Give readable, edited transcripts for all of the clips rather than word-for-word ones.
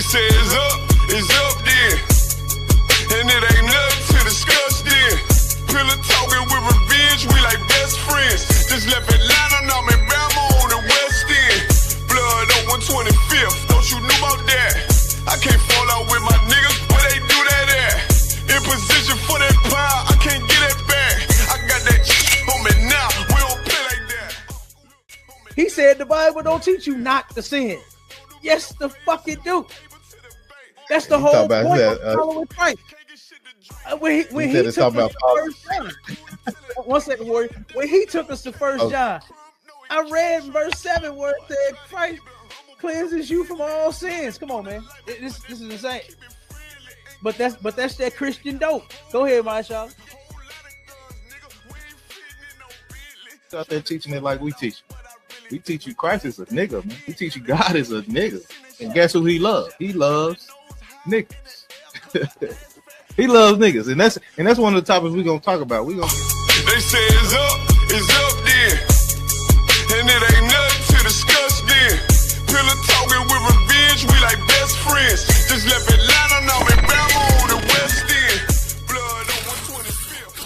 say it's up then. And it ain't nothing to discuss then. Pillar talking with revenge, we like best friends. Just left Atlanta, now I'm in Bama on the West End. Blood on 125th, don't you know about that? I can't fall out with my niggas, where they do that at? In position for that power, I can't get it back. I got that shit on me now, we don't play like that. He said the Bible don't teach you not to sin. Yes, the fuck it do. That's the whole point of following Christ. When he took us to First John, 1 second, Warrior. When he took us to First John, I read verse 7 where it said Christ cleanses you from all sins. Come on, man. This is insane. But that's that Christian dope. Go ahead, Marshall. Out there teaching it like we teach. We teach you Christ is a nigga, man. We teach you God is a nigga. And guess who he loves? He loves niggas. He loves niggas. And that's one of the topics we're gonna talk about. They say it's up then. And it ain't nothing to discuss then. Pillar talking with revenge, we like best friends. Just left Atlanta, now I'm in Bama on the West End. Blood on 125th.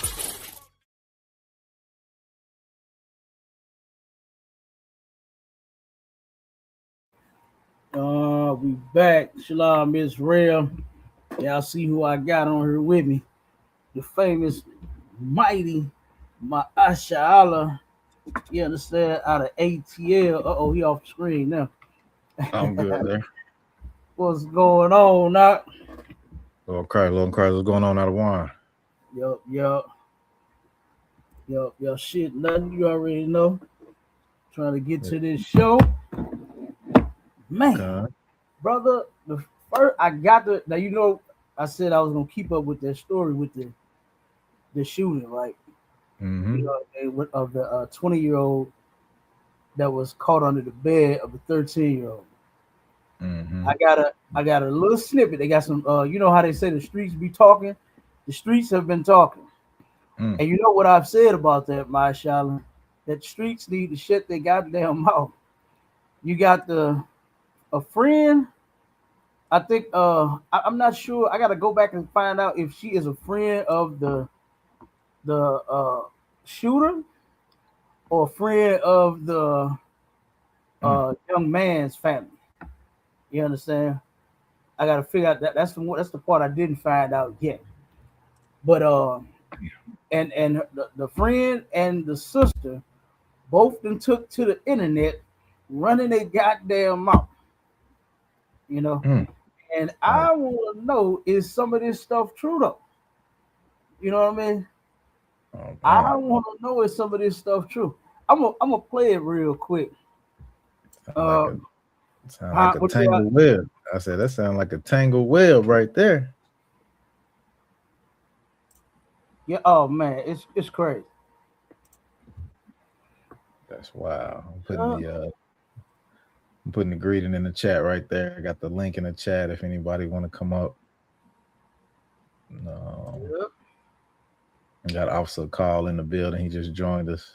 We back. Shalom Israel. Y'all see who I got on here with me. The famous, mighty, Ma'ashala. You understand? Out of ATL. He off the screen now. I'm good there. What's going on now? Little Christ, what's going on out of wine? Yup. Shit, nothing you already know. Trying to get to this show. Man, brother, the first I got the now, you know, I said I was gonna keep up with that story with the shooting, right? Mm-hmm. You know, of the 20-year-old that was caught under the bed of a 13-year-old. Mm-hmm. I got a little snippet. They got some you know how they say the streets be talking? The streets have been talking. And you know what I've said about that, my Shalom? That streets need to shut their goddamn mouth. You got a friend. I think I'm not sure. I gotta go back and find out if she is a friend of the shooter or a friend of the young man's family. You understand? I gotta figure out that's the part I didn't find out yet. But and the friend and the sister both then took to the internet running their goddamn mouth. You know, and I want to know, is some of this stuff true though? You know what I mean? I want to know, is some of this stuff true? I'm gonna play it real quick. Sound like a tangled web. I said that sounds like a tangled web right there. Yeah. Oh man, it's crazy. That's wild. I'm putting the greeting in the chat right there. I got the link in the chat if anybody want to come up. No. Yep. I got Officer Call in the building. He just joined us.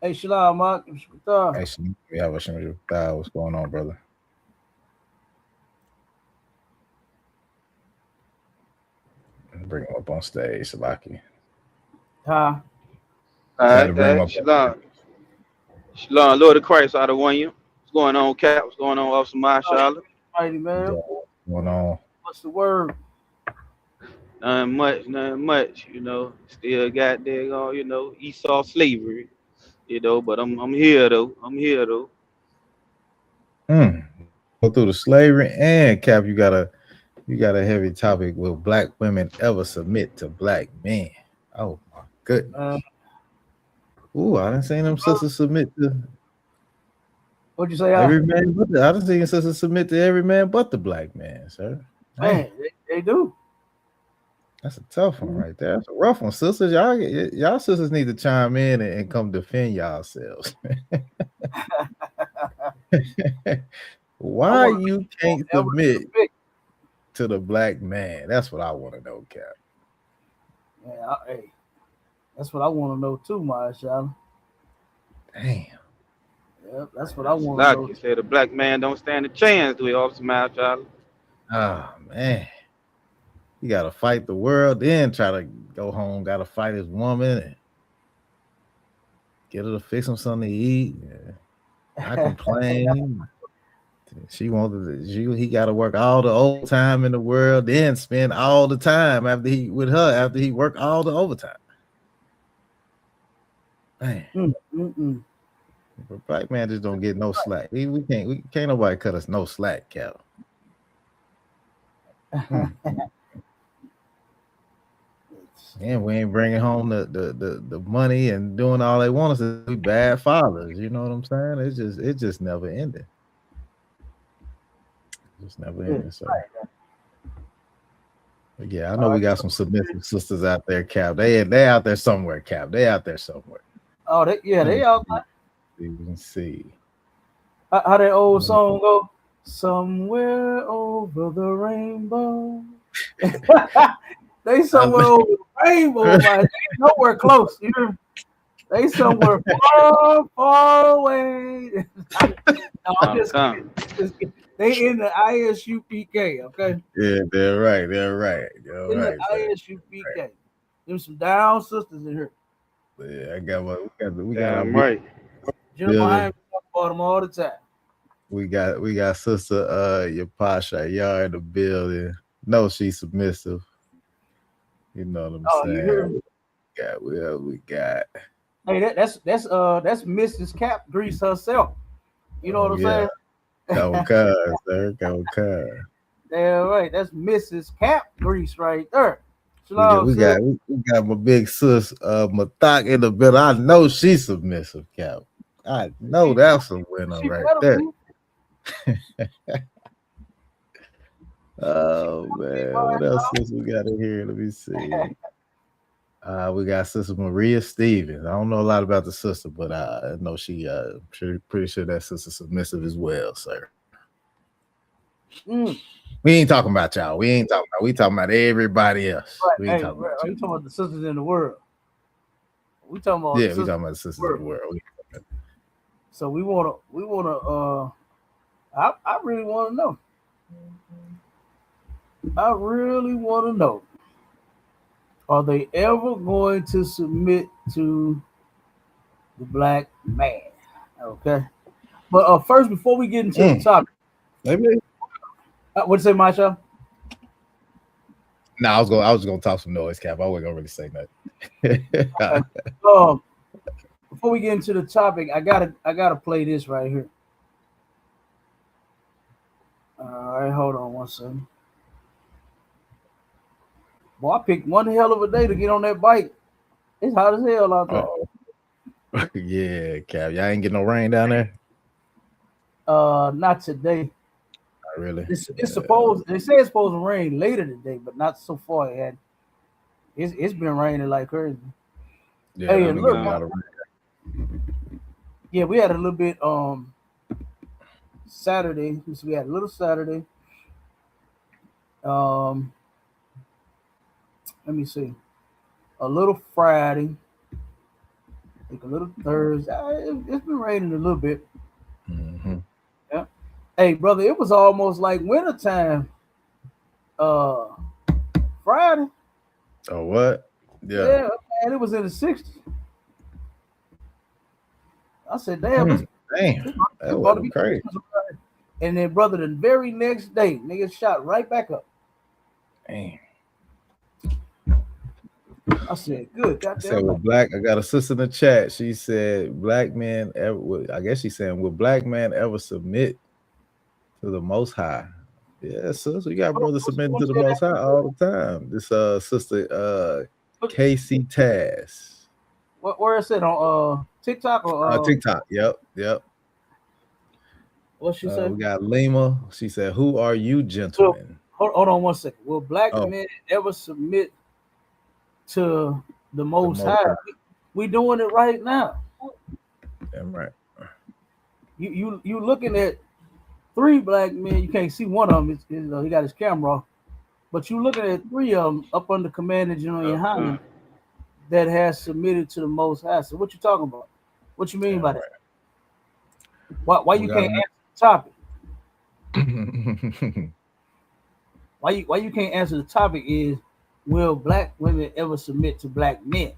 Hey, Shalom, Mark. Hey, what's going on, brother? Bring him up on stage, Salaki. Huh? All right, Shalom, Lord of Christ, out of one you. What's going on, Cap? What's going on, Officer Marshall? Mighty man. What's going on? What's the word? Nothing much, you know. Still got there, you know, Esau slavery, you know, but I'm here though. Go through the slavery and Cap, you got a heavy topic. Will black women ever submit to black men? Oh my goodness. I didn't see them sisters submit to. What'd you say? Every man, I didn't see sisters submit to every man but the black man, sir. Man, they do. That's a tough one right there. That's a rough one, sisters. Y'all sisters need to chime in and come defend yourselves. Why you can't submit to the black man? That's what I want to know, Cap. Yeah, hey, that's what I want to know too, Marshall. Damn. Yeah, That's what I want to Like know. you said, a black man don't stand a chance, do he, Officer Mal Charlie? Oh man, he got to fight the world, then try to go home. Got to fight his woman and get her to fix him something to eat. I complain. She wanted to, he got to work all the overtime in the world, then spend all the time after he with her after he worked all the overtime. Man, but black man just don't get no slack. We can't nobody cut us no slack, Cal. And we ain't bringing home the money and doing all they want us to be bad fathers. You know what I'm saying? It just never ended. Just never ended. So. But yeah, I know we got some submissive sisters out there, Cap. They out there somewhere, Cap. They out there somewhere. Oh, they out there. You can see. How that old song go? Somewhere over the rainbow. They somewhere over the rainbow, man. They ain't nowhere close. You know? They somewhere far, far away. No, I'm just kidding. They in the ISUPK, okay? Yeah, they're right. They're right. You're in right. The ISUPK. Right. There's some down sisters in here. Yeah, I got what we got right. Jeremiah talk about them all the time. We got sister Yapasha Yar in the building. No, she's submissive. You know what I'm saying? You hear me? We got. Hey, that's Mrs. Cap Grease herself. You know what I'm saying? Go cuz, sir. Go cuz. Yeah, right. That's Mrs. Cap Grease right there. We got my big sis Mathak in the building. I know she's submissive, Cap. I know that's a winner right there. Oh man, what else is we got in here? Let me see. We got Sister Maria Stevens. I don't know a lot about the sister, but I know she pretty sure that sister submissive as well, sir. We ain't talking about y'all. We talking about everybody else. Right. We ain't talking about you talking about the sisters in the world. We talking about we talking about the sisters in the world. So we wanna I really wanna know. I really want to know, are they ever going to submit to the black man? Okay. But first, before we get into the topic, maybe. What'd you say, Masha? No, I was gonna talk some noise, Cap. I wasn't gonna really say nothing. Okay. Before we get into the topic, I gotta play this right here. All right, hold on one second. Boy, I picked one hell of a day to get on that bike. It's hot as hell out there. Yeah, Cap. Y'all ain't getting no rain down there? Not today. Not really. It's supposed. They say it's supposed to rain later today, but not so far yet. It's been raining like crazy. Yeah, hey, and look, yeah, we had a little bit Saturday. We had a little Saturday. Let me see. A little Friday, like a little Thursday. It's been raining a little bit. Mm-hmm. Yeah. Hey, brother, it was almost like wintertime. Friday. Oh, what? Yeah, man, it was in the 60s. I said, damn. That was crazy. And then, brother, the very next day, niggas shot right back up. Damn. I said, good. I said, I got a sister in the chat. She said, black men ever, I guess she's saying, will black man ever submit to the Most High? Yeah, sis, we got brothers submitting to the Most High all the time. This sister Casey Taz. Where is it on TikTok or TikTok? Yep. What she said? We got Lima. She said, "Who are you, gentlemen?" Hold on one second. Will black men ever submit to the Most High? We doing it right now. Damn right. You looking at 3 black men. You can't see one of them. He got his camera off. But you looking at 3 of them up under command of General Yohanan that has submitted to the Most High. So what you talking about? What you mean by that? Why you can't answer the topic? Why you can't answer the topic is, will black women ever submit to black men?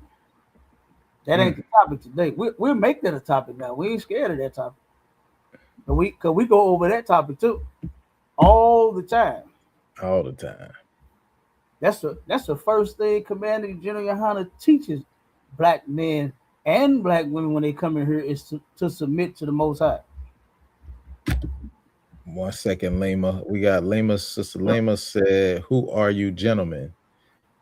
That ain't the topic today. We'll make that a topic now. We ain't scared of that topic. Cause we go over that topic too, all the time. All the time. That's the first thing Commander General Yohana teaches black men and black women when they come in here is to submit to the Most High. 1 second, Lima. We got Lima. Sister Lima said, "Who are you, gentlemen?"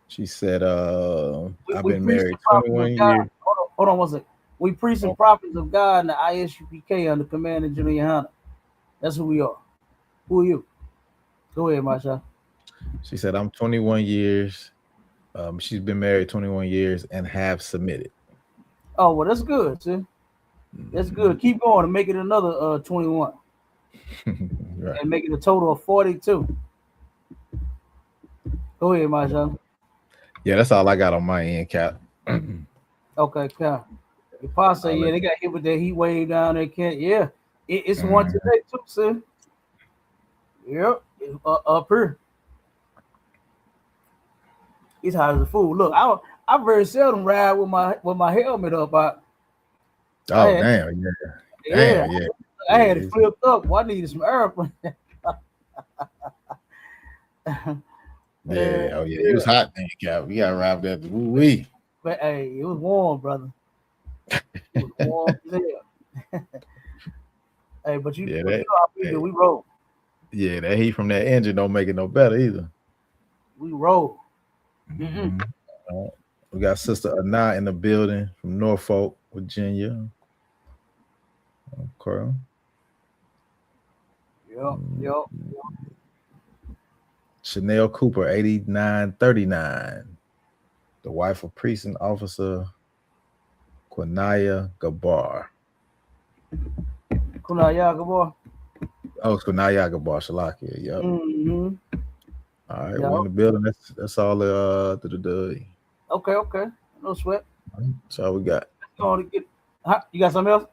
She said, "I've been married 21 years." Hold on 1 second. We priests and prophets of God in the ISUPK under Commander General Yohana. That's who we are. Who are you? Go ahead, Masha. She said, "I'm 21 years. She's been married 21 years and have submitted." Oh, well, that's good, see? That's good. Keep going and make it another 21. Right. And make it a total of 42. Go ahead, Masha. Yeah, that's all I got on my end, Cap. Okay, Cap. Your pa say, yeah, they got hit with that heat wave down there. Can't, yeah. It's one today, too, see? Yep. Up here. It's hot as a fool. Look, I very seldom ride with my helmet up. Damn, yeah. I had it flipped up. Well, I needed some air. It was hot then, Cap. We got arrived at the woo-wee. But hey, it was warm, brother. It was warm there. Hey, but you know how we do. We roll. Yeah, that heat from that engine don't make it no better either. We roll. We got Sister Anna in the building from Norfolk, Virginia. Okay. Yep. Chanel Cooper, 8939. The wife of precinct officer Quinaya Gabar. Quinaya Gabar. Oh, it's Quinaya Gabar, Shalakia. Yep. All right, we're in the building. That's all Okay. No sweat. That's all we got. You got something else?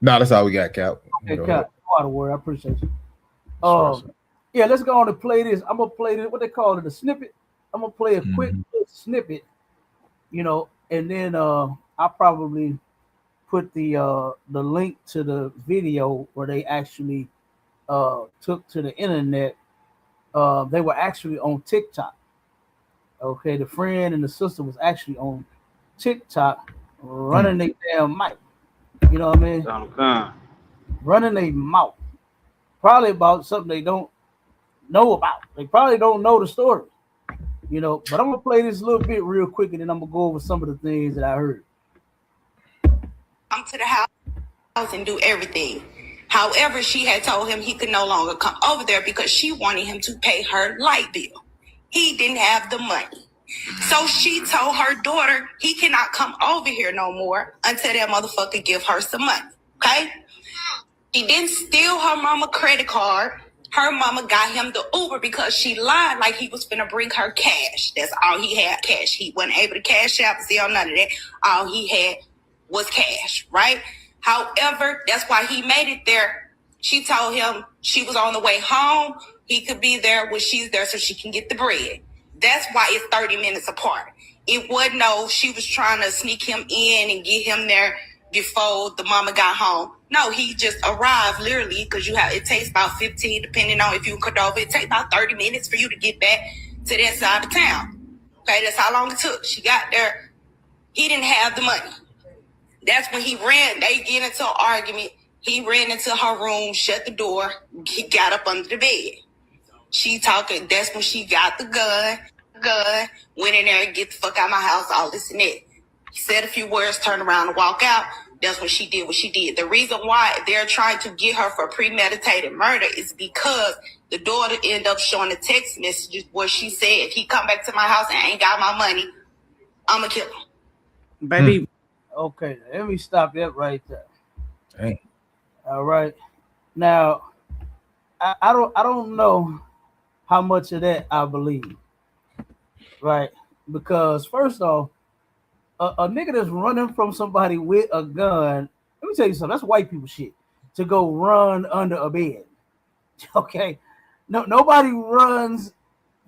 No, that's all we got, Cap. Okay, Cap. Out of word. I appreciate you. Yeah, let's go on and play this. I'm gonna play this. What they call it, a snippet. I'm gonna play a quick snippet, and then I'll probably put the link to the video where they actually took to the internet. They were actually on TikTok. Okay, the friend and the sister was actually on TikTok running their damn mic. You know what I mean? Running their mouth. Probably about something they don't know about. They probably don't know the story. But I'm gonna play this a little bit real quick, and then I'm gonna go over some of the things that I heard. Come to the house and do everything. However, she had told him he could no longer come over there because she wanted him to pay her light bill. He didn't have the money. So she told her daughter he cannot come over here no more until that motherfucker give her some money. Okay? She didn't steal her mama credit card. Her mama got him the Uber because she lied like he was finna bring her cash. That's all he had, cash. He wasn't able to cash out, steal none of that. All he had was cash, right? However, that's why he made it there. She told him she was on the way home. He could be there when she's there so she can get the bread. That's why it's 30 minutes apart. It wasn't she was trying to sneak him in and get him there before the mama got home. No, he just arrived literally because it takes about 15, depending on if you cut over. It takes about 30 minutes for you to get back to that side of town. Okay, that's how long it took. She got there. He didn't have the money. That's when he ran. They get into an argument. He ran into her room, shut the door. He got up under the bed. She talking. That's when she got the gun, went in there and get the fuck out of my house, all this and that. He said a few words, turned around and walked out. That's when she did what she did. The reason why they're trying to get her for premeditated murder is because the daughter ended up showing the text messages where she said, if he come back to my house and ain't got my money, I'm going to kill him. Baby. Okay, let me stop that right there. Hey. All right. Now, I don't know how much of that I believe. Right? Because first off, a nigga that's running from somebody with a gun, let me tell you something, that's white people shit. to go run under a bed. Okay, no, nobody runs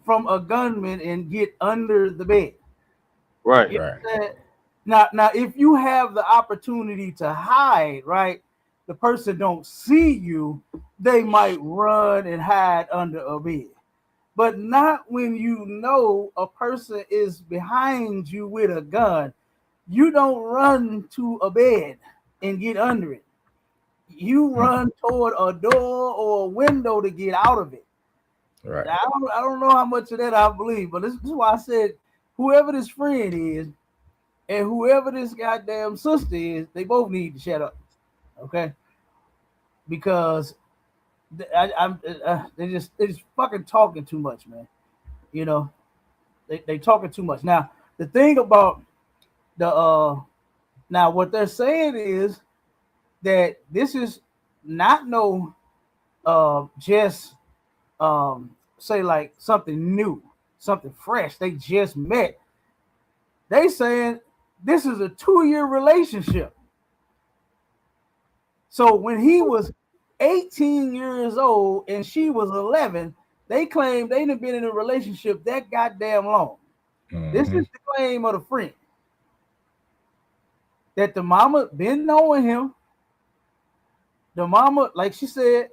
from a gunman and get under the bed. Right. You Right. understand? Now, if you have the opportunity to hide, right, the person don't see you, they might run and hide under a bed. But not when you know a person is behind you with a gun. You don't run to a bed and get under it. You run toward a door or a window to get out of it. Right. Now, I don't know how much of that I believe, but this is why I said whoever this friend is and whoever this goddamn sister is, they both need to shut up, okay? Because they just fucking talking too much, man. You know, they talking too much. Now the thing about the now what they're saying is that this is not no just say like something new, something fresh. They just met. They saying this is a 2-year relationship. So when he was 18 years old and she was 11, they claim they done been in a relationship that goddamn long. This is the claim of the friend. That the mama been knowing him. The mama, like she said,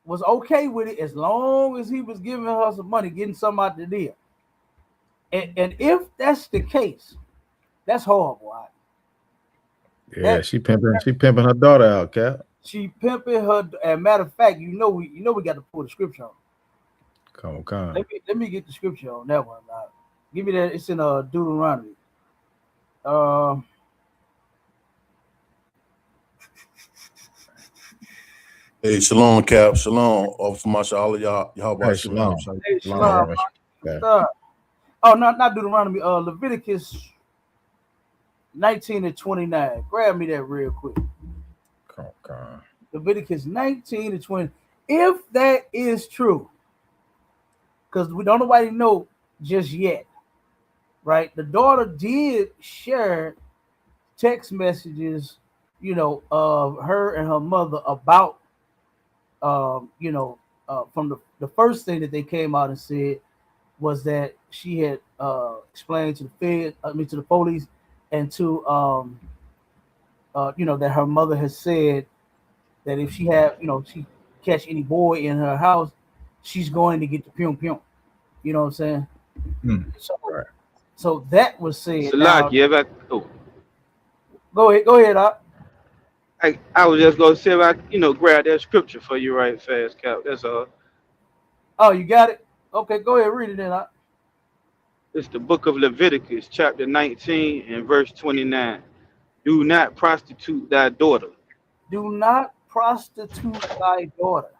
was okay with it as long as he was giving her some money, getting something out the deal. And if that's the case, that's horrible. Right? Yeah, she pimping her daughter out, Cap. She pimping her. As matter of fact, you know we got to pull the scripture on. Come on. Let me get the scripture on that one. Give me that. It's in Deuteronomy. Hey, shalom, Cap. Shalom. Officer Marshall, all of y'all about Hey, shalom. shalom. Oh, not Deuteronomy. Leviticus 19 and 29. Grab me that real quick. Come on. Leviticus 19 and 20. If that is true, because we don't nobody know just yet, right? The daughter did share text messages, of her and her mother about, from the first thing that they came out and said was that she had explained to the police, and to that her mother has said that if she had, she catch any boy in her house, she's going to get the pium pium. You know what I'm saying? So that was said. Salaki, Go ahead, Doc. I was just gonna say, grab that scripture for you right fast, Cap. That's all. Oh, you got it? Okay, go ahead, read it then, Doc. It's the book of Leviticus, chapter 19 and verse 29. Do not prostitute thy daughter. Do not prostitute thy daughter.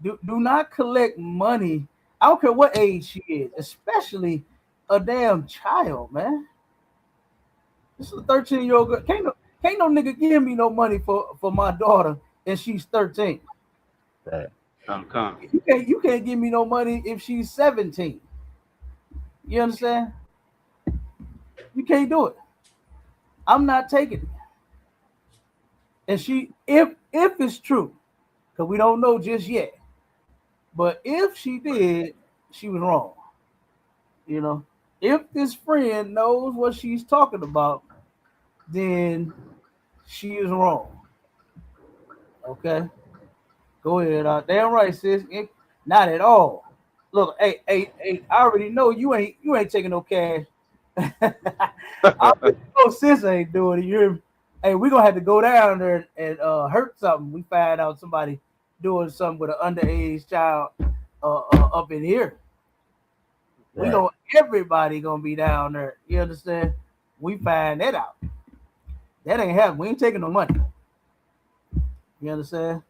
Do not collect money. I don't care what age she is, especially a damn child, man. This is a 13-year-old girl. Can't no nigga give me no money for my daughter and she's 13. Right. You can't give me no money if she's 17. You understand? You can't do it. I'm not taking it. And she, if it's true, because we don't know just yet, but if she did, she was wrong. If this friend knows what she's talking about, then she is wrong. Okay, go ahead. Damn right, sis. Not at all. Look, hey, I already know you ain't taking no cash. I already know sis ain't doing it. You hear me? Hey, we're gonna have to go down there and hurt something. We find out somebody doing something with an underage child up in here. Right. Everybody gonna be down there. You understand? We find that out. That ain't happening. We ain't taking no money. You understand?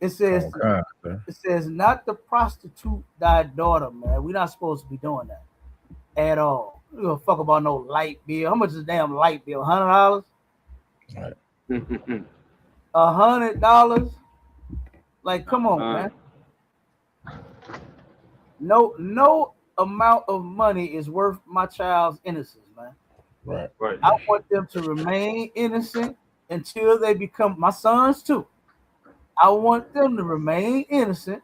It says not to prostitute thy daughter, man. We're not supposed to be doing that at all. We don't fuck about no light bill. How much is a damn light bill? $100? Right. $100? Like, come on, man. No amount of money is worth my child's innocence, man. Right. I want them to remain innocent until they become my sons too. I want them to remain innocent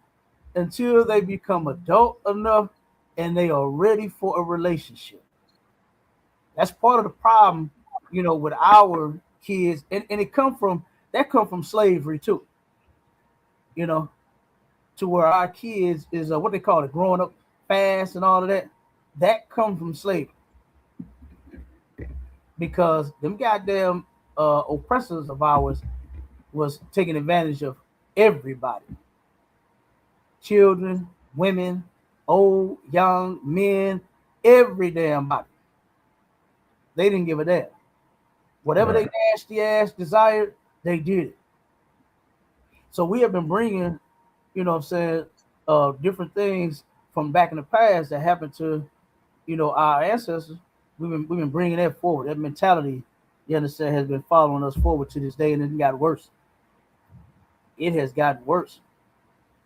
until they become adult enough and they are ready for a relationship. That's part of the problem, with our kids, and it come from slavery too, you know, to where our kids is what they call it, growing up fast and all of that. That comes from slavery because them goddamn oppressors of ours was taking advantage of everybody, children, women, old, young, men, every damn body. They didn't give a damn. Whatever Right. they nasty ass desired, they did it. So we have been bringing, what I'm saying, different things from back in the past that happened to, our ancestors. We've been bringing that forward. That mentality, you understand, has been following us forward to this day, and it got worse. It has gotten worse,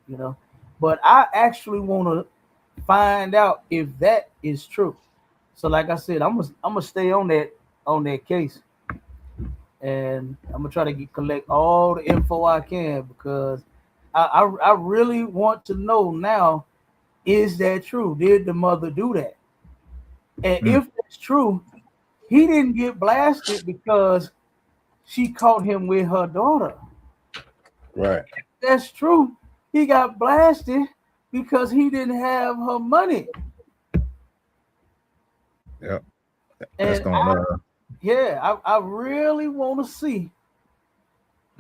you know. But I actually want to find out if that is true. So, like I said, I'm gonna stay on that case, and I'm gonna try to collect all the info I can because I really want to know now, is that true? Did the mother do that? And if that's true, he didn't get blasted because she caught him with her daughter. Right. If that's true. He got blasted because he didn't have her money. Yep. That's And gonna I really want to see,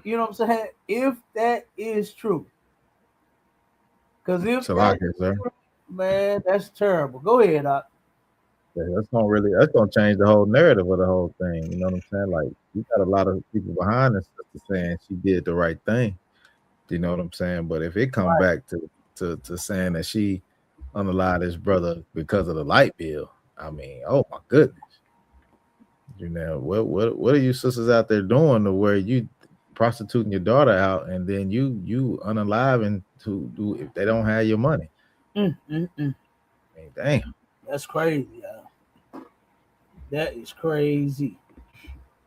what I'm saying, if that is true. Because if Salaki, that's sir. true, man, that's terrible. Go ahead, Doc. Yeah, that's gonna change the whole narrative of the whole thing. You know what I'm saying? Like you got a lot of people behind this sister saying she did the right thing. You know what I'm saying? But if it come back to saying that she unalived his brother because of the light bill, I mean, oh my goodness. You know, what are you sisters out there doing to where you prostituting your daughter out and then you unaliving to do if they don't have your money? Mm. I mean, damn. That's crazy, y'all. That is crazy.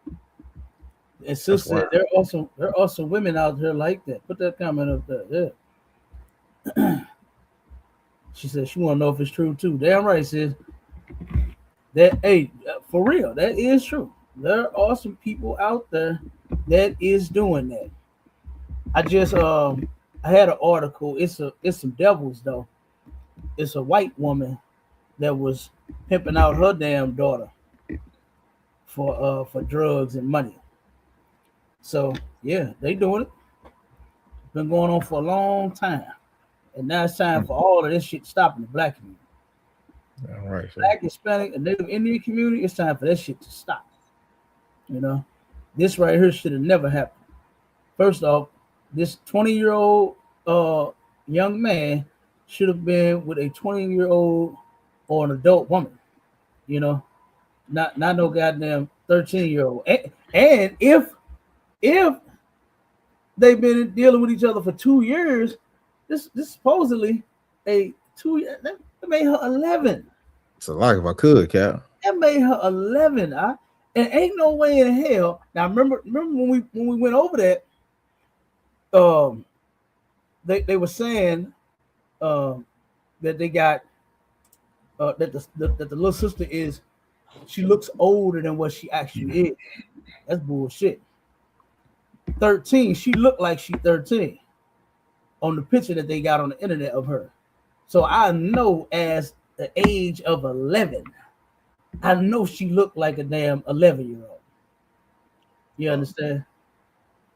And That's sis why. said there are some women out there like that. Put that comment up there. Yeah. She said she want to know if it's true too. Damn right, sis. That hey, for real, that is true. There are some people out there that is doing that. I had an article. It's some devils though. It's a white woman that was pimping out her damn daughter for drugs and money. So yeah, they doing it. Been going on for a long time, and now it's time for all of this shit to stop in the black community, All right, sir. Black, Hispanic, and Native Indian community. It's time for that shit to stop. This right here should have never happened. First off, this 20-year-old young man should have been with a 20-year-old or an adult woman. You know, not no goddamn 13-year-old. And if they've been dealing with each other for 2 years, this supposedly a 2 year that made her 11. It's a lot if I could, Cap. That made her 11. And ain't no way in hell. Now remember when we went over that, they were saying that they got that the little sister she looks older than what she actually is. That's bullshit. 13, she looked like she 13 on the picture that they got on the internet of her. So I know as the age of 11, I know she looked like a damn 11-year-old. You understand?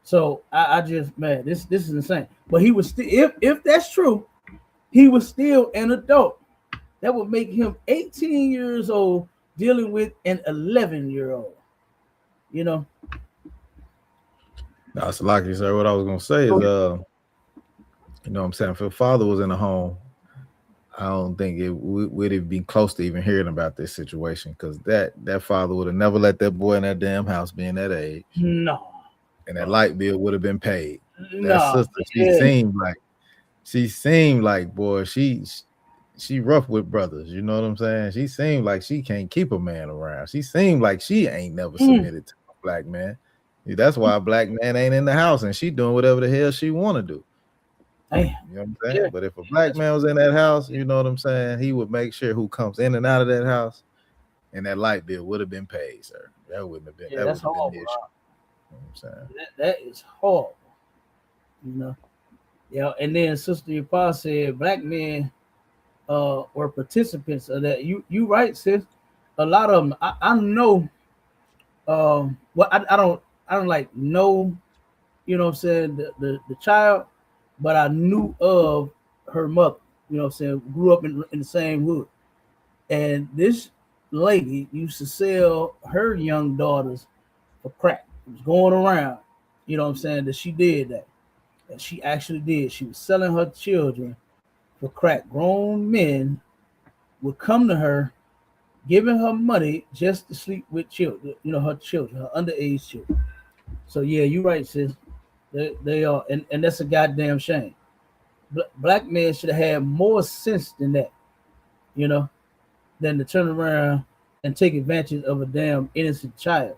So I just, man, this is insane. But he was still, if that's true, he was still an adult. That would make him 18 years old dealing with an 11-year-old. You know? That's lucky, sir. What I was gonna say is, you know what I'm saying, if her father was in the home, I don't think we'd have been close to even hearing about this situation because that father would have never let that boy in that damn house be in that age. No. And that light bill would have been paid. No. That sister, she seemed like boy, she rough with brothers. You know what I'm saying? She seemed like she can't keep a man around. She seemed like she ain't never submitted to a black man. That's why a black man ain't in the house and she doing whatever the hell she want to do. Hey, You know what I'm saying? yeah. But if a black man was in that house, you know what I'm saying, he would make sure who comes in and out of that house, and that light bill would have been paid, sir. That wouldn't have been. Yeah, that would that's have been horrible. the issue. You know what I'm saying? That is horrible. You know. Yeah, and then Sister Yapa said black men were participants of that. You right, sis. A lot of them. I know. Well, I don't like know. You know what I'm saying, the child, but I knew of her mother. You know what I'm saying, grew up in the same hood, and this lady used to sell her young daughters for crack. It was going around. You know what I'm saying, that she did that. And she actually did. She was selling her children for crack. Grown men would come to her, giving her money just to sleep with children, her children, her underage children. So yeah, you're right, sis. They are, and that's a goddamn shame. Black men should have had more sense than that, than to turn around and take advantage of a damn innocent child,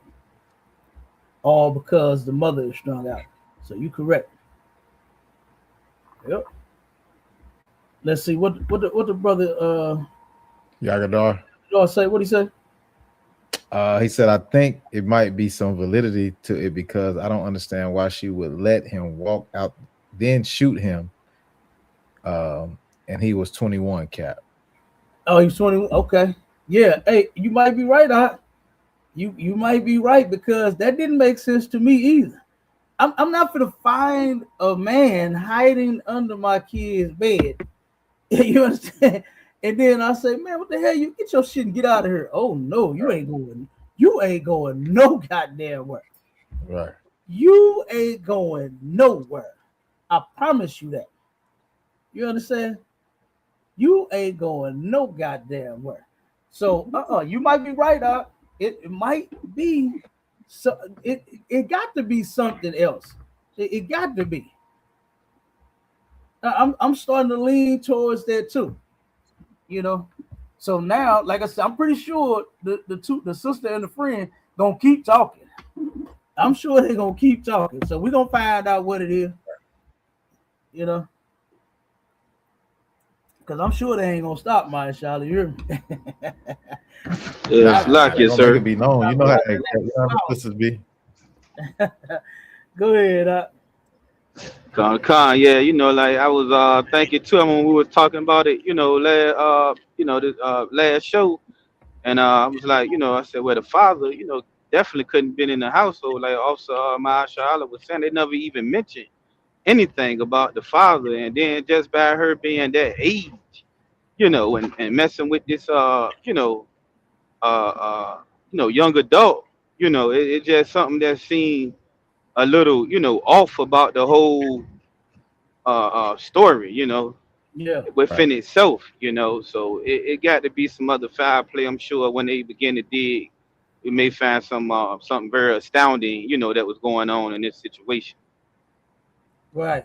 all because the mother is strung out. So you correct. Yep. Let's see what the brother Yagadar. say. What he say? He said, I think it might be some validity to it because I don't understand why she would let him walk out, then shoot him. And he was 21, Cap. Oh, he's 21. Okay. Yeah. Hey, you might be right, You might be right because that didn't make sense to me either. I'm not gonna find a man hiding under my kid's bed. You understand? And then I say, man, what the hell? You get your shit and get out of here. Oh no, you ain't going no goddamn where. Right. You ain't going nowhere. I promise you that. You understand? You ain't going no goddamn where. So you might be right, It might be so it got to be something else. It got to be. I'm starting to lean towards that too. So now, like I said, I'm pretty sure the sister and the friend gonna keep talking. I'm sure they're gonna keep talking. So we're gonna find out what it is. Because I'm sure they ain't gonna stop my Charlie. You're Yeah, like you, sir. Make it be known. You know how the sisters be. Go ahead. Con, yeah, like I was thinking too when we were talking about it, last show, and I was like, I said, well, the father, definitely couldn't been in the household, like Officer Mahershala was saying. They never even mentioned anything about the father, and then just by her being that age, and messing with this young adult, it's just something that seemed a little, off about the whole story, Yeah. within itself, So it got to be some other foul play. I'm sure when they begin to dig, we may find something very astounding, that was going on in this situation. Right.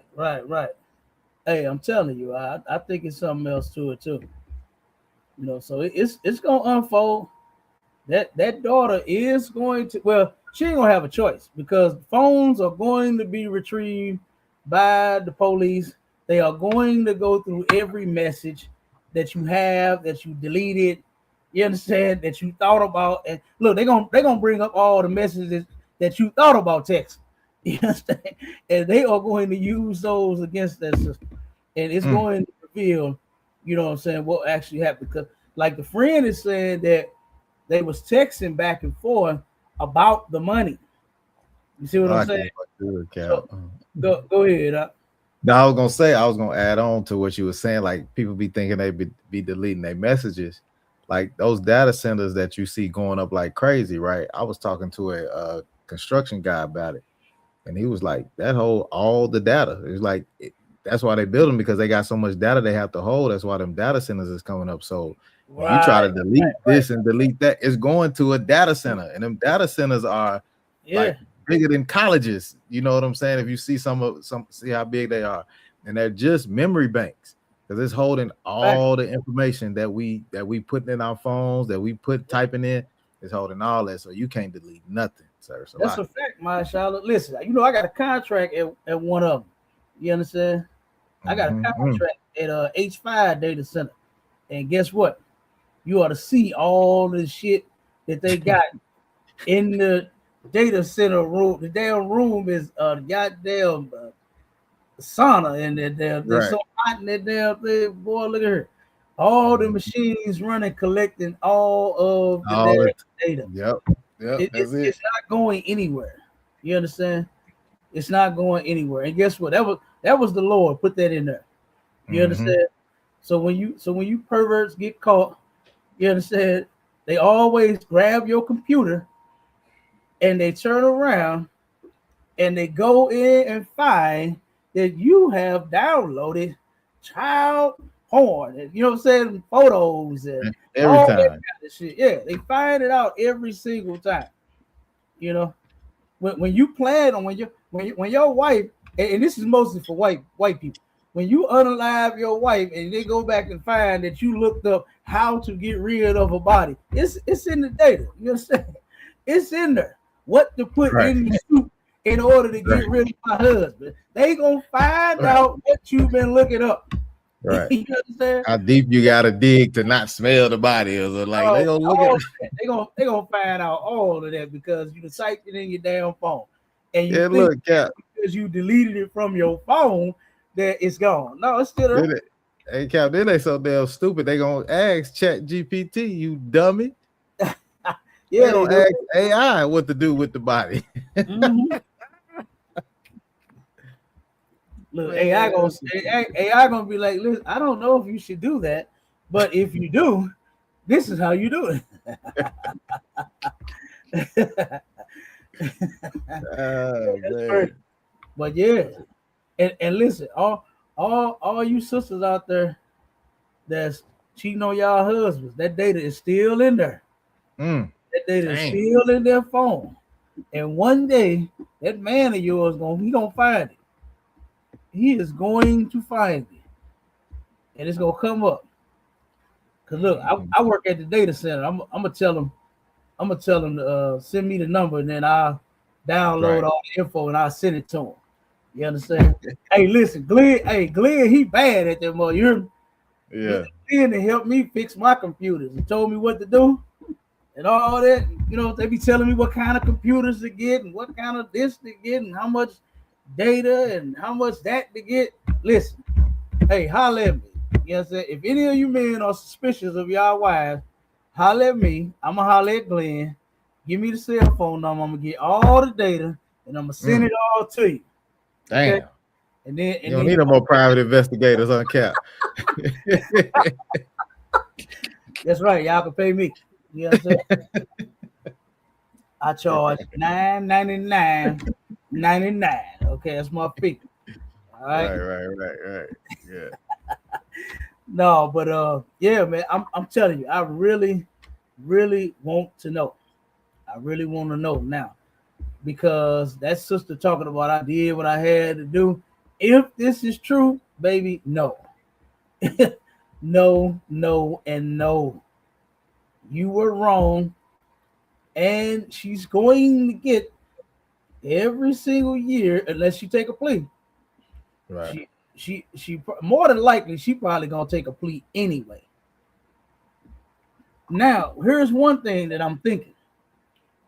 Hey, I'm telling you, I think it's something else to it too. So it's gonna unfold. That daughter is going to, well, she ain't gonna have a choice because phones are going to be retrieved by the police. They are going to go through every message that you have, that you deleted, you understand, that you thought about. And look, they're gonna bring up all the messages that you thought about text. You understand? And they are going to use those against that system. And it's going to reveal, what actually happened. Because like the friend is saying that they was texting back and forth about the money. You see what I'm saying? So, go ahead. No, I was gonna add on to what you were saying. Like people be thinking they be deleting their messages, like those data centers that you see going up like crazy, right? I was talking to a construction guy about it, and he was like, "That hold all the data." It's like that's why they build them, because they got so much data they have to hold. That's why them data centers is coming up. So when you try to delete this and delete that, it's going to a data center, and them data centers are like bigger than colleges. You know what I'm saying? If you see see how big they are, and they're just memory banks, because it's holding all the information that we put in our phones, that we typing in. It's holding all that, so you can't delete nothing. That's a That's lot. a fact, my Charlotte. Listen, I got a contract at one of them. You understand? I got a contract at H5 data center, and guess what? You ought to see all the shit that they got in the data center room. The damn room is goddamn sauna in there. They're so hot in that damn thing. Boy, look at her. All the machines running, collecting all of the data. Yep. That's it. It's not going anywhere. You understand? It's not going anywhere. And guess what? That was the Lord put that in there. You understand? So when you perverts get caught, you understand? They always grab your computer and they turn around and they go in and find that you have downloaded child porn, and, you know what I'm saying, photos and every all time. that kind of shit. Yeah, they find it out every single time. You know, when you plan on when your wife, and this is mostly for white people, when you unalive your wife and they go back and find that you looked up how to get rid of a body, it's in the data. You understand? It's in there. What to put in the soup in order to get rid of my husband. They gonna find out what you've been looking up. Right. You understand? How deep you gotta dig to not smell the body, or like they gonna look at. They gonna find out all of that because you typed it in your damn phone, and you look, Cap, because you deleted it from your phone that it's gone. No, it's still there. Hey, Cap, then they so damn stupid. They gonna ask Chat GPT, you dummy. Yeah, they gonna ask AI what to do with the body. Look, AI gonna be like, listen, I don't know if you should do that, but if you do, this is how you do it. Man. But yeah, and listen, all you sisters out there that's cheating on y'all husbands, that data is still in there. That data is still in their phone, and one day that man of yours gonna find it. He is going to find it, and it's gonna come up. Cause look, I work at the data center. I'm gonna tell them to send me the number, and then I'll download all the info and I'll send it to him. You understand? Hey, listen, Glenn, he bad at that mother. You hear me? Yeah. Glenn to help me fix my computers and told me what to do and all that. You know, they be telling me what kind of computers to get and what kind of this to get and how much data and how much that to get. Listen, hey, holler at me. You know what I'm saying? If any of you men are suspicious of y'all wives, holler at me. I'm gonna holler at Glenn. Give me the cell phone number. I'm gonna get all the data and I'm gonna send it all to you. Damn. Okay? And then you don't need no more private investigators on Cap. That's right. Y'all can pay me. You know what I'm saying? I charge $9.99.99. Okay, that's my fee. All right. Right. Yeah. No, but yeah, man, I'm telling you, I really want to know. I really want to know now, because that sister talking about I did what I had to do. If this is true, baby, no. no, and no. You were wrong, and she's going to get every single year unless you take a plea. Right. She more than likely she probably gonna take a plea anyway. Now, here's one thing that I'm thinking.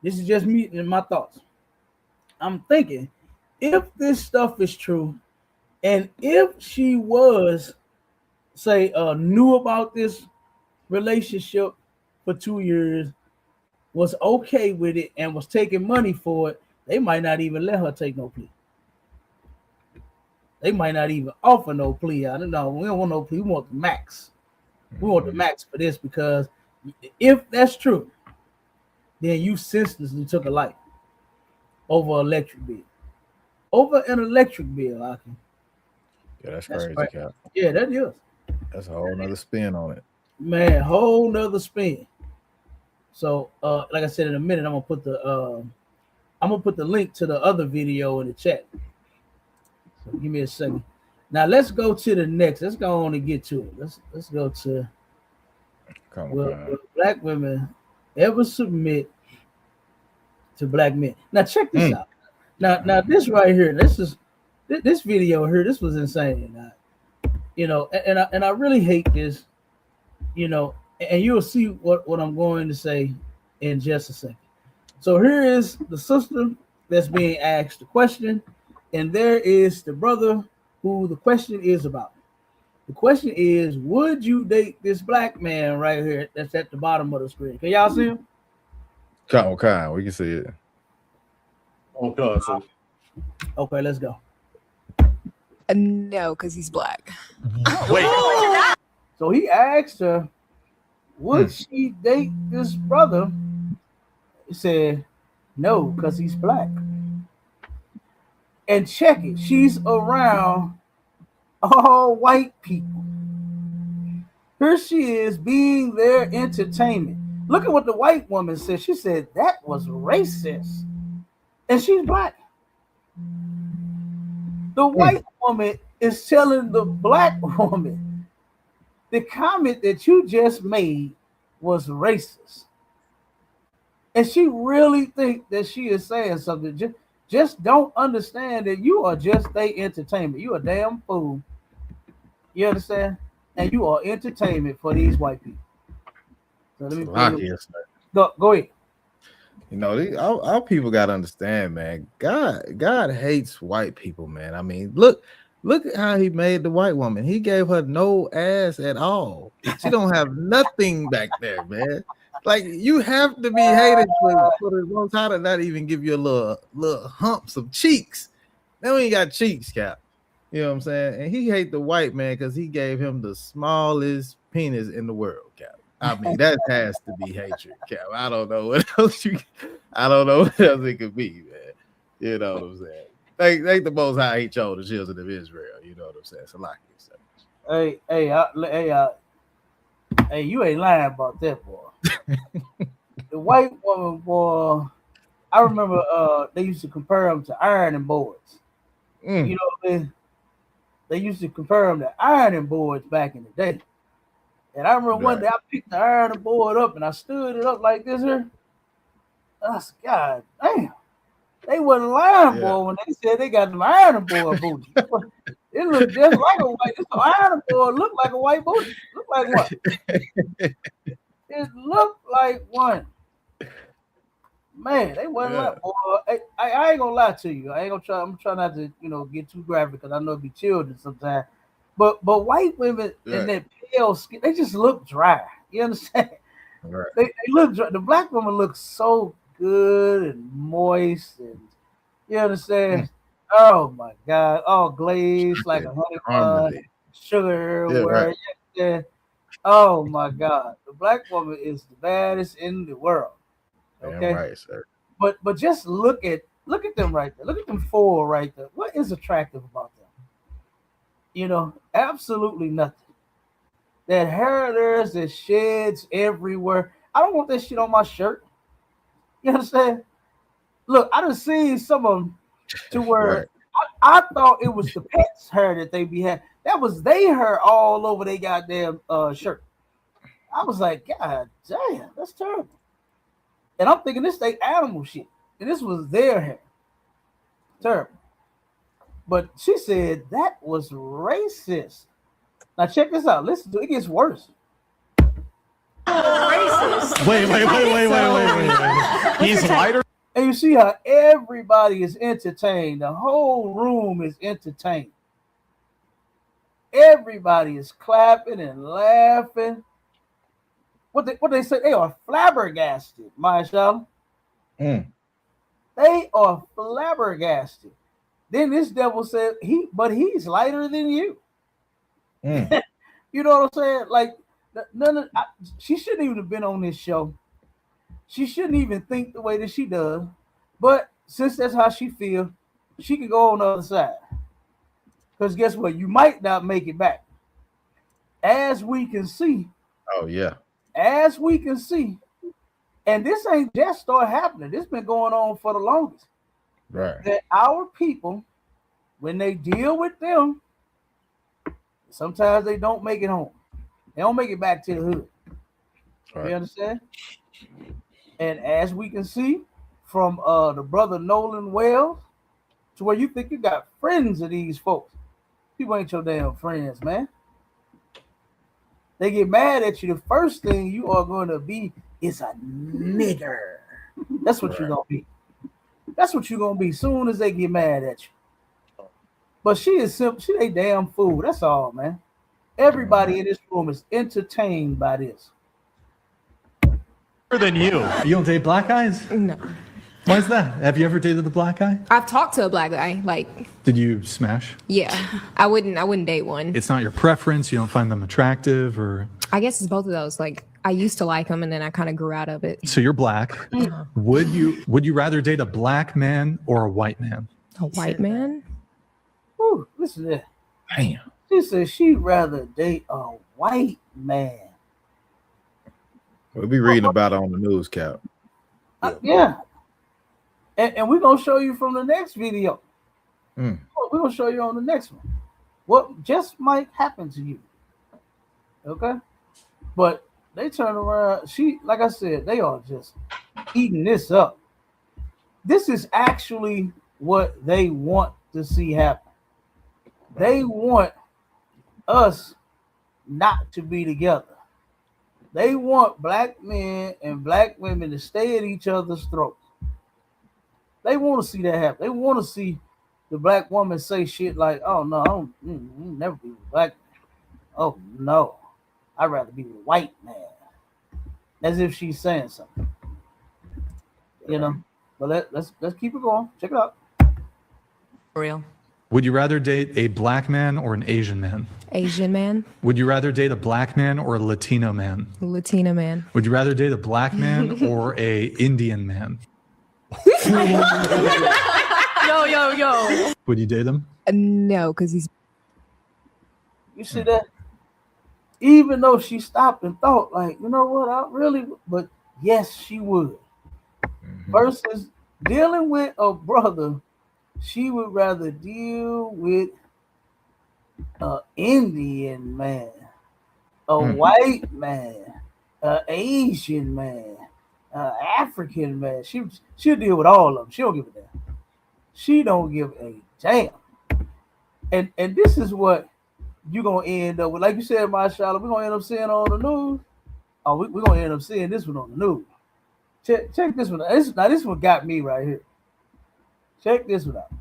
This is just me and my thoughts. I'm thinking, if this stuff is true, and if she was, say, knew about this relationship for 2 years, was okay with it, and was taking money for it, they might not even let her take no plea. They might not even offer no plea. I don't know. We don't want no plea. We want the max. We want the max for this, because if that's true, then you senselessly took a life over an electric bill. Over an electric bill, Aki. Yeah, that's crazy, right. Cap. Yeah, that is. That's a whole nother spin on it. Man, whole nother spin. So, like I said, in a minute, I'm gonna put the link to the other video in the chat. So give me a second. Now let's go to the next. Let's go on and get to it. Let's go to will black women ever submit to black men. Now check this out. Now this right here, this video here, this was insane. And I really hate this, and you'll see what I'm going to say in just a second. So here is the sister that's being asked the question, and there is the brother who the question is about. The question is, would you date this black man right here that's at the bottom of the screen? Can y'all see him? Okay, we can see it. Okay, so Okay, let's go. No, because he's black. wait. So he asked her, would she date this brother? He said, no, because he's black. And check it, she's around all white people. Here she is being their entertainment. Look at what the white woman said. She said that was racist. And she's black. The white woman is telling the black woman the comment that you just made was racist. And she really think that she is saying something. Just don't understand that you are just their entertainment. You a damn fool. You understand? And you are entertainment for these white people. So let me go ahead. Our people gotta understand, man. God hates white people, man. I mean, look at how he made the white woman. He gave her no ass at all. She don't have nothing back there, man. Like, you have to be hated for the most time to not even give you a little humps of cheeks. Now we ain't got cheeks, Cap. You know what I'm saying? And he hate the white man because he gave him the smallest penis in the world, Cap. I mean, that has to be hatred, Cap. I don't know what else it could be, man. You know what I'm saying? Thank the Most High he chose the children of Israel. You know what I'm saying? Salaki. Hey, you ain't lying about that, boy. The white woman, boy, I remember they used to compare them to ironing boards. You know, they used to compare them to ironing boards back in the day. And I remember one day I picked the ironing board up and I stood it up like this here. I said, God damn, they wasn't lying, boy, when they said they got them ironing board booty. It looked just like a white. This ironing board looked like a white booty. Looked like what? It looked like one. Man, they wasn't like, boy. I ain't gonna lie to you. I ain't gonna try. I'm trying not to, get too graphic because I know it be children sometimes. But white women in that pale skin, they just look dry. You understand? Right. They look dry. The black woman looks so good and moist, and you understand? Oh my God! All glazed like a honey bun, sugar. Yeah. Oh my God! The black woman is the baddest in the world. Okay, damn right, sir. But just look at them right there. Look at them four right there. What is attractive about them? Absolutely nothing. That hair there's that sheds everywhere. I don't want that shit on my shirt. You understand? Look, I done seen some of them to where I thought it was the pets' hair that they be had. That was their hair all over their goddamn shirt. I was like, God damn, that's terrible. And I'm thinking this they animal shit. And this was their hair. Terrible. But she said that was racist. Now check this out. Listen to it. It gets worse. Racist. Wait. He's lighter. And you see how everybody is entertained. The whole room is entertained. Everybody is clapping and laughing. What they say? They are flabbergasted, Marshall. They are flabbergasted. Then this devil said he's lighter than you. You know what I'm saying? Like she shouldn't even have been on this show. She shouldn't even think the way that she does. But since that's how she feels, she can go on the other side. Because guess what? You might not make it back. As we can see. Oh, yeah. As we can see. And this ain't just started happening. This been going on for the longest. Right. That our people, when they deal with them, sometimes they don't make it home. They don't make it back to the hood. Right. You understand? And as we can see, from the brother Nolan Wells to where you think you got friends of these folks. People ain't your damn friends, man. They get mad at you. The first thing you are going to be is a nigger. That's what you're going to be. That's what you're going to be soon as they get mad at you. But she is simple. She a damn fool. That's all, man. Everybody in this room is entertained by this. Than you. You don't date black guys? No. Why is that? Have you ever dated a black guy? I've talked to a black guy. Like, did you smash? Yeah. I wouldn't date one. It's not your preference. You don't find them attractive, or? I guess it's both of those. Like, I used to like them, and then I kind of grew out of it. So you're black. Yeah. Would you rather date a black man or a white man? A white man? Ooh, listen to that. Damn. She said she'd rather date a white man. We'll be reading about it on the news, Cap. Yeah. And we're going to show you from the next video. We're going to show you on the next one what just might happen to you. Okay? But they turn around. Like I said, they are just eating this up. This is actually what they want to see happen. They want us not to be together. They want black men and black women to stay at each other's throats. They want to see that happen. They want to see the black woman say shit like, "Oh no, I don't never be with a black man. Oh no, I'd rather be with a white man," as if she's saying something. You know. But let's keep it going. Check it out. For real. Would you rather date a black man or an Asian man? Asian man. Would you rather date a black man or a Latino man? Latino man. Would you rather date a black man or a Indian man? Yo. Would you date him? No, because he's. You see that? Even though she stopped and thought, like, you know what, but yes, she would. Versus dealing with a brother, she would rather deal with an Indian man, a white man, an Asian man, an African man. She'll deal with all of them. She don't give a damn. She don't give a damn. And this is what you're gonna end up with. Like you said, Mashallah, we're gonna end up seeing on the news. Oh, we're gonna end up seeing this one on the news. Check this one out. This one got me right here. Check this one out.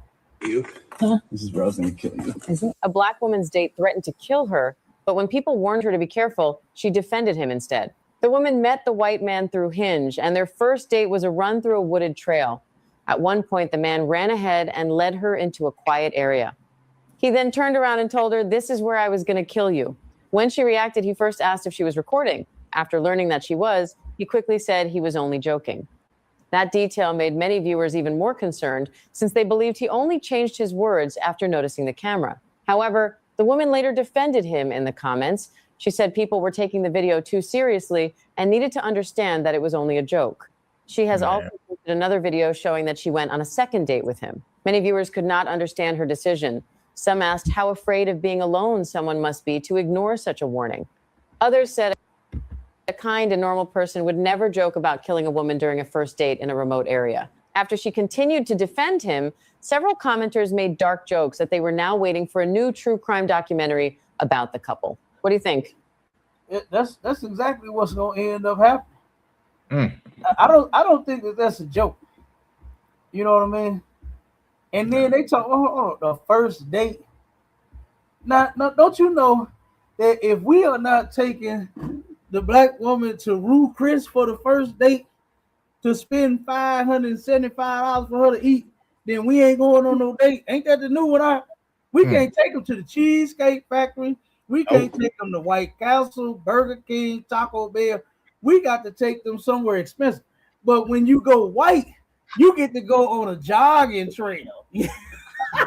This is where I was going to kill you. Is it? A black woman's date threatened to kill her, but when people warned her to be careful, she defended him instead. The woman met the white man through Hinge, and their first date was a run through a wooded trail. At one point, the man ran ahead and led her into a quiet area. He then turned around and told her, "This is where I was going to kill you." When she reacted, he first asked if she was recording. After learning that she was, he quickly said he was only joking. That detail made many viewers even more concerned, since they believed he only changed his words after noticing the camera. However, the woman later defended him in the comments. She said people were taking the video too seriously and needed to understand that it was only a joke. She has also posted another video showing that she went on a second date with him. Many viewers could not understand her decision. Some asked how afraid of being alone someone must be to ignore such a warning. Others said a kind and normal person would never joke about killing a woman during a first date in a remote area. After she continued to defend him, several commenters made dark jokes that they were now waiting for a new true crime documentary about the couple. What do you think? That's exactly what's going to end up happening. I don't think that's a joke. You know what I mean? And then they talk the first date. Now, don't you know that if we are not taking the black woman to Rue Chris for the first date to spend $575 for her to eat, then we ain't going on no date. Ain't that the new one? We can't take them to the Cheesecake Factory. We can't take them to White Castle, Burger King, Taco Bell. We got to take them somewhere expensive. But when you go white, you get to go on a jogging trail.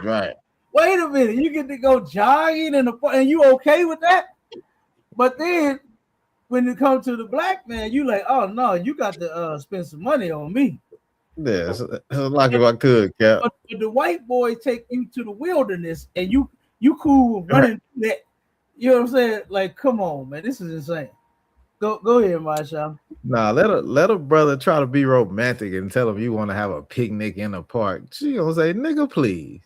Right. Wait a minute. You get to go jogging and you okay with that? But then when it comes to the black man, you like, oh no, you got to spend some money on me. Yeah, like if I could, Cap. But the white boy take you to the wilderness and you cool running that. You know what I'm saying? Like, come on, man, this is insane. Go ahead, Masha. Nah, let a brother try to be romantic and tell him you want to have a picnic in the park. She gonna say, nigga, please.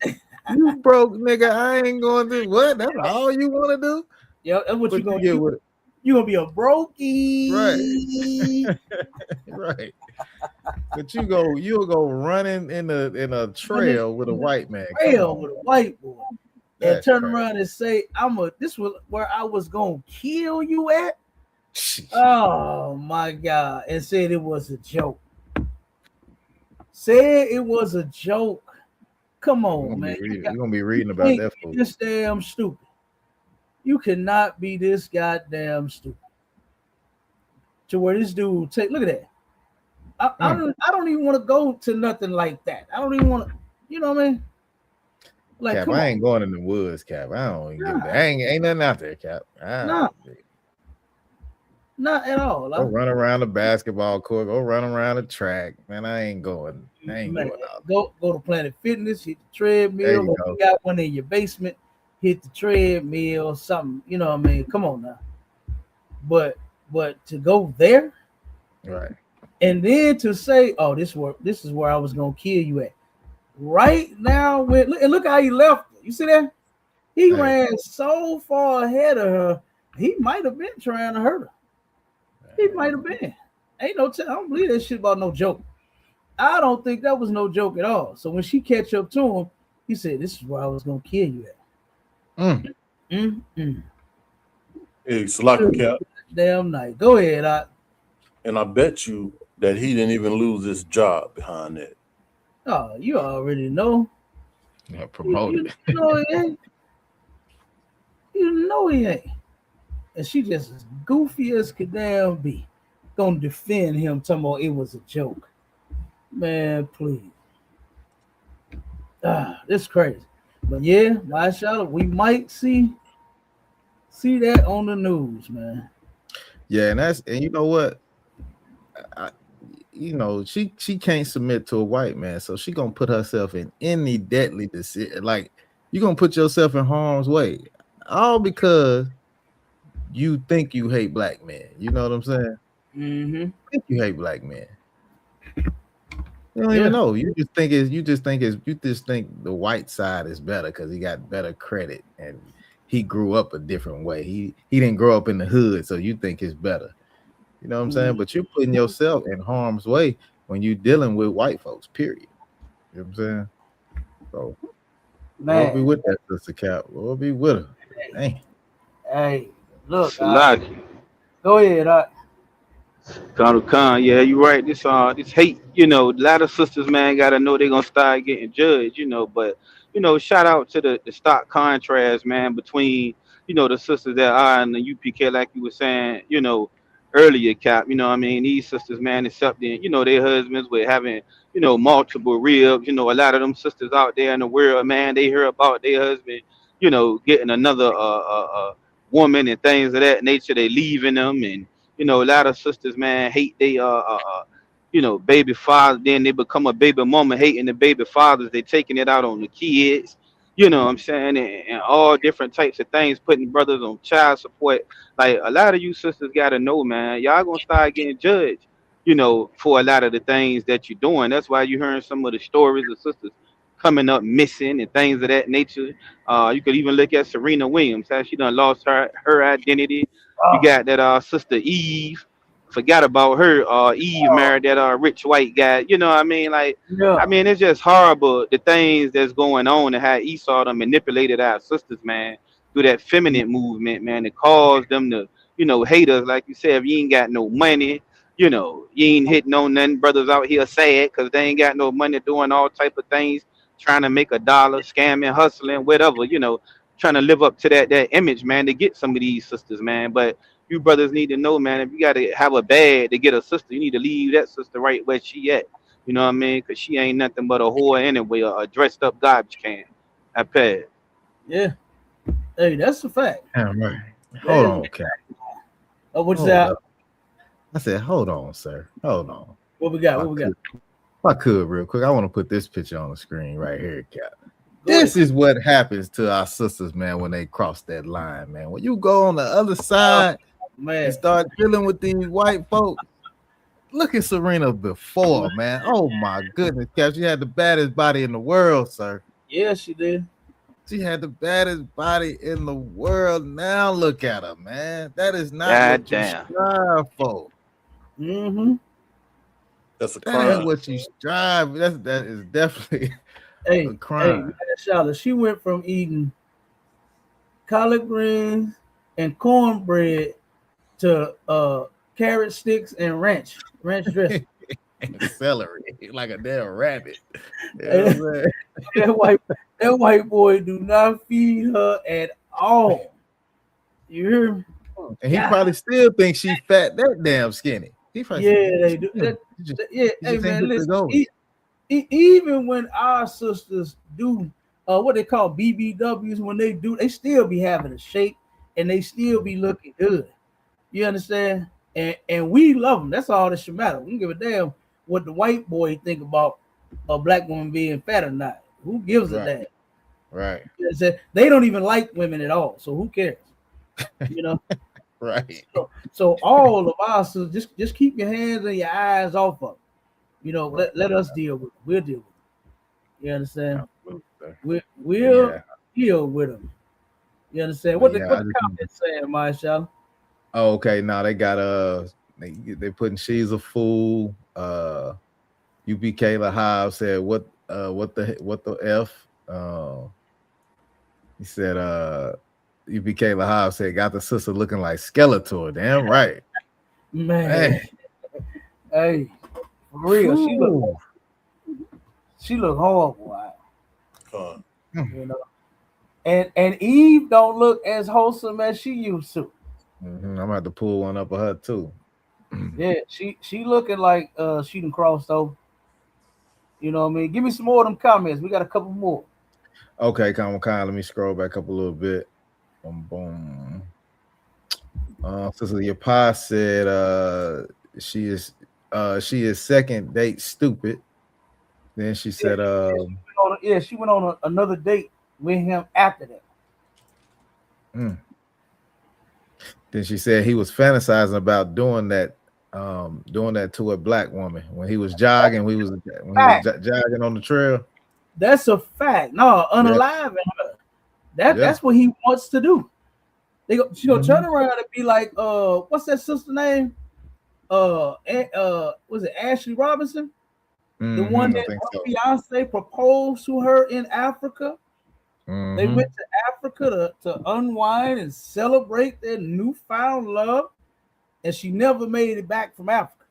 You broke, nigga. I ain't going to what? That's all you want to do? Yeah, that's what But you gonna get do. with it. You gonna be a brokey. Right. Right. But you'll go running in a trail with a white man. Come Trail on. with a white boy. And That's turn crazy. around and say, this was where I was gonna kill you at. Oh my God. And said it was a joke. Said it was a joke. Come on, man. You're gonna be reading about that fool. This damn stupid. You cannot be this goddamn stupid. To where this dude look at that. I don't even want to go to nothing like that. I don't even want to, you know what I mean? Like, Cap, I ain't going in the woods, Cap. I don't even give that. Ain't nothing out there, Cap. No. Not at all. Go run around the basketball court. Go run around the track. Man, I ain't going. Going out. Go to Planet Fitness. Hit the treadmill. You got one in your basement. Hit the treadmill. Something. You know what I mean? Come on now. But to go there, right? And then to say, "Oh, this is where I was gonna kill you at." Right now, look how he left. You see that? He ran so far ahead of her. He might have been trying to hurt her. He might have been. Ain't no. I don't believe that shit about no joke. I don't think that was no joke at all. So when she catch up to him, he said, "This is where I was gonna kill you at." Hey, Salaka Cap. Damn night. Go ahead. And I bet you that he didn't even lose his job behind that. Oh, you already know. Yeah, promoted. You know he ain't. You know he ain't. And she just as goofy as could damn be. Gonna defend him, talking about it was a joke. Man, please. This crazy. But yeah, mashallah, we might see that on the news, man. Yeah, and you know what? She can't submit to a white man, so she gonna put herself in any deadly decision. Like, you gonna put yourself in harm's way, all because you think you hate black men. You know what I'm saying? Mm-hmm. You think you hate black men. You don't even know. You just think the white side is better because he got better credit and he grew up a different way. He didn't grow up in the hood, so you think it's better. You know what I'm saying? But you're putting yourself in harm's way when you're dealing with white folks, period. You know what I'm saying? So, Lord be with that sister Cap. Lord be with her. Dang. Hey, look. Go ahead. Khan, yeah, you're right. This hate, a lot of sisters, man, gotta know they're gonna start getting judged, but shout out to the stark contrast, man, between the sisters that are in the UPK, like you were saying, earlier, Cap. You know what I mean? These sisters, man, accepting, their husbands with having, multiple ribs. A lot of them sisters out there in the world, man, they hear about their husband, getting another woman and things of that nature. They leaving them, and a lot of sisters, man, hate they baby father. Then they become a baby mama, hating the baby fathers. They taking it out on the kids. You know what I'm saying? And all different types of things, putting brothers on child support. Like, a lot of you sisters gotta know, man, y'all gonna start getting judged, for a lot of the things that you're doing. That's why you're hearing some of the stories of sisters coming up missing and things of that nature. You could even look at Serena Williams, how she done lost her identity. You got that sister Eve. Forgot about her. Eve married that rich white guy. You know what I mean? Like, I mean, it's just horrible the things that's going on and how Esau done manipulated our sisters, man, through that feminine movement, man. It caused them to, hate us. Like you said, if you ain't got no money, you ain't hitting on nothing. Brothers out here sad because they ain't got no money, doing all type of things, trying to make a dollar, scamming, hustling, whatever, trying to live up to that image, man, to get some of these sisters, man. But you brothers need to know, man, if you got to have a bag to get a sister, you need to leave that sister right where she at. You know what I mean? Because she ain't nothing but a whore anyway, a dressed up garbage can. I paid. Yeah. Hey, that's a fact. Damn right. Hold on, Cap. Oh, what's that? I said, hold on, sir. Hold on. What we got? If I could, real quick, I want to put this picture on the screen right here, Cap. This is what happens to our sisters, man, when they cross that line, man. When you go on the other side and start dealing with these white folks, look at Serena before, man. Oh my goodness, Cap. She had the baddest body in the world, sir. Yeah, she did. She had the baddest body in the world. Now look at her, man. That is not God what you damn. strive for. Mm-hmm. That's a That ain't crime. what you strive. That is definitely Hey, a crime. man, Charlotte, she went from eating collard greens and cornbread to carrot sticks and ranch dressing. Celery like a damn rabbit. You know what I'm saying? that white boy do not feed her at all. You hear me? And he God. probably still thinks she fat, that damn skinny. He probably Yeah, they do. Yeah, hey man, listen. Even when our sisters do what they call BBWs, when they do, they still be having a shape and they still be looking good. You understand? And we love them. That's all that should matter. We don't give a damn what the white boy think about a black woman being fat or not. Who gives a damn? Right. They don't even like women at all. So who cares? You know? Right. So all of us, just keep your hands and your eyes off of them. You know, let us deal with them. We'll deal with them. You understand? We'll deal with them. You understand? What the comments saying, Marshall? Oh, okay. Now they got they putting she's a fool. UP Kayla Hobbs said what the F? He said UP Kayla Hobbs said got the sister looking like Skeletor. Damn right. Man. Hey, for real, she look horrible. You know. And Eve don't look as wholesome as she used to. I'm gonna have to pull one up of her too. Yeah, she looking like she done crossed over. You know what I mean? Give me some more of them comments. We got a couple more. Okay, come on. Let me scroll back up a little bit. Boom. Sister Yapa said she is second date stupid. Then she said she went on another date with him after that. Then she said he was fantasizing about doing that to a black woman when he was jogging. When he was jogging on the trail. That's a fact. No, unaliving her. That's what he wants to do. She gonna turn around and be like, what's that sister name? Was it Ashley Robinson? The one that her fiance proposed to her in Africa. They went to Africa to unwind and celebrate their newfound love, and she never made it back from Africa.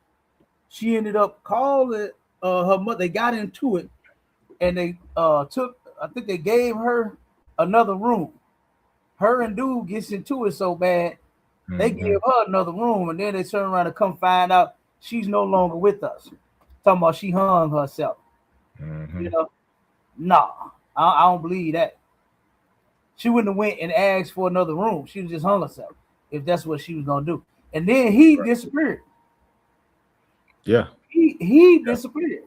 She ended up calling her mother. They got into it, and they I think they gave her another room. Her and dude gets into it so bad, they give her another room, and then they turn around and come find out she's no longer with us. Talking about she hung herself. You know, nah, I don't believe that. She wouldn't have went and asked for another room. She just hung herself if that's what she was gonna do. And then he disappeared. Yeah, he disappeared.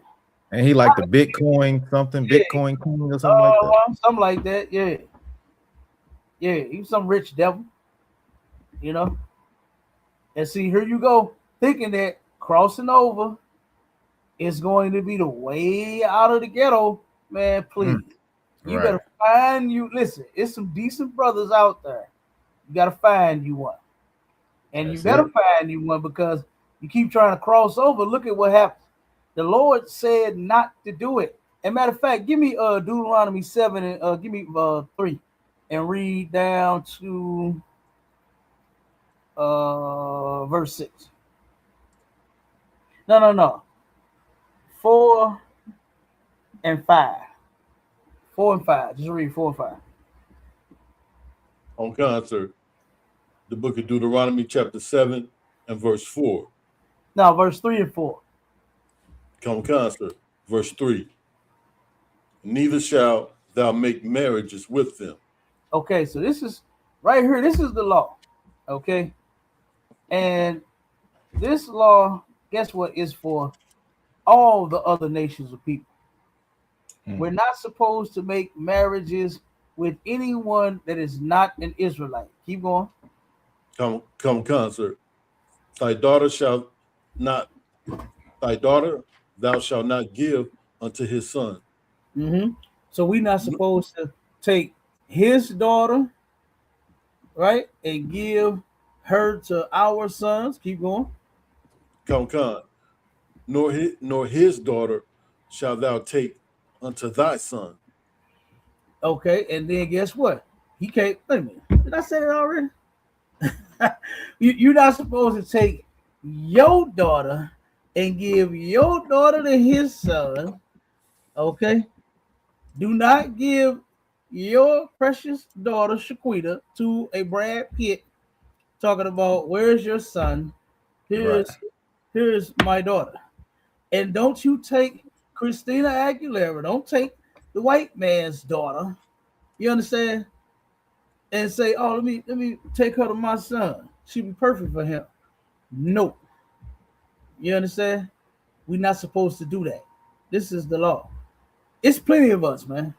And he liked the Bitcoin something, Bitcoin King or something like that. Something like that. Yeah, he was some rich devil. You know. And see, here you go, thinking that crossing over is going to be the way out of the ghetto, man. Please. You better find listen, it's some decent brothers out there. You gotta find you one. And you better find you one because you keep trying to cross over. Look at what happens. The Lord said not to do it. As a matter of fact, give me Deuteronomy 7 and give me 3 and read down to verse 6. No. 4 and 5. 4 and 5. Just read 4 and 5. On concert, the book of Deuteronomy, chapter 7 and verse 4. No, verse 3 and 4. Come concert, verse 3. Neither shalt thou make marriages with them. Okay, so this is right here. This is the law. Okay. And this law, guess what, is for all the other nations of people. We're not supposed to make marriages with anyone that is not an Israelite. Keep going. Come concert. Thy daughter shall not Thy daughter thou shalt not give unto his son. Mm-hmm. So we're not supposed to take his daughter, right, and give her to our sons. Keep going. Con. Nor his daughter shalt thou take unto thy son. Okay, and then guess what? He can't. Wait a minute. Did I say that already? You're not supposed to take your daughter and give your daughter to his son. Okay. Do not give your precious daughter Shaquita to a Brad Pitt talking about where's your son? Here's my daughter. And don't you take Christina Aguilera, don't take the white man's daughter. You understand? And say, oh, let me take her to my son. She'd be perfect for him. No. You understand? We're not supposed to do that. This is the law. It's plenty of us, man.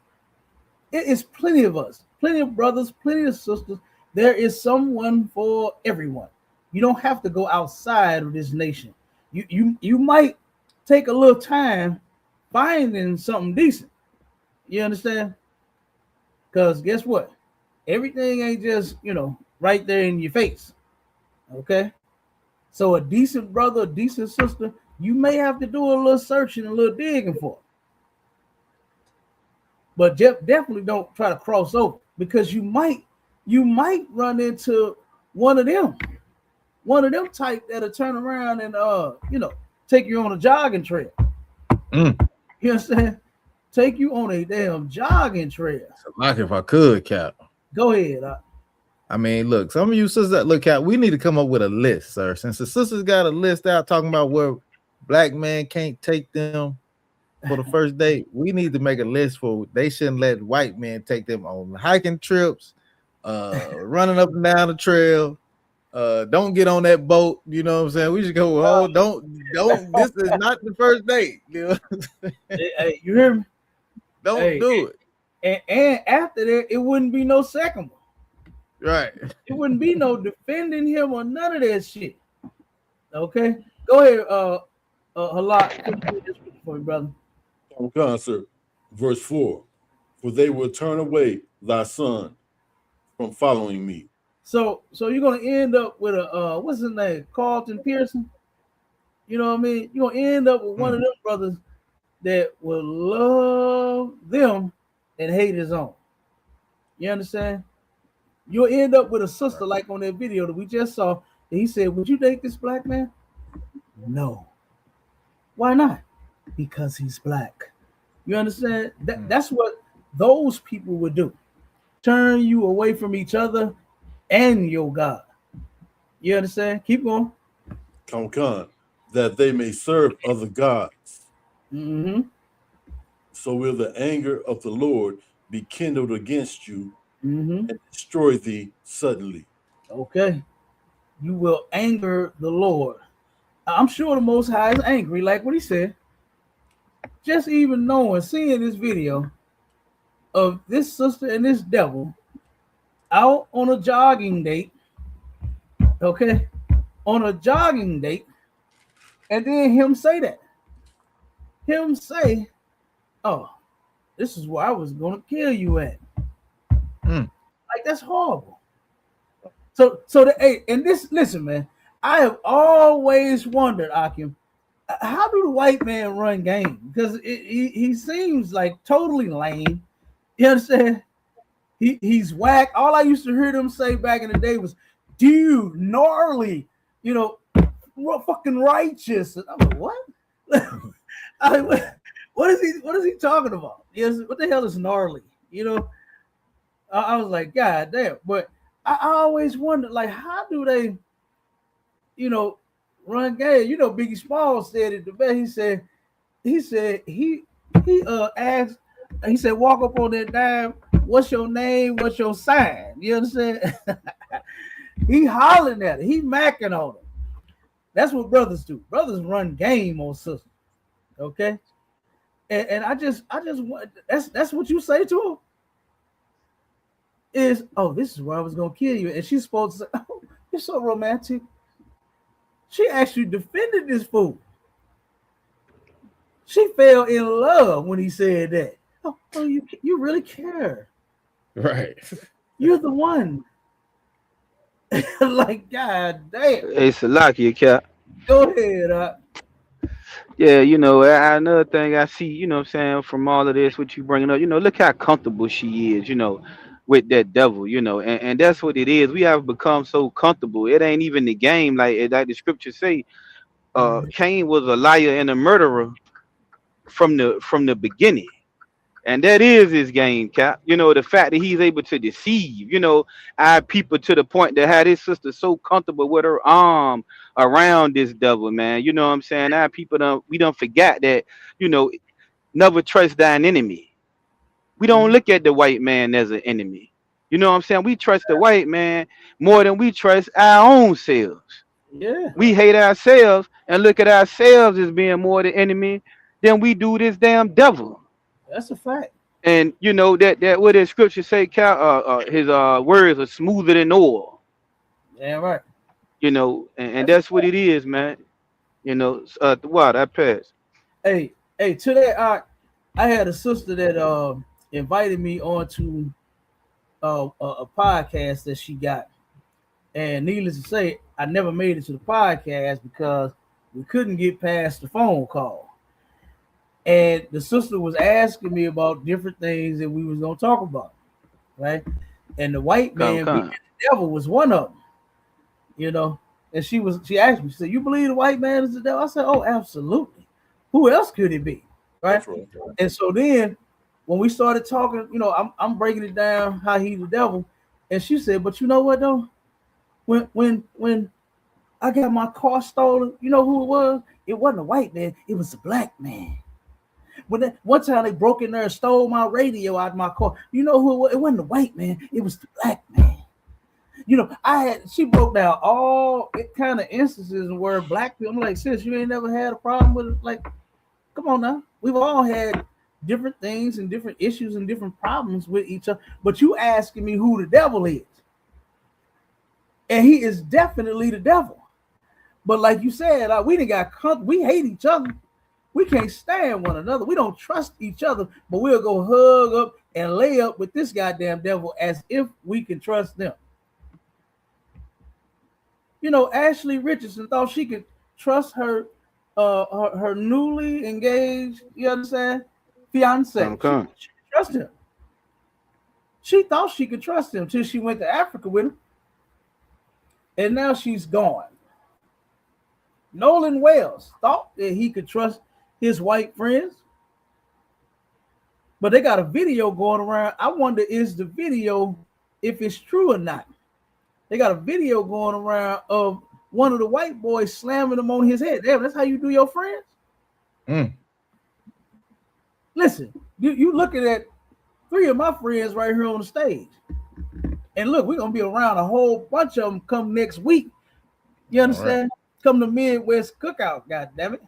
It is plenty of us, plenty of brothers, plenty of sisters. There is someone for everyone. You don't have to go outside of this nation. You might take a little time finding something decent. You understand? Because guess what? Everything ain't just, right there in your face. Okay? So a decent brother, a decent sister, you may have to do a little searching, a little digging for. But definitely don't try to cross over, because you might run into one of them type that'll turn around and take you on a jogging trail. You understand? Take you on a damn jogging trail. Like if I could, Cap. Go ahead. I mean, look, some of you sisters that look at, we need to come up with a list, sir. Since the sisters got a list out talking about where black man can't take them for the first date, we need to make a list for they shouldn't let white men take them on hiking trips, running up and down the trail. Don't get on that boat. You know what I'm saying? We should go. Oh, don't. This is not the first date. You know? Hey, you hear me? Don't do it. And after that, it wouldn't be no second one. Right. It wouldn't be no defending him or none of that shit. Okay, go ahead. Halak, for me, brother. Sir. Verse 4. For they will turn away thy son from following me. So you're gonna end up with a what's his name? Carlton Pearson. You know what I mean? You're gonna end up with one of them brothers that will love them and hate his own. You understand? You'll end up with a sister like on that video that we just saw. He said, "Would you date this black man?" No. Why not? Because he's black. You understand? That's what those people would do. Turn you away from each other and your God. You understand? Keep going. Con, that they may serve other gods. Mm-hmm. So will the anger of the Lord be kindled against you and destroy thee suddenly. Okay. You will anger the Lord. I'm sure the Most High is angry, like what he said. Just even seeing this video of this sister and this devil out on a jogging date, okay, on a jogging date, and then him say that. Him say, oh, this is where I was going to kill you at. Like, that's horrible. Listen, man, I have always wondered, Akim, how do the white man run game? Because he seems like totally lame. You understand? He's whack. All I used to hear them say back in the day was, dude, gnarly, fucking righteous. And I'm like, what? What is he talking about? Yes, what the hell is gnarly? I was like, God damn. But I always wondered, like, how do they, run game? Biggie Smalls said it the best. He said he asked, he said, walk up on that dime, what's your name? What's your sign? You understand? He hollering at it. He macking on it. That's what brothers do. Brothers run game on sisters. Okay. And I just want, that's what you say to him. Is, oh, this is where I was gonna kill you. And she's supposed to say, oh, you're so romantic. She actually defended this fool. She fell in love when he said that. Oh, you really care. Right. You're the one. Like, God damn. Hey, Salakia, Cap. Go ahead. Yeah, another thing I see, what I'm saying, from all of this, what you bringing up, look how comfortable she is, with that devil, and that's what it is. We have become so comfortable. It ain't even the game, like the scriptures say. Cain was a liar and a murderer from the beginning. And that is his game, Cap. The fact that he's able to deceive, our people to the point that had his sister so comfortable with her arm around this devil, man. You know what I'm saying? Our people we don't forget that, you know, never trust thine enemy. We don't look at the white man as an enemy. You know what I'm saying? We trust the white man more than we trust our own selves. Yeah, We hate ourselves and look at ourselves as being more the enemy than we do this damn devil. that's a fact. And that what his scripture say, his words are smoother than oil. Yeah, right. And That's a that's what fact. it is, man. Wow, that passed. Hey, to that, I had a sister that invited me onto a podcast that she got, and needless to say, I never made it to the podcast because we couldn't get past the phone call. And the sister was asking me about different things that we was gonna talk about, right? And the white man being Come. the devil was one of them, you know. And she asked me, she said, "You believe the white man is the devil?" I said, "Oh, absolutely. Who else could it be?" Right? That's right. And so then when we started talking, I'm breaking it down how he's the devil, and she said, "But you know what though? When I got my car stolen, you know who it was? It wasn't a white man, it was a black man. One time they broke in there and stole my radio out of my car. You know who it was? It wasn't the white man, it was the black man." She broke down all kind of instances where black people, I'm like, sis, you ain't never had a problem with it. Like, come on now. We've all had different things and different issues and different problems with each other. But you asking me who the devil is. And he is definitely the devil. But like you said, we hate each other. We can't stand one another. We don't trust each other, but we'll go hug up and lay up with this goddamn devil as if we can trust them. Ashley Richardson thought she could trust her newly engaged, you understand, fiance. She could trust him. She thought she could trust him till she went to Africa with him. And now she's gone. Nolan Wells thought that he could trust his white friends. But they got a video going around. I wonder is the video, if it's true or not. They got a video going around of one of the white boys slamming him on his head. Damn, that's how you do your friends? Listen, you looking at 3 of my friends right here on the stage. And look, we're going to be around a whole bunch of them come next week. You understand? Right. Come to Midwest Cookout, goddammit.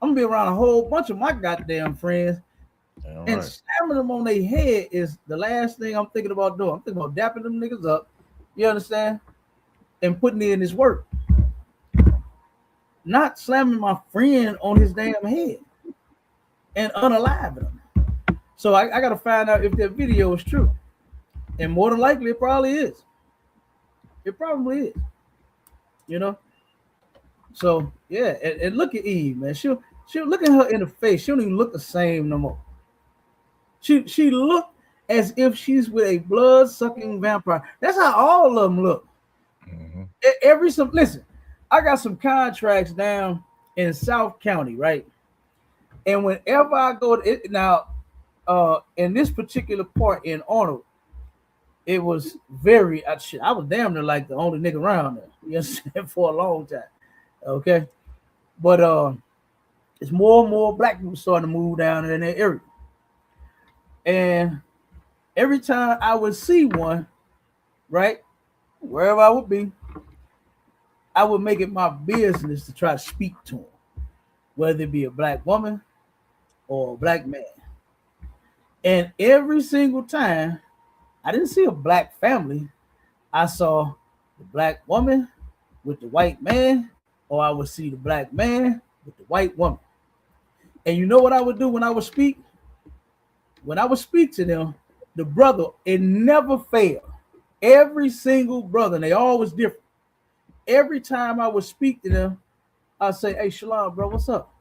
I'm going to be around a whole bunch of my goddamn friends. And slamming them on their head is the last thing I'm thinking about doing. I'm thinking about dapping them niggas up. You understand? And putting in his work. Not slamming my friend on his damn head and unaliving him. So I got to find out if that video is true. And more than likely, it probably is. It probably is. So, yeah. And look at Eve, man. She'll look at her in the face. She don't even look the same no more. She looked as if she's with a blood-sucking vampire. That's how all of them look. Mm-hmm. Listen, I got some contracts down in South County, right? And whenever I go to it now, in this particular part in Arnold, it was very I was damn near like the only nigga around there. You understand? For a long time. Okay. But it's more and more black people starting to move down in that area. And every time I would see one, right, wherever I would be, I would make it my business to try to speak to them, whether it be a black woman or a black man. And every single time, I didn't see a black family. I saw the black woman with the white man, or I would see the black man with the white woman. And you know what I would do when I would speak? When I would speak to them, the brother, it never failed. Every single brother, and they always different. Every time I would speak to them, I'd say, "Hey, Shalom, bro, what's up?"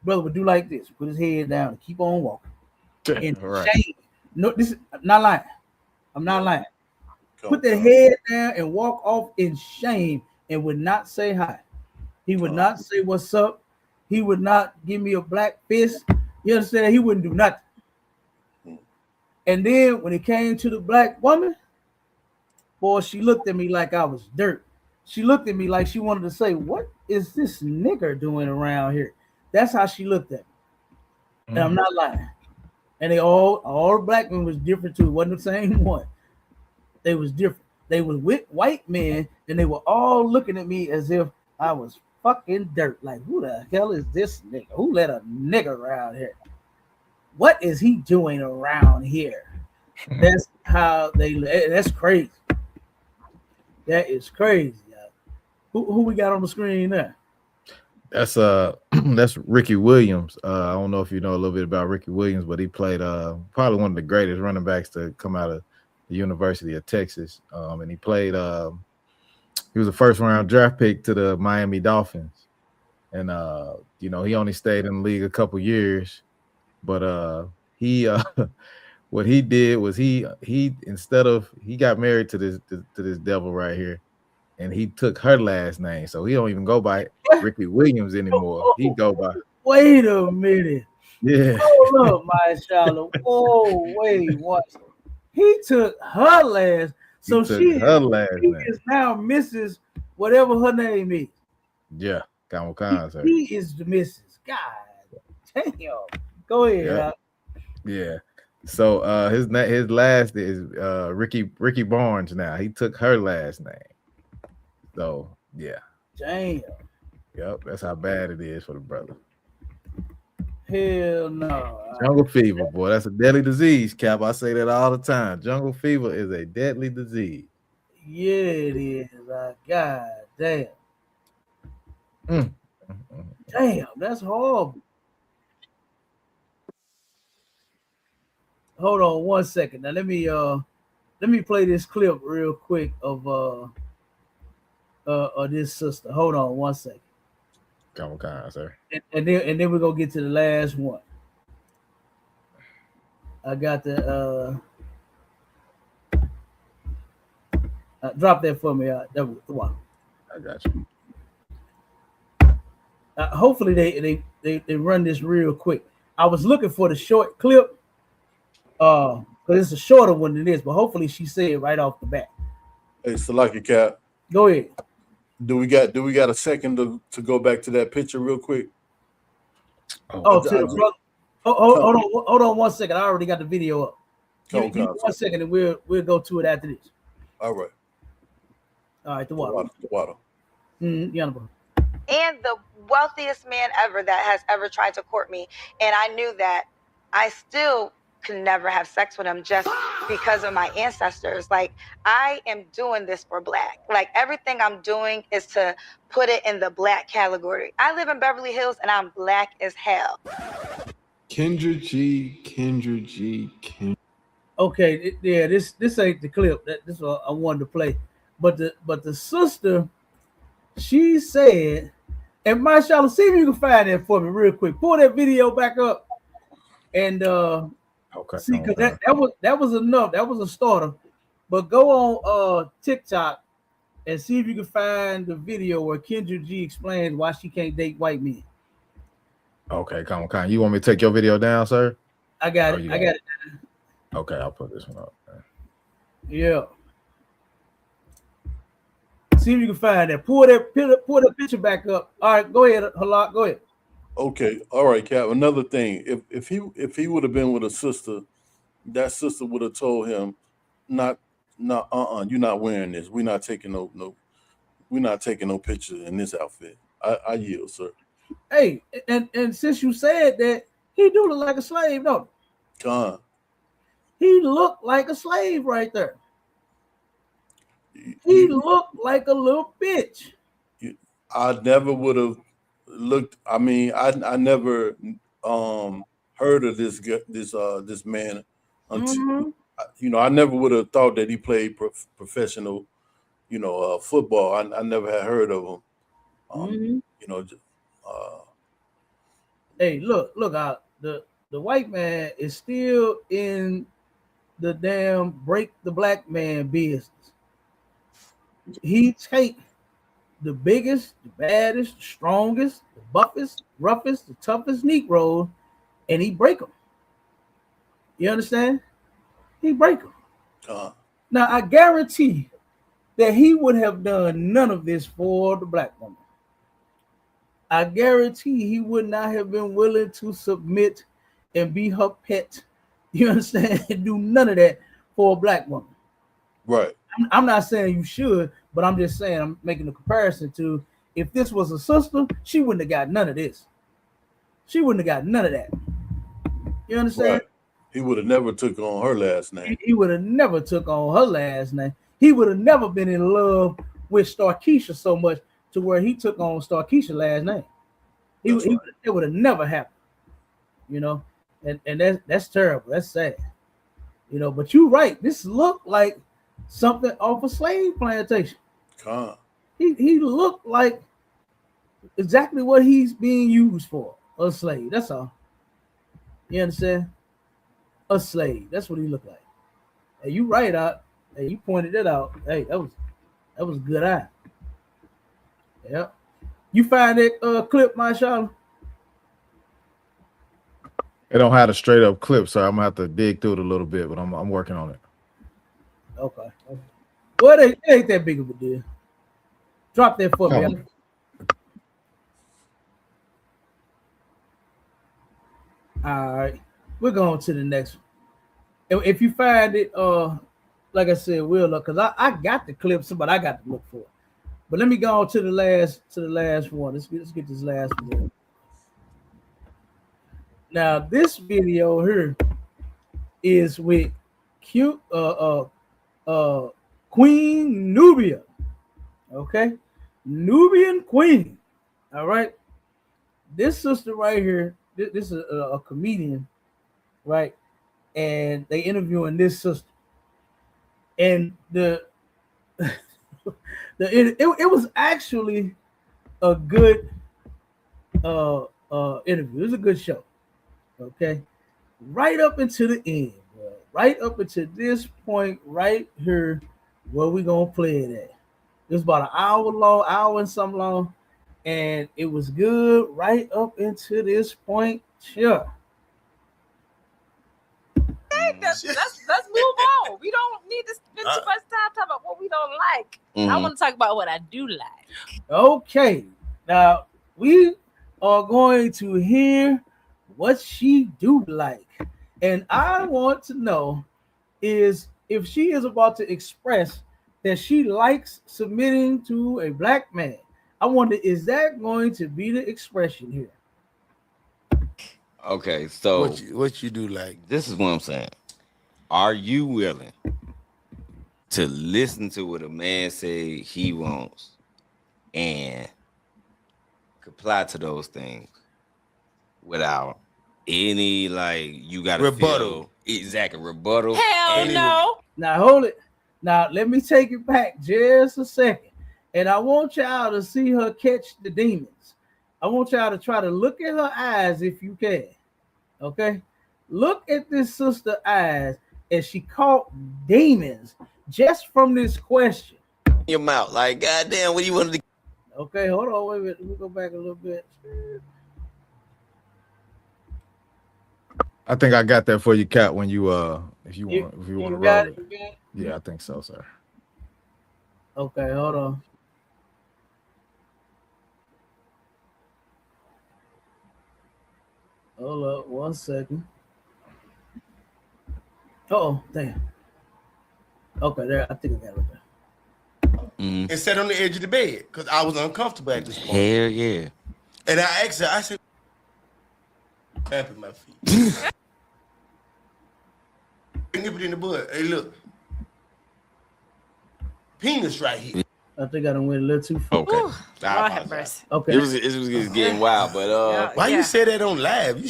Brother would do like this, put his head down, and keep on walking. In Right. shame. No, this is I'm not lying. I'm not lying. Come Put the on. head down and walk off in shame and would not say hi. He would not say what's up. He would not give me a black fist. You understand? He wouldn't do nothing. And then when it came to the black woman, boy, she looked at me like I was dirt. She looked at me like she wanted to say, "What is this nigger doing around here?" That's how she looked at me. And I'm not lying. And they all the black men was different too. It wasn't the same one. They was different. They was with white men, and they were all looking at me as if I was fucking dirt. Like, who the hell is this nigga? Who let a nigga around here? What is he doing around here? That's how they. That's crazy. That is crazy. Who we got on the screen there? That's that's Ricky Williams. I don't know if you know a little bit about Ricky Williams, but he played probably one of the greatest running backs to come out of the University of Texas. And he played he was a first round draft pick to the Miami Dolphins. And you know, he only stayed in the league a couple years, but he what he did was he instead of he got married to this devil right here, and he took her last name, so he don't even go by Ricky Williams anymore. He go by. Wait a minute. Yeah. Hold up, my Charlotte. Whoa, wait, what? He took her last, so she is now Mrs. whatever her name is. Yeah, Khan, sir. He is the Mrs. God damn. Go ahead. Yeah. So his last is Ricky Barnes. Now he took her last name. So yeah. Damn. Yep, that's how bad it is for the brother. Hell no. Jungle fever, boy, that's a deadly disease, Cap. I say that all the time. Jungle fever is a deadly disease. Yeah, it is. God damn. Damn, that's horrible. Hold on 1 second. Now let me play this clip real quick of this sister. Hold on 1 second. Come on, sir. And then we're gonna get to the last one. I got the drop that for me. That was the one. I got you. Hopefully they run this real quick. I was looking for the short clip, because it's a shorter one than this, but hopefully she said it right off the bat. Hey, Salaki Cap. Go ahead. Do we got a second to go back to that picture real quick? Hold on 1 second. I already got the video up. Give me 1 second, and we'll go to it after this. All right. All right, the water. The water. Yeah. And the wealthiest man ever that has ever tried to court me, and I knew that I still could never have sex with him just because of my ancestors. Like, I am doing this for black. Like, everything I'm doing is to put it in the black category. I live in Beverly Hills and I'm black as hell. Kendra G. Okay, yeah, this ain't the clip. This is what I wanted to play. But the sister, she said, and Mashallah, see if you can find that for me real quick. Pull that video back up, and okay. See, because that was enough. That was a starter. But go on TikTok and see if you can find the video where Kendra G explains why she can't date white men. Okay, come on. You want me to take your video down, sir? I got it. I got it. Okay, I'll put this one up. Yeah. See if you can find that. Pull the picture back up. All right, go ahead, Halak. Go ahead. Okay, all right, Cap. Another thing, if he would have been with a sister, that sister would have told him, you're not wearing this. We're not taking no picture in this outfit. I yield, sir. Hey, and since you said that, he do look like a slave, don't he? God. He looked like a slave right there. He looked like a little bitch. I never would have looked. I mean, I never heard of this man until I never would have thought that he played professional football. I never had heard of him. Hey, look out. The white man is still in the damn break the black man business. He take the biggest, the baddest, the strongest, the buffest, roughest, the toughest Negroes, and he break them. You understand? He break them. Now, I guarantee that he would have done none of this for the black woman. I guarantee he would not have been willing to submit and be her pet. You understand? Do none of that for a black woman. Right. I'm not saying you should, but I'm just saying I'm making a comparison to if this was a sister, she wouldn't have got none of this. She wouldn't have got none of that. You understand? Right. He would have never took on her last name. He would have never took on her last name. He would have never been in love with Starkeisha so much to where he took on Starkeisha's last name. It would have never happened. And that's terrible. That's sad. But you're right. This looked like something off a slave plantation. He looked like exactly what he's being used for, a slave. That's all. You understand? A slave. That's what he looked like. Hey, you right out. Hey, you pointed that out. Hey, that was a good eye. Yep. You find that clip, Mashallah? It don't have a straight up clip, so I'm gonna have to dig through it a little bit, but I'm working on it. Okay. Well, it ain't that big of a deal. Drop that for me. All right. We're going to the next one. If you find it, like I said, we'll look, because I got the clips, but I got to look for it. But let me go on to the last one. Let's get this last one. Now, this video here is with Queen Nubia. Okay? Nubian Queen. All right. This sister right here, this is a comedian, right? And they interviewing this sister. And it was actually a good interview. It was a good show. Okay. Right up into the end, bro. Right up into this point right here where we gonna play it at. It was about an hour and something long, and it was good right up into this point. Sure. Let's move on. We don't need to spend too much time talking about what we don't like. I want to talk about what I do like. Okay. Now we are going to hear what she do like. And I want to know is if she is about to express that she likes submitting to a black man. I wonder, is that going to be the expression here? Okay, so what you do like? This is what I'm saying. Are you willing to listen to what a man say he wants and comply to those things without any you got to rebuttal? Exactly, rebuttal. Hell no. Now hold it. Now let me take it back just a second, and I want y'all to see her catch the demons. I want y'all to try to look at her eyes if you can. Okay, look at this sister's eyes as she caught demons just from this question. Your mouth, like goddamn, what do you want to? Okay, hold on, wait a minute. Let me go back a little bit. I think I got that for you, Cat. When you if you want to roll it. Yeah, I think so, sir. Okay, hold on. Hold up 1 second. Oh, damn. Okay, there. I think I got it there. And sat on the edge of the bed because I was uncomfortable at this point. Hell yeah. And I asked her, I said, tapping my feet. Nip it in the bud. Hey, look. Penis right here. I think I done went a little too far. Okay. Lord have mercy. Okay. It was getting wild, but Why you say that on live? You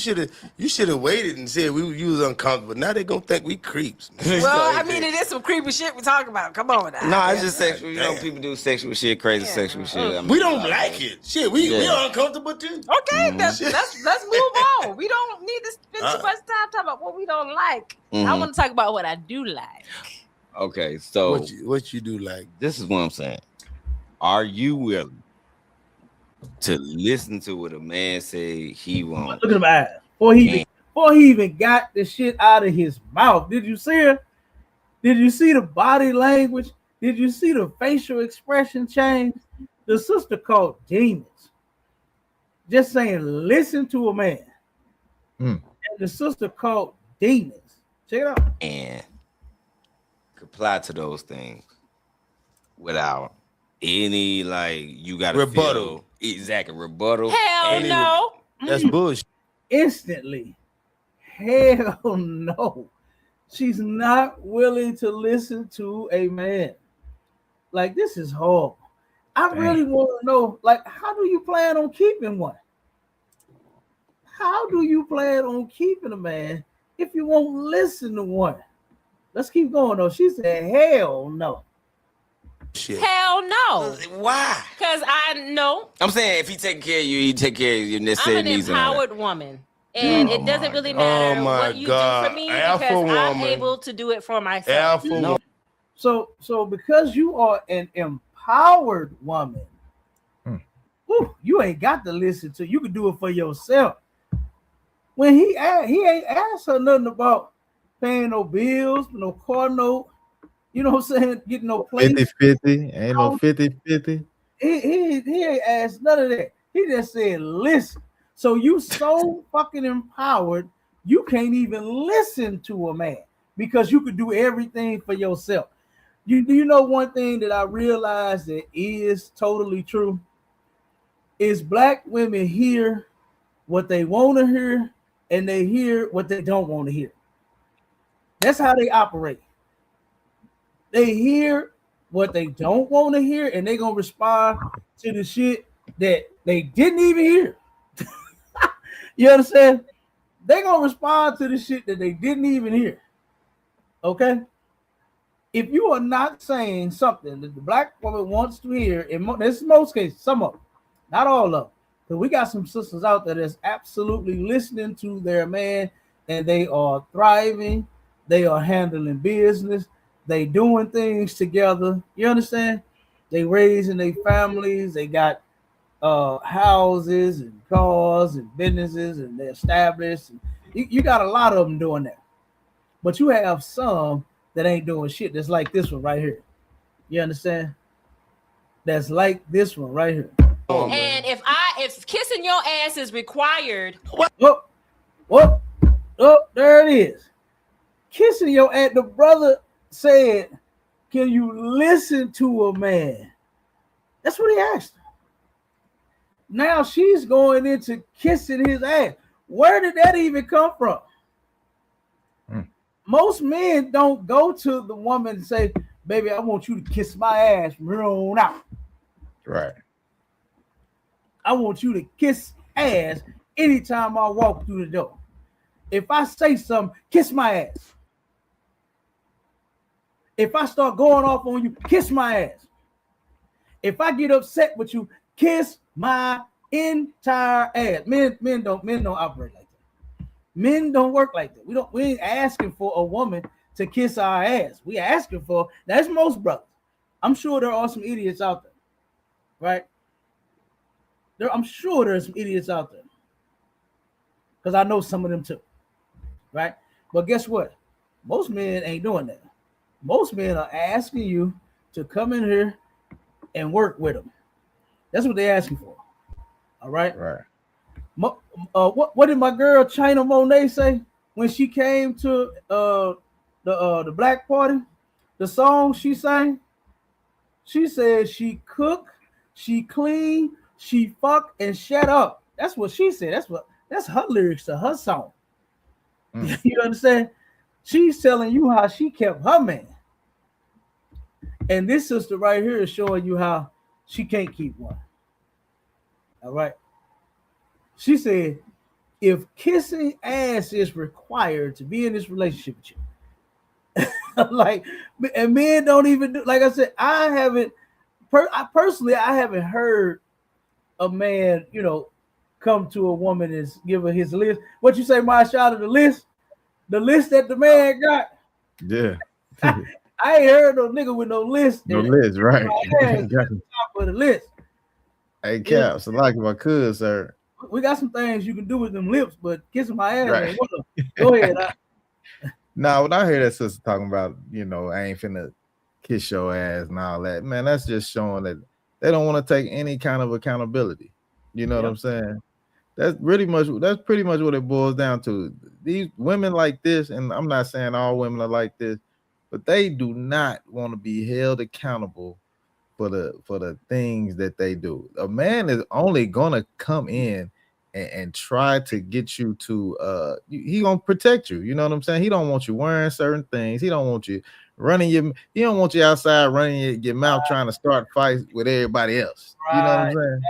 should have waited and said you was uncomfortable. Now they gonna think we creeps. Well, I mean, it is some creepy shit we talking about. Come on now. no, it's just sexual. You know, people do sexual shit, crazy sexual shit. I mean, We don't like it. Shit, we are uncomfortable too. Okay, let's move on. We don't need to spend too much time talking about what we don't like. I want to talk about what I do like. Okay, so what you do like? This is what I'm saying. Are you willing to listen to what a man say he wants? Look at him eyes. Before he even got the shit out of his mouth. Did you see her? Did you see the body language? Did you see the facial expression change? The sister called demons. Just saying, listen to a man. And the sister called demons. Check it out. And comply to those things without any you gotta rebuttal. Exactly, rebuttal. Hell no. That's bullshit. Instantly. Hell no. She's not willing to listen to a man. Like, this is horrible. I really want to know, how do you plan on keeping one? How do you plan on keeping a man if you won't listen to one? Let's keep going, though. She said, hell no. Shit. Hell no. Why? Because I know. I'm saying if he take care of you, he take care of your necessary I'm an needs. empowered woman. And it doesn't really matter what you do for me because I'm able to do it for myself. No. So because you are an empowered woman, you ain't got to listen to. You can do it for yourself. When he ain't asked her nothing about paying no bills, no car note. You know what I'm saying? Getting no place. 50-50. Ain't no 50-50. He ain't asked none of that. He just said, listen. So you so fucking empowered, you can't even listen to a man because you could do everything for yourself. Do you know one thing that I realized that is totally true? Is black women hear what they want to hear and they hear what they don't want to hear. That's how they operate. They hear what they don't want to hear, and they're gonna respond to the shit that they didn't even hear. You understand? They're gonna respond to the shit that they didn't even hear. Okay? If you are not saying something that the black woman wants to hear, this is most cases, some of them, not all of them, because we got some sisters out there that's absolutely listening to their man, and they are thriving, they are handling business. They doing things together. You understand? They raising their families. They got houses and cars and businesses, and they're established. You got a lot of them doing that. But you have some that ain't doing shit. That's like this one right here. You understand? That's like this one right here. And if kissing your ass is required, Oh, there it is. Kissing your ass. The brother said, can you listen to a man? That's what he asked her. Now she's going into kissing his ass. Where did that even come from? Most men don't go to the woman and say, baby, I want you to kiss my ass from here on out. Right. I want you to kiss ass anytime I walk through the door. If I say something, kiss my ass. If I start going off on you, kiss my ass. If I get upset with you, kiss my entire ass. Men don't operate like that. Men don't work like that. We ain't asking for a woman to kiss our ass. We asking for, that's most brothers. I'm sure there are some idiots out there, right? I'm sure there's some idiots out there. Because I know some of them too, right? But guess what? Most men ain't doing that. Most men are asking you to come in here and work with them. That's what they're asking for. All right. Right. What did my girl China Monet say when she came to the black party? The song she sang. She said she cook, she clean, she fuck, and shut up. That's what she said. That's her lyrics to her song. You understand? She's telling you how she kept her man. And this sister right here is showing you how she can't keep one. All right. She said, if kissing ass is required to be in this relationship with you, like, and men don't even do, like I said, I haven't, personally, I haven't heard a man, come to a woman and give her his list. What you say, my shot of the list? The list that the man got. Yeah. I ain't heard no nigga with no list. No list, right? At the top of the list. Hey, Caps, I like if I could, sir. We got some things you can do with them lips, but kissing my ass Right. ain't one of them. Go ahead. Now, when I hear that sister talking about, I ain't finna kiss your ass and all that, man, that's just showing that they don't want to take any kind of accountability. You know what I'm saying? That's pretty much what it boils down to. These women like this, and I'm not saying all women are like this, but they do not want to be held accountable for the things that they do. A man is only gonna come in and try to get you to he gonna protect you. You know what I'm saying? He don't want you wearing certain things. He don't want you he don't want you outside running your mouth trying to start fights with everybody else. You know what I'm saying?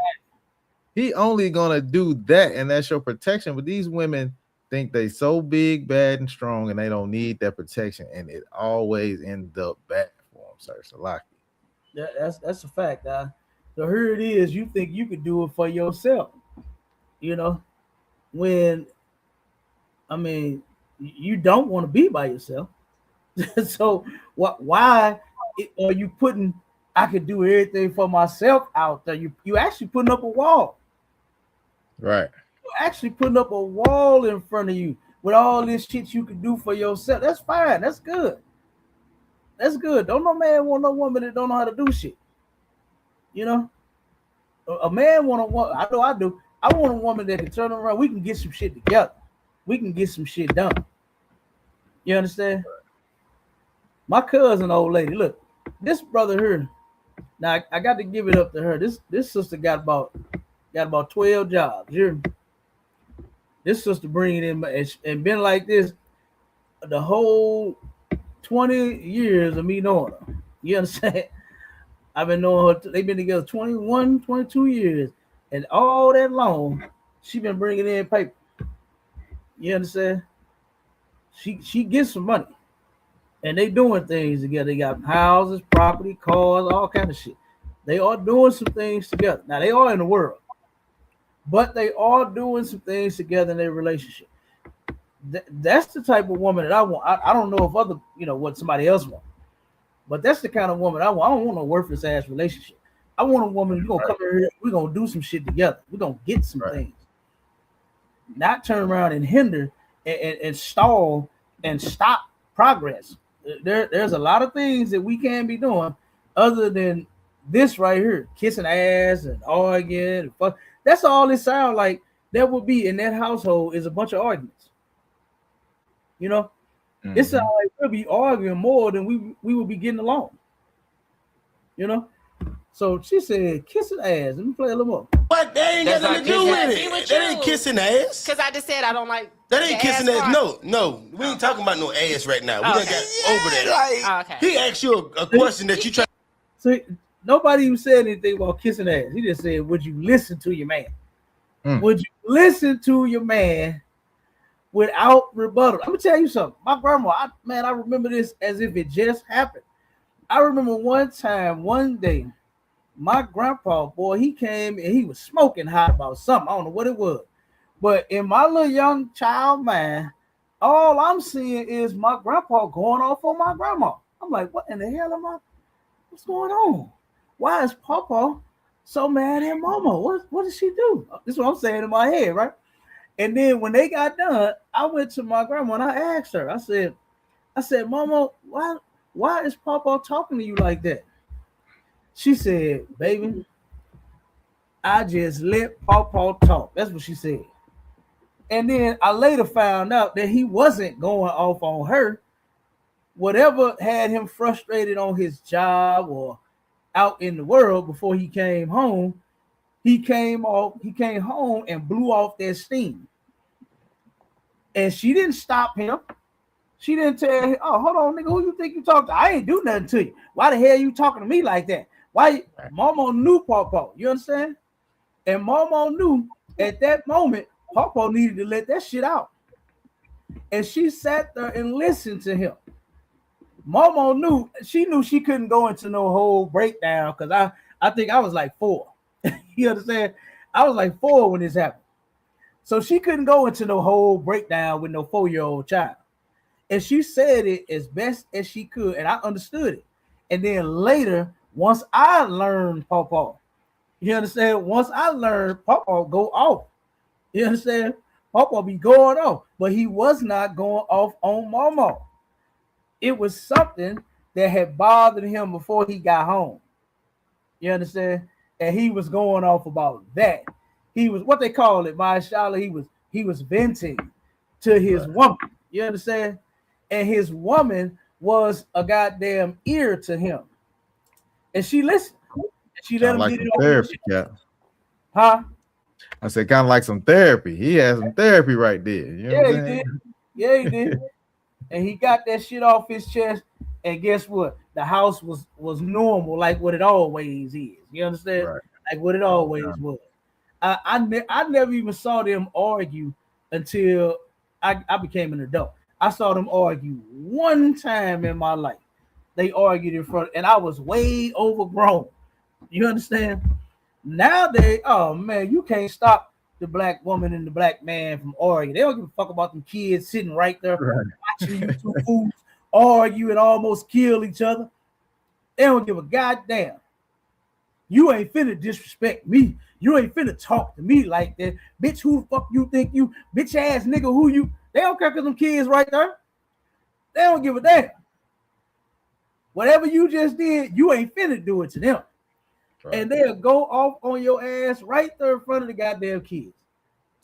He only gonna do that, and that's your protection. But these women think they so big, bad, and strong, and they don't need that protection, and it always ends up bad for them, sir. Salaki. That's a fact. So here it is. You think you could do it for yourself, when, I mean, you don't want to be by yourself. So why are you putting, I could do everything for myself out there? You actually putting up a wall. Right. You're actually putting up a wall in front of you with all this shit you can do for yourself. That's fine. That's good. That's good. Don't no man want no woman that don't know how to do shit. A man want a woman. I know I do. I want a woman that can turn around. We can get some shit together. We can get some shit done. You understand? My cousin, old lady. Look, this brother here. Now I got to give it up to her. This sister got about 12 jobs. This sister bringing in and been like this the whole 20 years of me knowing her. You understand? I've been knowing her. They've been together 21, 22 years. And all that long, she been bringing in paper. You understand? She gets some money. And they doing things together. They got houses, property, cars, all kind of shit. They are doing some things together. Now, they are in the world. But they are doing some things together in their relationship. That's the type of woman that I want. I don't know if other, what somebody else wants. But that's the kind of woman I want. I don't want no worthless ass relationship. I want a woman, you're gonna come here, we're gonna do some shit together. We're gonna get some things. Not turn around and hinder and stall and stop progress. There's a lot of things that we can be doing other than this right here, kissing ass and arguing and fuck. That's all it sounds like. That would be in that household is a bunch of arguments. It sounds like we'll be arguing more than we will be getting along. So she said, kissing ass. Let me play a little more. What? That ain't got nothing to do with it. That ain't kissing ass. Because I just said I don't like. That ain't kissing ass. No. We ain't talking about no ass right now. We done got over that. Okay. He asked you a question that you try. So nobody even said anything about kissing ass. He just said, would you listen to your man? Would you listen to your man without rebuttal? I'm gonna tell you something. My grandma, I remember this as if it just happened. I remember one day, my grandpa, boy, he came and he was smoking hot about something. I don't know what it was. But in my little young child mind, all I'm seeing is my grandpa going off on my grandma. I'm like, what in the hell what's going on? Why is Papa so mad at Mama? What did she do? This is what I'm saying in my head, right? And then when they got done, I went to my grandma and I asked her, I said, Mama, why is Papa talking to you like that? She said, baby, I just let Papa talk. That's what she said. And then I later found out that he wasn't going off on her. Whatever had him frustrated on his job or out in the world before he came home, he came home and blew off that steam. And she didn't stop him. She didn't tell, oh, hold on, nigga, who you think you talking to? I ain't do nothing to you. Why the hell you talking to me like that? Why? Mama knew Pawpaw, you understand? And Mama knew at that moment, Pawpaw needed to let that shit out. And she sat there and listened to him. Mama knew she couldn't go into no whole breakdown because I think I was like 4. You understand? I was like 4 when this happened. So she couldn't go into no whole breakdown with no 4-year-old child. And she said it as best as she could, and I understood it. And then later, once I learned Pawpaw, you understand? Once I learned Pawpaw go off, you understand? Pawpaw be going off, but he was not going off on Mama. It was something that had bothered him before he got home. You understand? And he was going off about that. He was what they call it, mashallah. He was venting to his woman. You understand? And his woman was a goddamn ear to him. And she listened. And she let him like get it some over. therapy, Cap. Huh? I said, kind of like some therapy. He had some therapy right there. You know Yeah, what he I'm saying? did. Yeah, he did. And he got that shit off his chest. And guess what? The house was normal, like what it always is. You understand? Right. Like what it always was. I never even saw them argue until I became an adult. I saw them argue one time in my life. They argued in front, and I was way overgrown. You understand? Nowadays, oh man, you can't stop the black woman and the black man from arguing. They don't give a fuck about them kids sitting right there watching you two fools argue and almost kill each other. They don't give a goddamn. You ain't finna disrespect me. You ain't finna talk to me like that. Bitch, who the fuck you think you? Bitch ass nigga, who you? They don't care because them kids right there. They don't give a damn. Whatever you just did, you ain't finna do it to them. Right. And they'll go off on your ass right there in front of the goddamn kids.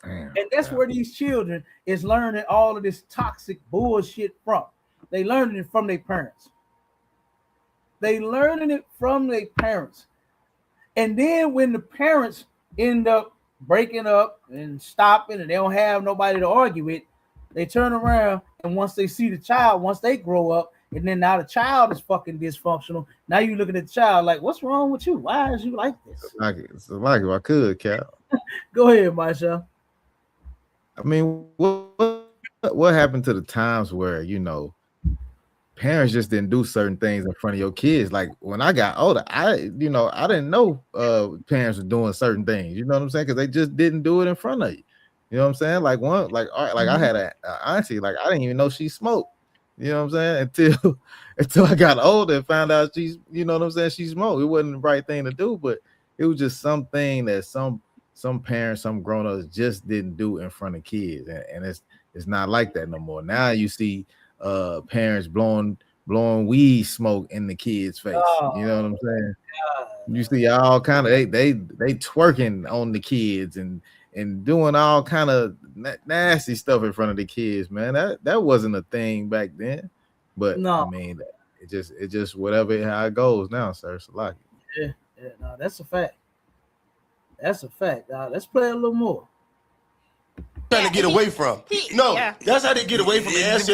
Damn, and that's where these children is learning all of this toxic bullshit from. They learning it from their parents. They learning it from their parents. And then when the parents end up breaking up and stopping and they don't have nobody to argue with, they turn around and once they see the child, once they grow up, and then now the child is fucking dysfunctional. Now you looking at the child like, what's wrong with you? Why is you like this? It's like if I could, Cap. Go ahead, Marsha. I mean, what happened to the times where, you know, parents just didn't do certain things in front of your kids? Like when I got older, I didn't know parents were doing certain things. You know what I'm saying? Because they just didn't do it in front of you. You know what I'm saying? Like I had an auntie, like I didn't even know she smoked. You know what I'm saying? Until I got older and found out she's, you know what I'm saying, she smoked. It wasn't the right thing to do, but it was just something that some parents, some grown-ups just didn't do in front of kids. And it's not like that no more. Now you see parents blowing weed smoke in the kids' face. You know what I'm saying? You see all kind of they twerking on the kids and doing all kind of nasty stuff in front of the kids, man. That wasn't a thing back then. But no. I mean, it just whatever how it goes now, sir. It's like yeah, no, that's a fact. That's a fact. Let's play a little more. Trying to get away from. That's how they get away from it. She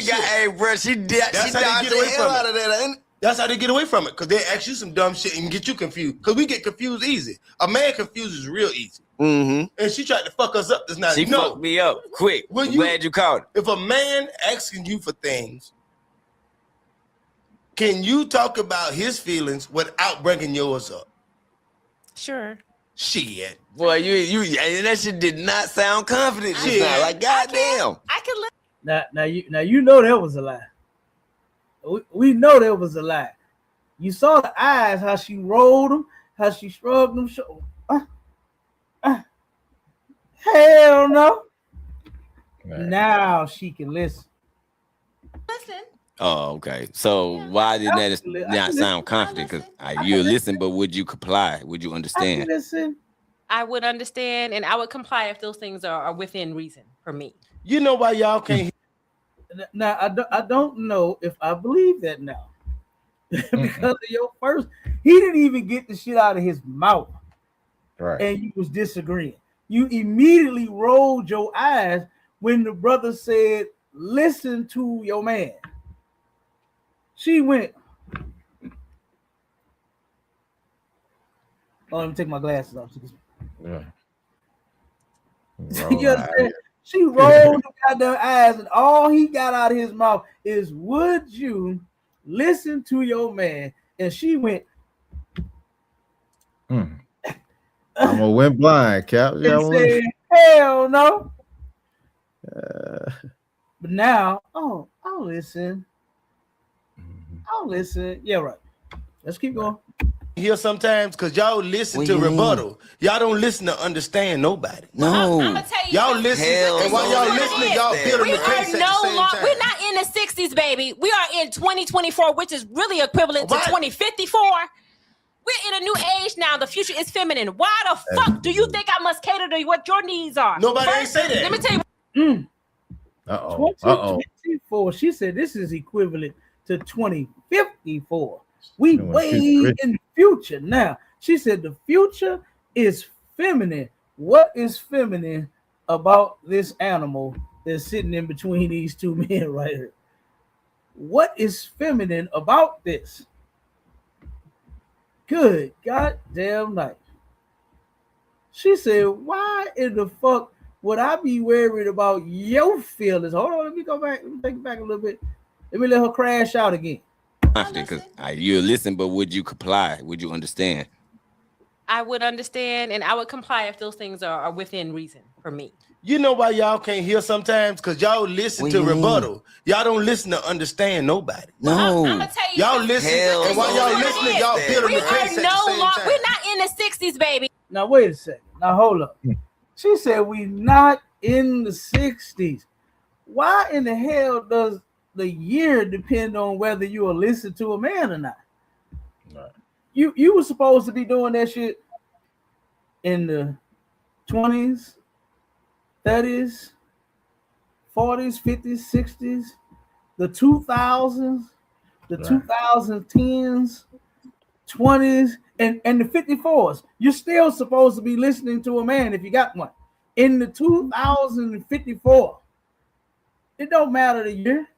got, hey, bro, she did. That's how they get away from it. That's how they get away from it, because they ask you some dumb shit and get you confused. Because we get confused easy. A man confuses real easy. Mm-hmm. And she tried to fuck us up. She fucked me up quick. I'm glad you called it. If a man asking you for things, can you talk about his feelings without bringing yours up? Sure. Shit. Boy, you that shit did not sound confident. Shit. Like goddamn. I can live. Now you know that was a lie. We know that was a lie. You saw the eyes, how she rolled them, how she shrugged them. Hell no. Right. Now she can listen. Listen. Oh, okay. So why did that not sound confident? Because you listen, but would you comply? Would you understand? Listen. I would understand, and I would comply if those things are within reason for me. You know why y'all can't? Now I don't know if I believe that now. Because of your first, he didn't even get the shit out of his mouth. Right. And you was disagreeing. You immediately rolled your eyes when the brother said listen to your man. She went. Oh, let me take my glasses off. Yeah. You understand? She rolled the goddamn eyes, and all he got out of his mouth is, "Would you listen to your man?" And she went. I'm gonna went blind, Cap. Yeah, And said, "Hell no." But now, I'll listen. I'll listen. Yeah, right. Let's keep going. Here sometimes because y'all listen to rebuttal. Y'all don't listen to understand nobody. No. I'm gonna tell you. Y'all listen, and while y'all listening, y'all building the case at the same time. We're not in the 60s, baby. We are in 2024, which is really equivalent to 2054. We're in a new age now. The future is feminine. Why the fuck do you think I must cater to what your needs are? Nobody ain't say that. Let me tell you. 2024. She said this is equivalent to 2054. We way in the future now. She said the future is feminine. What is feminine about this animal that's sitting in between these two men right here? What is feminine about this? Good goddamn night. She said, "Why in the fuck would I be worried about your feelings?" Hold on, let me go back. Let me take it back a little bit. Let me let her crash out again. Because you listen, but would you comply? Would you understand? I would understand and I would comply if those things are within reason for me. You know why y'all can't hear sometimes? Because y'all listen to rebuttal. Y'all don't listen to understand nobody. No. I'm gonna tell you. Y'all listen, and while y'all listening, y'all building the case at the same time. We're not in the 60s, baby. Now, wait a second. Now, hold up. She said we not in the 60s. Why in the hell does the year depend on whether you will listen to a man or not? Right. You were supposed to be doing that shit in the 20s, 30s, 40s, 50s, 60s, the 2000s, the 2010s, 20s, and the 54s. You're still supposed to be listening to a man if you got one. In the 2054, it don't matter the year.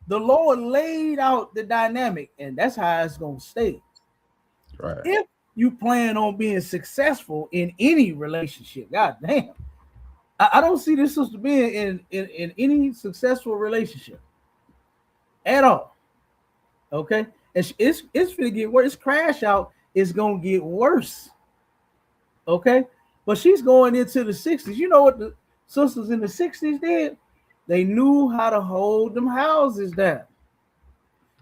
The Lord laid out the dynamic, and that's how it's gonna stay. Right. If you plan on being successful in any relationship, god damn, I don't see this sister being in any successful relationship at all. Okay, and it's gonna get worse. This crash out is gonna get worse. Okay, but she's going into the 60s. You know what the sisters in the 60s did? They knew how to hold them houses down.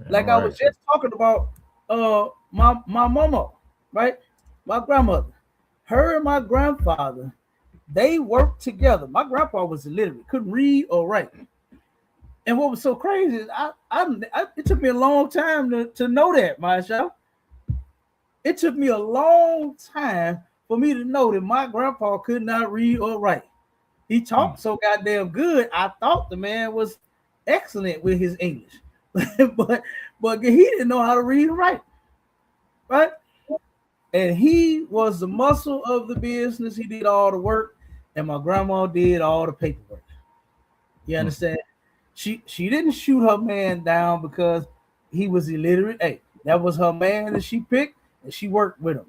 Like I was just talking about my mama, right? My grandmother. Her and my grandfather, they worked together. My grandpa was illiterate, couldn't read or write. And what was so crazy is it took me a long time to know that, Masha. It took me a long time for me to know that my grandpa could not read or write. He talked so goddamn good. I thought the man was excellent with his English, but he didn't know how to read and write, right? And he was the muscle of the business. He did all the work, and my grandma did all the paperwork. You understand? She didn't shoot her man down because he was illiterate. Hey, that was her man that she picked, and she worked with him.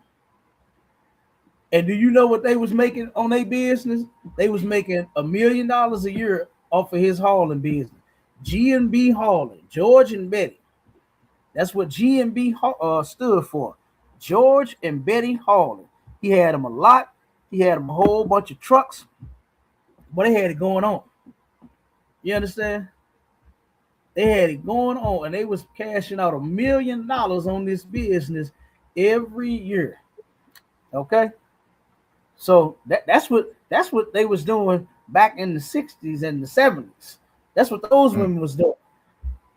And do you know what they was making on their business? They was making $1 million a year off of his hauling business. G&B Hauling, George and Betty. That's what G&B stood for. George and Betty Hauling. He had them a lot. He had them a whole bunch of trucks. But they had it going on. You understand? They had it going on, and they was cashing out $1 million on this business every year. Okay? So that's what they was doing back in the 60s and the 70s. That's what those women was doing.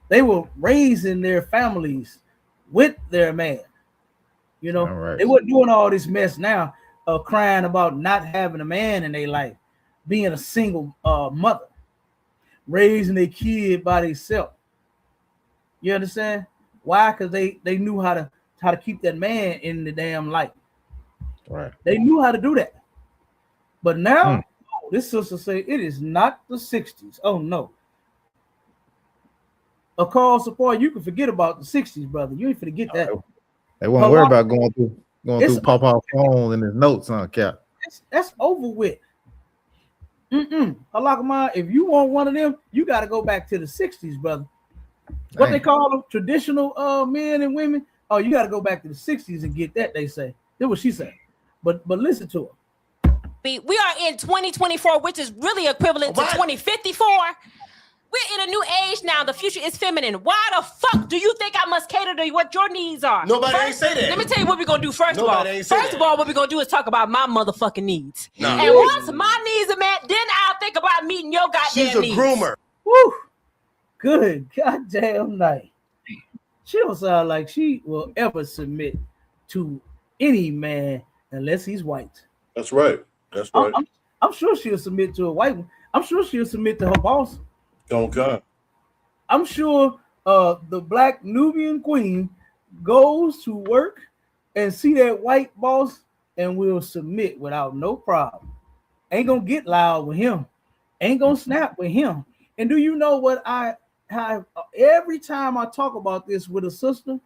They were raising their families with their man. You know, they weren't doing all this mess now of crying about not having a man in their life, being a single mother, raising their kid by themselves. You understand? Why? Because they knew how to keep that man in the damn light. Right. They knew how to do that. But now, This sister say it is not the 60s. Oh no. A call support, you can forget about the 60s, brother. You ain't finna get that. They won't worry about going through Papa's phone and his notes on Cap. That's over with. Halakama, if you want one of them, you got to go back to the 60s, brother. What they call them, traditional men and women. Oh, you got to go back to the 60s and get that, they say. That's what she said. But listen to her. We are in 2024, which is really equivalent to 2054. We're in a new age now. The future is feminine. Why the fuck do you think I must cater to what your needs are? Nobody ain't say that. Let me tell you what we're going to do first of all. First of all, what we're going to do is talk about my motherfucking needs. No. And once my needs are met, then I'll think about meeting your goddamn needs. She's a groomer. Woo! Good goddamn night. She don't sound like she will ever submit to any man unless he's white. That's right. That's right. I'm sure she'll submit to a white one. I'm sure she'll submit to her boss. Okay. I'm sure the black Nubian queen goes to work and see that white boss and will submit without no problem. Ain't gonna get loud with him. Ain't gonna snap with him. And do you know what I have every time I talk about this with a sister?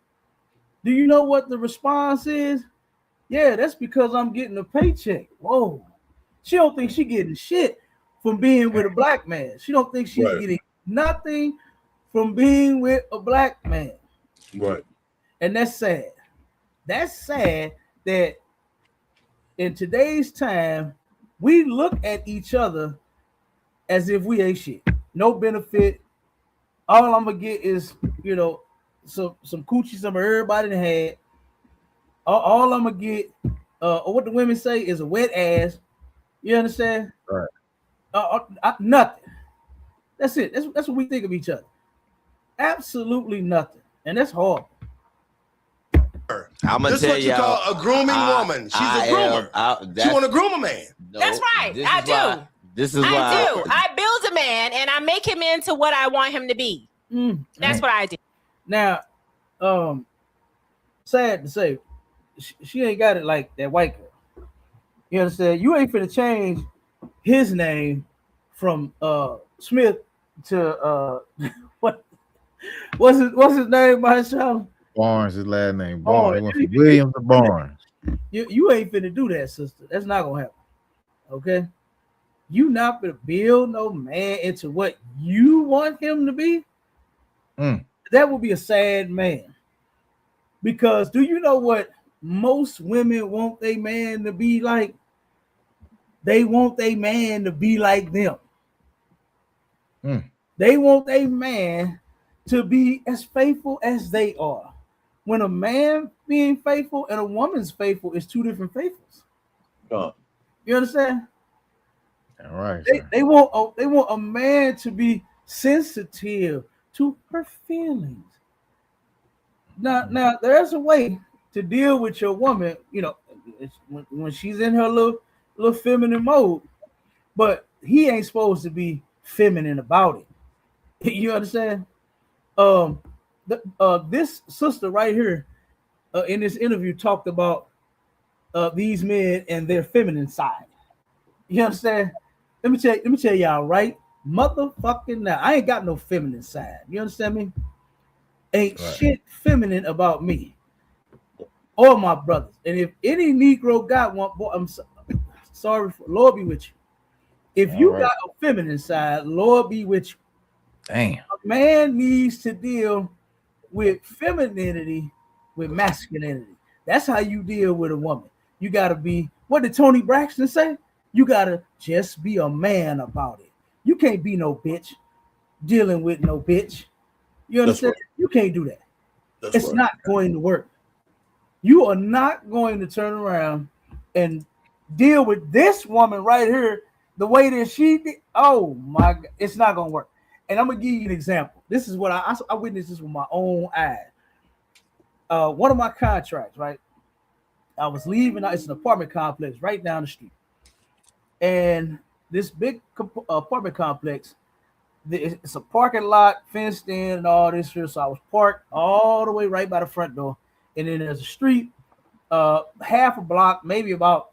Do you know what the response is? Yeah, that's because I'm getting a paycheck. Whoa. She don't think she getting shit from being with a black man. She don't think she's getting nothing from being with a black man. Right. And that's sad. That's sad that in today's time, we look at each other as if we ain't shit. No benefit. All I'm gonna get is, some coochie, some everybody had. All I'm gonna get, or what the women say, is a wet ass. You understand? Right. Nothing. That's it. That's what we think of each other. Absolutely nothing, and that's horrible. I'm gonna tell you call a grooming woman. She's a groomer. She want to groom a man. No, that's right. I do. This is why I do. I build a man and I make him into what I want him to be. That's what I do. Now, sad to say, she ain't got it like that white girl. You understand? You ain't finna change his name from Smith to what's his name, my child? Barnes, his last name. Barnes. Went from Williams to Barnes. You ain't finna do that, sister. That's not gonna happen. Okay? You not gonna build no man into what you want him to be. That would be a sad man. Because do you know what most women want their man to be like? They want their man to be like them. They want a man to be as faithful as they are. When a man being faithful and a woman's faithful is two different faithfuls. You understand? All right. They want a man to be sensitive to her feelings. Now there's a way to deal with your woman, when she's in her little feminine mode, but he ain't supposed to be feminine about it. You understand? This sister right here in this interview talked about these men and their feminine side. You understand? Let me tell y'all right, motherfucking now. I ain't got no feminine side. You understand me? Ain't shit feminine about me or my brothers. And if any Negro got one, boy, I'm sorry for Lord be with you. If you got a feminine side, Lord be with you. Damn. A man needs to deal with femininity with masculinity. That's how you deal with a woman. You gotta be, what did Tony Braxton say? You gotta just be a man about it. You can't be no bitch dealing with no bitch. You understand? You can't do that. It's not going to work. You are not going to turn around and deal with this woman right here the way that she did. Oh my God, it's not gonna work. And I'm gonna give you an example. This is what I witnessed this with my own eyes. One of my contracts, right? I was leaving. It's an apartment complex right down the street, and this big apartment complex, it's a parking lot, fenced in, and all this here. So I was parked all the way right by the front door, and then there's a street, half a block, maybe about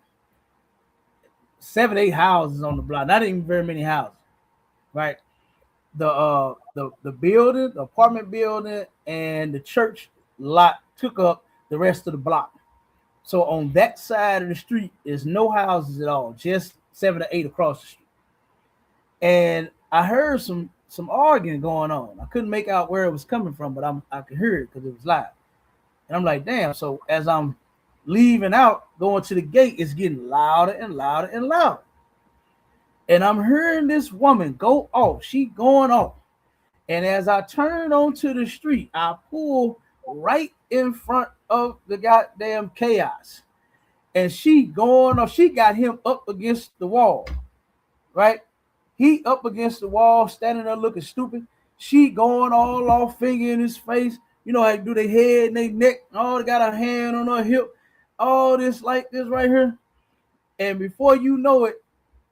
7, 8 houses on the block. Not even very many houses, right? The building, the apartment building, and the church lot took up the rest of the block. So on that side of the street is no houses at all, just 7 or 8 across the street. And I heard some arguing going on. I couldn't make out where it was coming from, but I could hear it because it was loud. And I'm like, damn. So as I'm leaving out, going to the gate, it's getting louder and louder and louder. And I'm hearing this woman go off. She going off. And as I turn onto the street, I pull right in front of the goddamn chaos. And she going off. She got him up against the wall, right? He up against the wall, standing there looking stupid. She going all off, finger in his face. You know how they do their head and their neck. Oh, they got a hand on her hip. All this like this right here. And before you know it,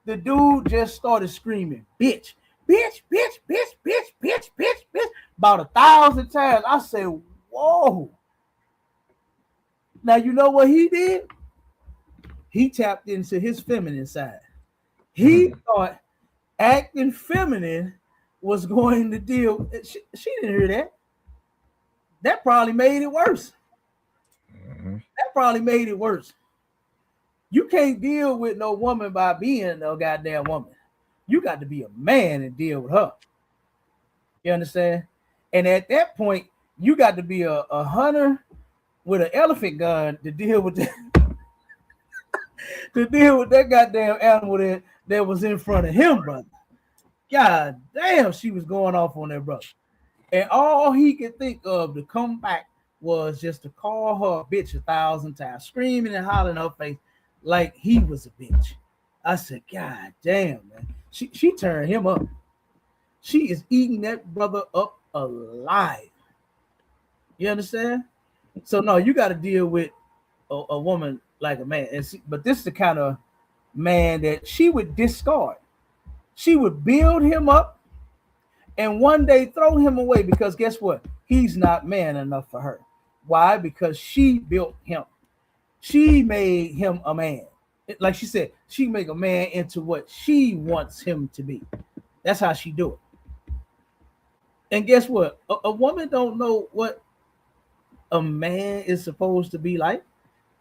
the dude just started screaming, bitch, bitch, bitch, bitch, bitch, bitch, bitch, bitch, about 1,000 times. I said, whoa. Now, you know what he did? He tapped into his feminine side. He thought acting feminine was going to deal. She didn't hear that. That probably made it worse. That probably made it worse. You can't deal with no woman by being no goddamn woman. You got to be a man and deal with her. You understand? And at that point, you got to be a hunter with an elephant gun to deal with that. To deal with that goddamn animal that was in front of him, brother. God damn, she was going off on that brother. And all he could think of to come back was just to call her a bitch 1,000 times, screaming and hollering in her face like he was a bitch. I said, God damn, man. She turned him up. She is eating that brother up alive. You understand? So no, you got to deal with a woman like a man. But this is the kind of man that she would discard. She would build him up and one day throw him away because guess what? He's not man enough for her. Why? Because she built him. She made him a man. Like she said, she make a man into what she wants him to be. That's how she do it. And guess what? A woman don't know what a man is supposed to be like.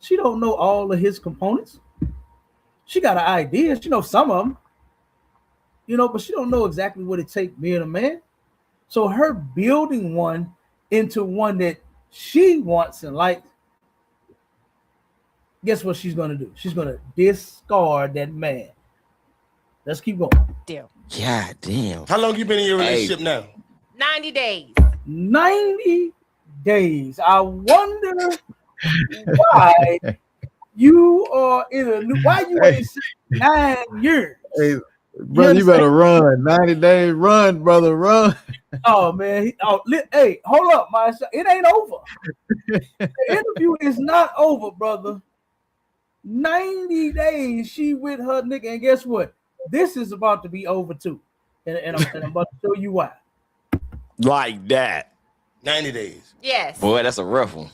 She don't know all of his components. She got an idea. She knows some of them. You know, but she don't know exactly what it takes being a man. So her building one into one that she wants and likes, guess what she's going to do? She's going to discard that man. Let's keep going. Deal. God damn. How long you been in your relationship now? 90 days. 90 days. I wonder why you are in a new, why you ain't 9 years? Hey, brother, you better run. 90 days, run, brother, run. Oh, man. Hey, hold up, my son. It ain't over. The interview is not over, brother. 90 days she with her nigga, and guess what? This is about to be over too. And I'm about to show you why. Like that. 90 days. Yes. Boy, that's a rough one.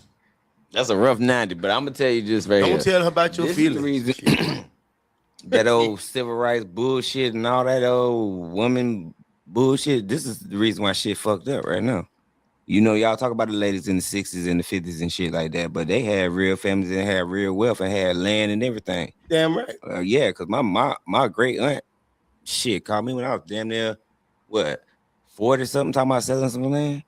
That's a rough 90, but I'm gonna tell you just right here. Don't tell her about your feelings. Reason, that old civil rights bullshit and all that old woman bullshit. This is the reason why shit fucked up right now. You know, y'all talk about the ladies in the 60s and the 50s and shit like that, but they had real families and had real wealth and had land and everything. Damn right. Yeah, because my great aunt, shit, called me when I was damn near, 40 something, talking about selling some land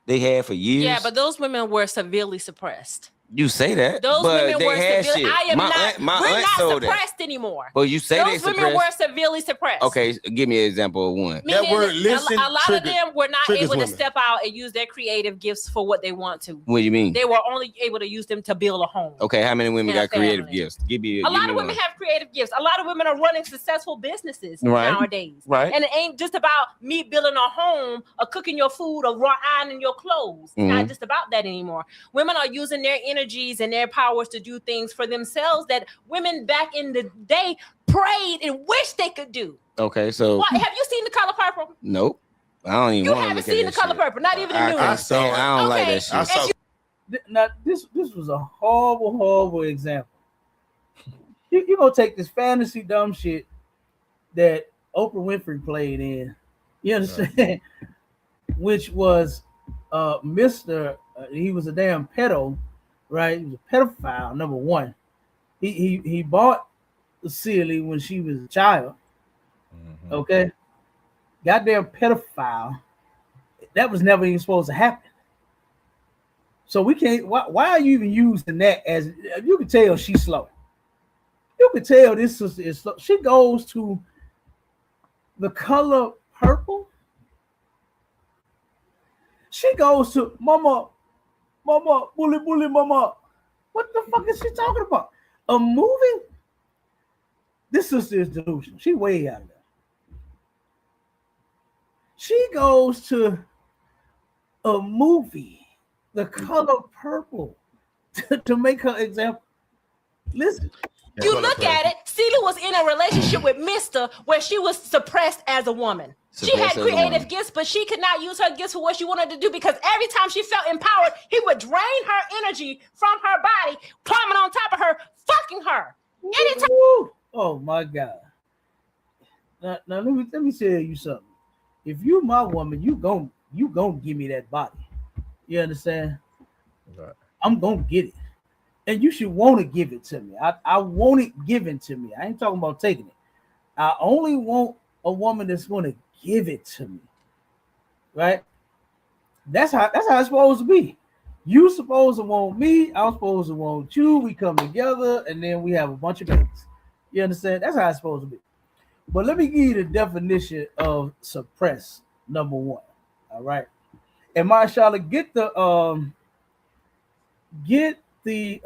they had for years. Yeah, but those women were severely suppressed. You say that, those but women they were had severely. shit. I am we're not suppressed that. anymore. But you say those they women were severely suppressed. Okay, give me an example of one. Meaning that word listen. A lot of them were not able women. to step out and use their creative gifts for what they want to. What do you mean? They were only able to use them to build a home. Okay, how many women got creative gifts? A lot of women have creative gifts. A lot of women are running successful businesses nowadays. Right. And it ain't just about me building a home or cooking your food or ironing your clothes. It's not just about that anymore. Women are using their energies and their powers to do things for themselves that women back in the day prayed and wished they could do. Okay, so have you seen The Color Purple? Nope. I don't even. You haven't seen The Color Purple, not even the new one. I don't like that shit. Now this was a horrible example. you gonna take this fantasy dumb shit that Oprah Winfrey played in, you understand? Right. Which was Mr. He was a damn pedo, right? He was a pedophile, number one. He bought Celie when she was a child. Mm-hmm. Okay. Goddamn pedophile. That was never even supposed to happen. So we can't. Why are you even using that as? You can tell she's slow. You can tell this sister is slow. She goes to The Color Purple. She goes to Mama, bully, mama. What the fuck is she talking about? A movie? This sister is delusional. She way out of there. She goes to a movie, The Color Purple, to make her example. Listen. You look at it, Celia was in a relationship with Mr. where she was suppressed as a woman. She had creative gifts, but she could not use her gifts for what she wanted to do because every time she felt empowered, he would drain her energy from her body, climbing on top of her, fucking her. Anytime. Oh my God. Now let me tell you something. If you my woman, you gon' give me that body. You understand? Right. I'm gonna get it. And you should want to give it to me. I want it given to me. I ain't talking about taking it. I only want a woman that's going to give it to me. Right? That's how it's supposed to be. You supposed to want me. I'm supposed to want you. We come together and then we have a bunch of babies. You understand? That's how it's supposed to be. But let me give you the definition of suppress, number one. All right. And Marshala, get the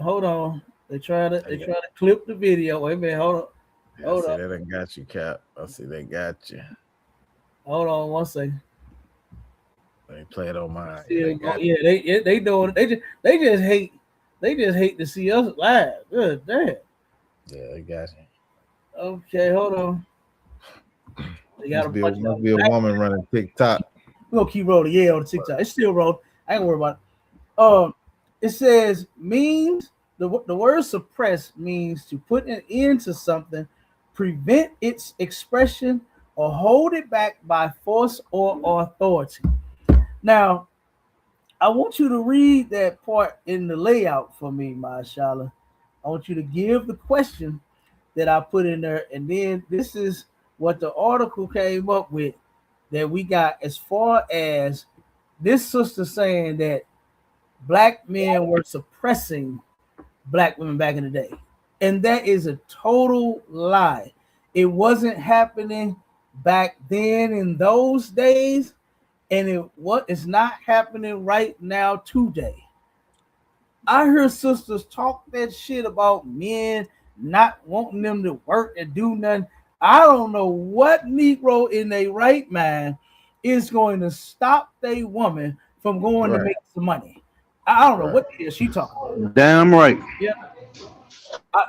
hold on. They try to clip the video. Wait a minute, hold on. They done got you, Cap. I see they got you. Hold on 1 second. They play it on mine. They doing it. They just hate to see us live. Good damn. Yeah, they got you. Okay, hold on. They got must be a woman running TikTok. We're gonna keep rolling. Yeah, on the TikTok. It's still rolling. I ain't worried about it. It says means the word suppress means to put an end to something, prevent its expression, or hold it back by force or authority. Now, I want you to read that part in the layout for me, Mashallah. I want you to give the question that I put in there, and then this is what the article came up with that we got as far as this sister saying that Black men were suppressing Black women back in the day. And that is a total lie. It wasn't happening back then in those days, and it's not happening right now today. I hear sisters talk that shit about men not wanting them to work and do nothing. I don't know what Negro in their right mind is going to stop their woman from going to make some money. I don't know what the hell she talking about. Damn right. Yeah.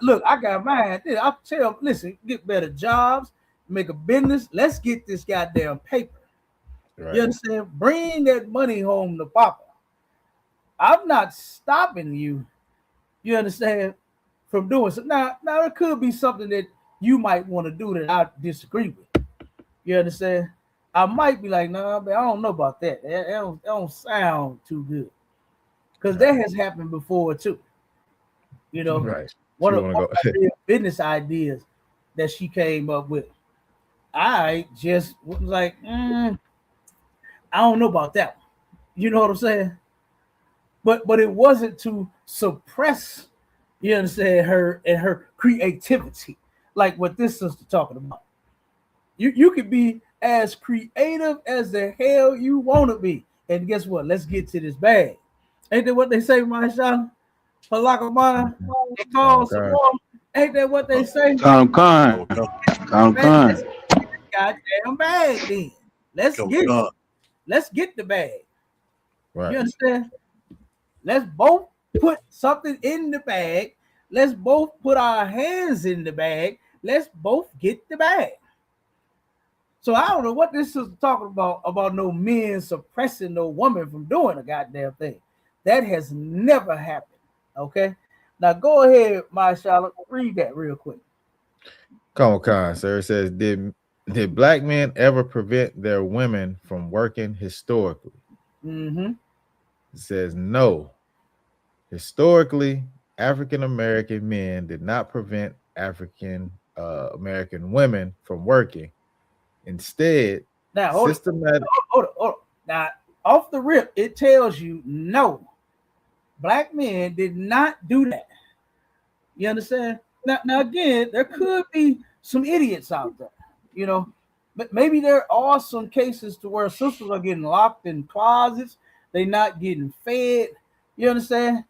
Look, I got mine. I tell them, listen, get better jobs, make a business. Let's get this goddamn paper. Right. You understand? Bring that money home to Papa. I'm not stopping you. You understand? From doing so. Now it could be something that you might want to do that I disagree with. You understand? I might be like, nah, but I don't know about that. That don't sound too good. Because that has happened before too. You know, one of the business ideas that she came up with. I just was like, I don't know about that one. You know what I'm saying? But it wasn't to suppress, you understand, her and her creativity, like what this sister talking about. You could be as creative as the hell you want to be. And guess what? Let's get to this bag. Ain't that what they say, my son? Palaka, they call some more. Ain't that what they say? Come on. Goddamn bag then. Let's get the bag. Right. You understand? Let's both put something in the bag. Let's both put our hands in the bag. Let's both get the bag. So I don't know what this is talking about no men suppressing no woman from doing a goddamn thing. That has never happened. Okay. Now go ahead, Mashallah, read that real quick. Comic-Con, sir, says, did black men ever prevent their women from working historically? Mm-hmm. It says no. Historically, African American men did not prevent African American women from working. Instead, Now, hold it. Now, off the rip, it tells you no. Black men did not do that. You understand? Now again, there could be some idiots out there, you know. But maybe there are some cases to where sisters are getting locked in closets. They not getting fed. You understand?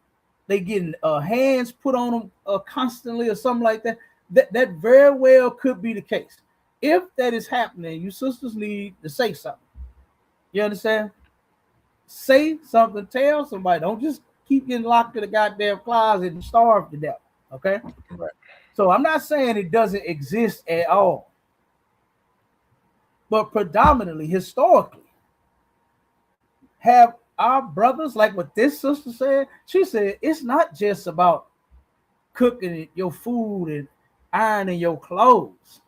They getting hands put on them constantly or something like that. That very well could be the case. If that is happening, you sisters need to say something. You understand? Say something. Tell somebody. Don't just keep getting locked in the goddamn closet and starve to death. Okay? Right. So I'm not saying it doesn't exist at all. But predominantly, historically, have our brothers, like what this sister said, she said, it's not just about cooking your food and ironing your clothes.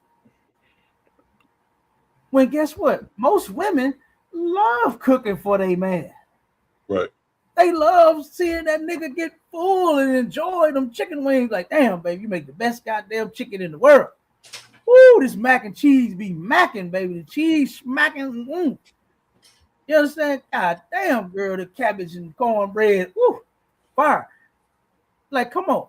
When guess what? Most women love cooking for their man. Right. They love seeing that nigga get full and enjoy them chicken wings. Like, damn, baby, you make the best goddamn chicken in the world. Woo, this mac and cheese be macking, baby. The cheese smacking. You understand? God damn, girl, the cabbage and cornbread. Woo, fire. Like, come on.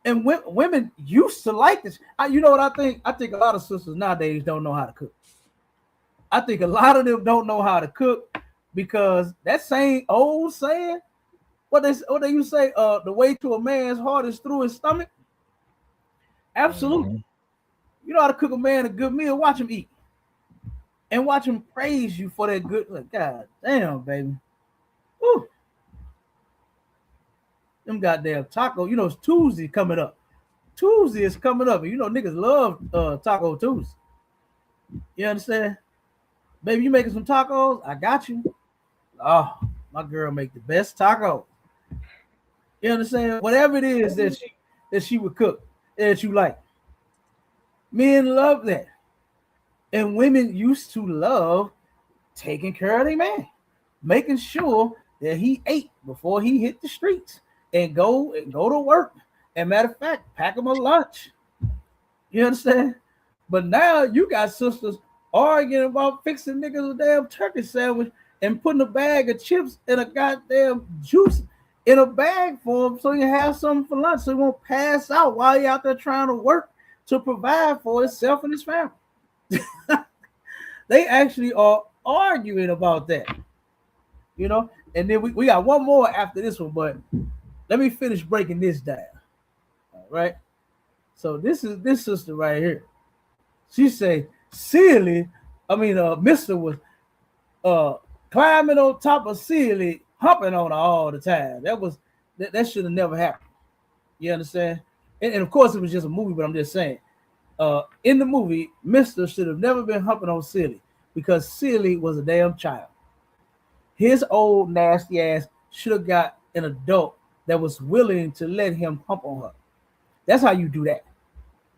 And women used to like this. You know what I think? I think a lot of sisters nowadays don't know how to cook. I think a lot of them don't know how to cook because that same old saying, what they used to say, the way to a man's heart is through his stomach. Absolutely. Mm-hmm. You know how to cook a man a good meal, watch him eat. And watch him praise you for that good. Like, God damn, baby. Woo. Them goddamn taco. You know, it's Tuesday coming up. Tuesday is coming up. And you know, niggas love Taco Tuesday. You understand? Baby, you making some tacos? I got you. Oh, my girl make the best tacos. You understand? Whatever it is that she would cook that you like. Men love that. And women used to love taking care of their man, making sure that he ate before he hit the streets and go to work. And matter of fact, pack him a lunch. You understand? But now you got sisters arguing about fixing niggas a damn turkey sandwich and putting a bag of chips and a goddamn juice in a bag for him so you have something for lunch so he won't pass out while he out there trying to work to provide for himself and his family. They actually are arguing about that, you know. And then we got one more after this one, but let me finish breaking this down. All right. So this is this sister right here. She say, Silly, Mr. was climbing on top of Silly, humping on her all the time. That should have never happened. You understand? And of course it was just a movie, but I'm just saying. In the movie, Mr. should have never been humping on Silly because Silly was a damn child. His old nasty ass should have got an adult that was willing to let him hump on her. That's how you do that.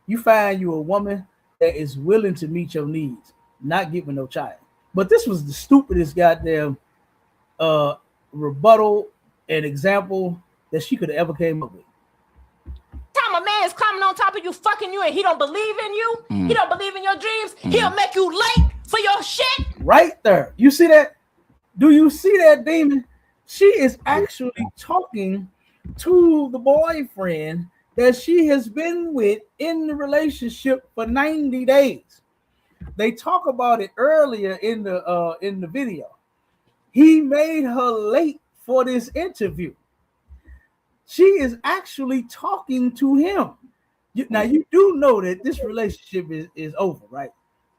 You find you a woman that is willing to meet your needs, not giving no child. But this was the stupidest goddamn rebuttal and example that she could have ever came up with. Time a man is climbing on top of you, fucking you, and he don't believe in you, he don't believe in your dreams, he'll make you late for your shit. Right there. You see that? Do you see that, Demon? She is actually talking to the boyfriend that she has been with in the relationship for 90 days. They talk about it earlier in the video. He made her late for this interview. She is actually talking to him. Now, you do know that this relationship is over, right?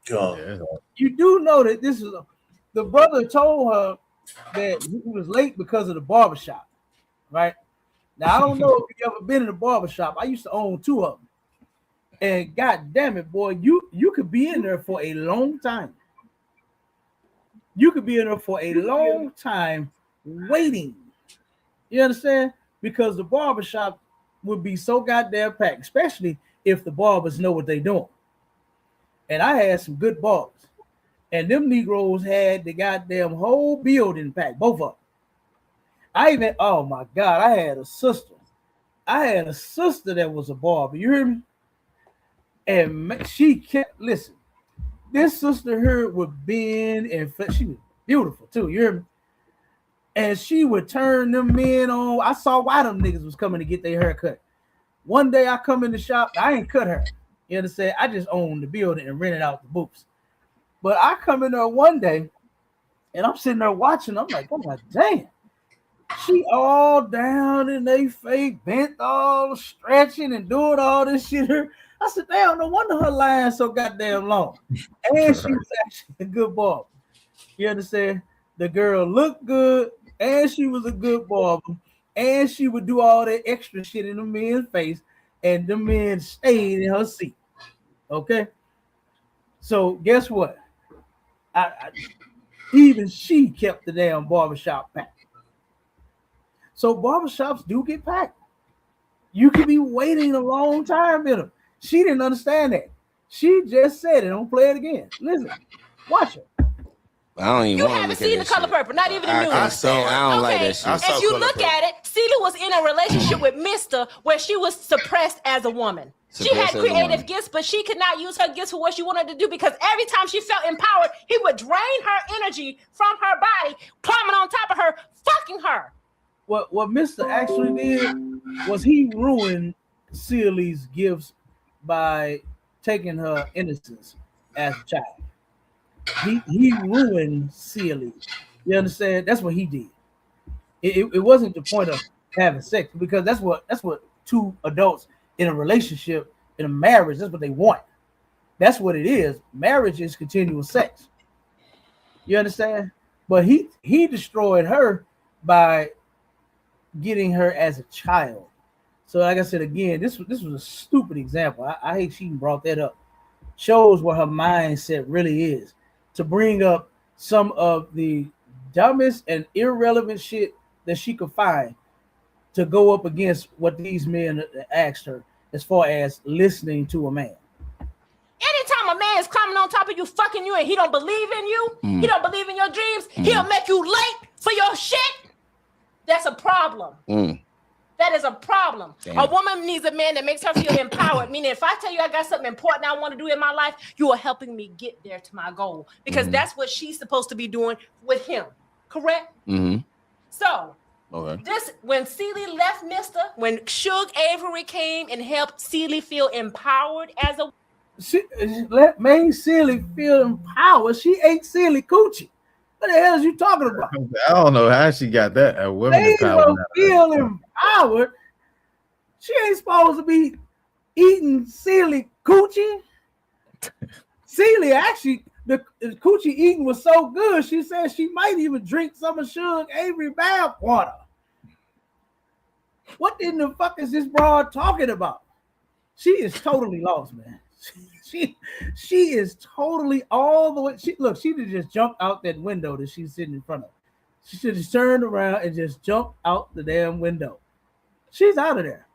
God. You do know that this is the brother told her that he was late because of the barbershop, right? Now, I don't know if you ever been in a barbershop. I used to own 2 of them. And God damn it, boy, you could be in there for a long time. You could be in there for a long time waiting. You understand? Because the barbershop would be so goddamn packed, especially if the barbers know what they're doing. And I had some good barbers. And them Negroes had the goddamn whole building packed, both of them. Oh my God, I had a sister. That was a barber. You hear me? And she kept, listen, this sister here would bend and she was beautiful too. You hear me? And she would turn them men on. I saw why them niggas was coming to get their hair cut. One day I come in the shop, I ain't cut her. You understand? I just owned the building and rented out the booths. But I come in there one day and I'm sitting there watching. I'm like, oh my damn. She all down in their face, bent all stretching and doing all this shit here. I said, damn, no wonder her line so goddamn long. And she was actually a good barber. You understand? The girl looked good, and she was a good barber, and she would do all that extra shit in the men's face, and the men stayed in her seat. Okay? So guess what? Even she kept the damn barbershop packed. So barbershops do get packed. You could be waiting a long time in them. She didn't understand that. She just said it. Don't play it again. Listen, watch it. I don't even. You haven't seen The Color Purple, not even the new one. I don't like that shit. If you look at it, Celia was in a relationship with Mister where she was suppressed as a woman. She had creative gifts, but she could not use her gifts for what she wanted to do because every time she felt empowered, he would drain her energy from her body, climbing on top of her, fucking her. What Mister actually did was he ruined Celia's gifts by taking her innocence as a child. He ruined Celia. You understand? That's what he did. It wasn't the point of having sex because that's what two adults in a relationship, in a marriage, that's what they want. That's what it is. Marriage is continual sex. You understand? But he destroyed her by getting her as a child. So like I said again, this was a stupid example. I hate she even brought that up. Shows what her mindset really is. To bring up some of the dumbest and irrelevant shit that she could find to go up against what these men asked her as far as listening to a man. Anytime a man is climbing on top of you, fucking you, and he don't believe in you, he don't believe in your dreams, he'll make you late for your shit. That's a problem. That is a problem. Damn. A woman needs a man that makes her feel empowered. Meaning, if I tell you I got something important I want to do in my life, you are helping me get there to my goal. Because that's what she's supposed to be doing with him. Correct? So, this when Celia left Mister, when Suge Avery came and helped Celia feel empowered as a... She made Celia feel empowered. She ate Celia coochie. What the hell is you talking about? I don't know how she got that. Women feel empowered. She ain't supposed to be eating Celia coochie. Celia actually, the coochie eating was so good, she said she might even drink some of Suge Avery bath water. What in the fuck is this broad talking about? She is totally lost, man. She is totally all the way. She should have just jumped out that window that she's sitting in front of. She should have turned around and just jumped out the damn window. She's out of there.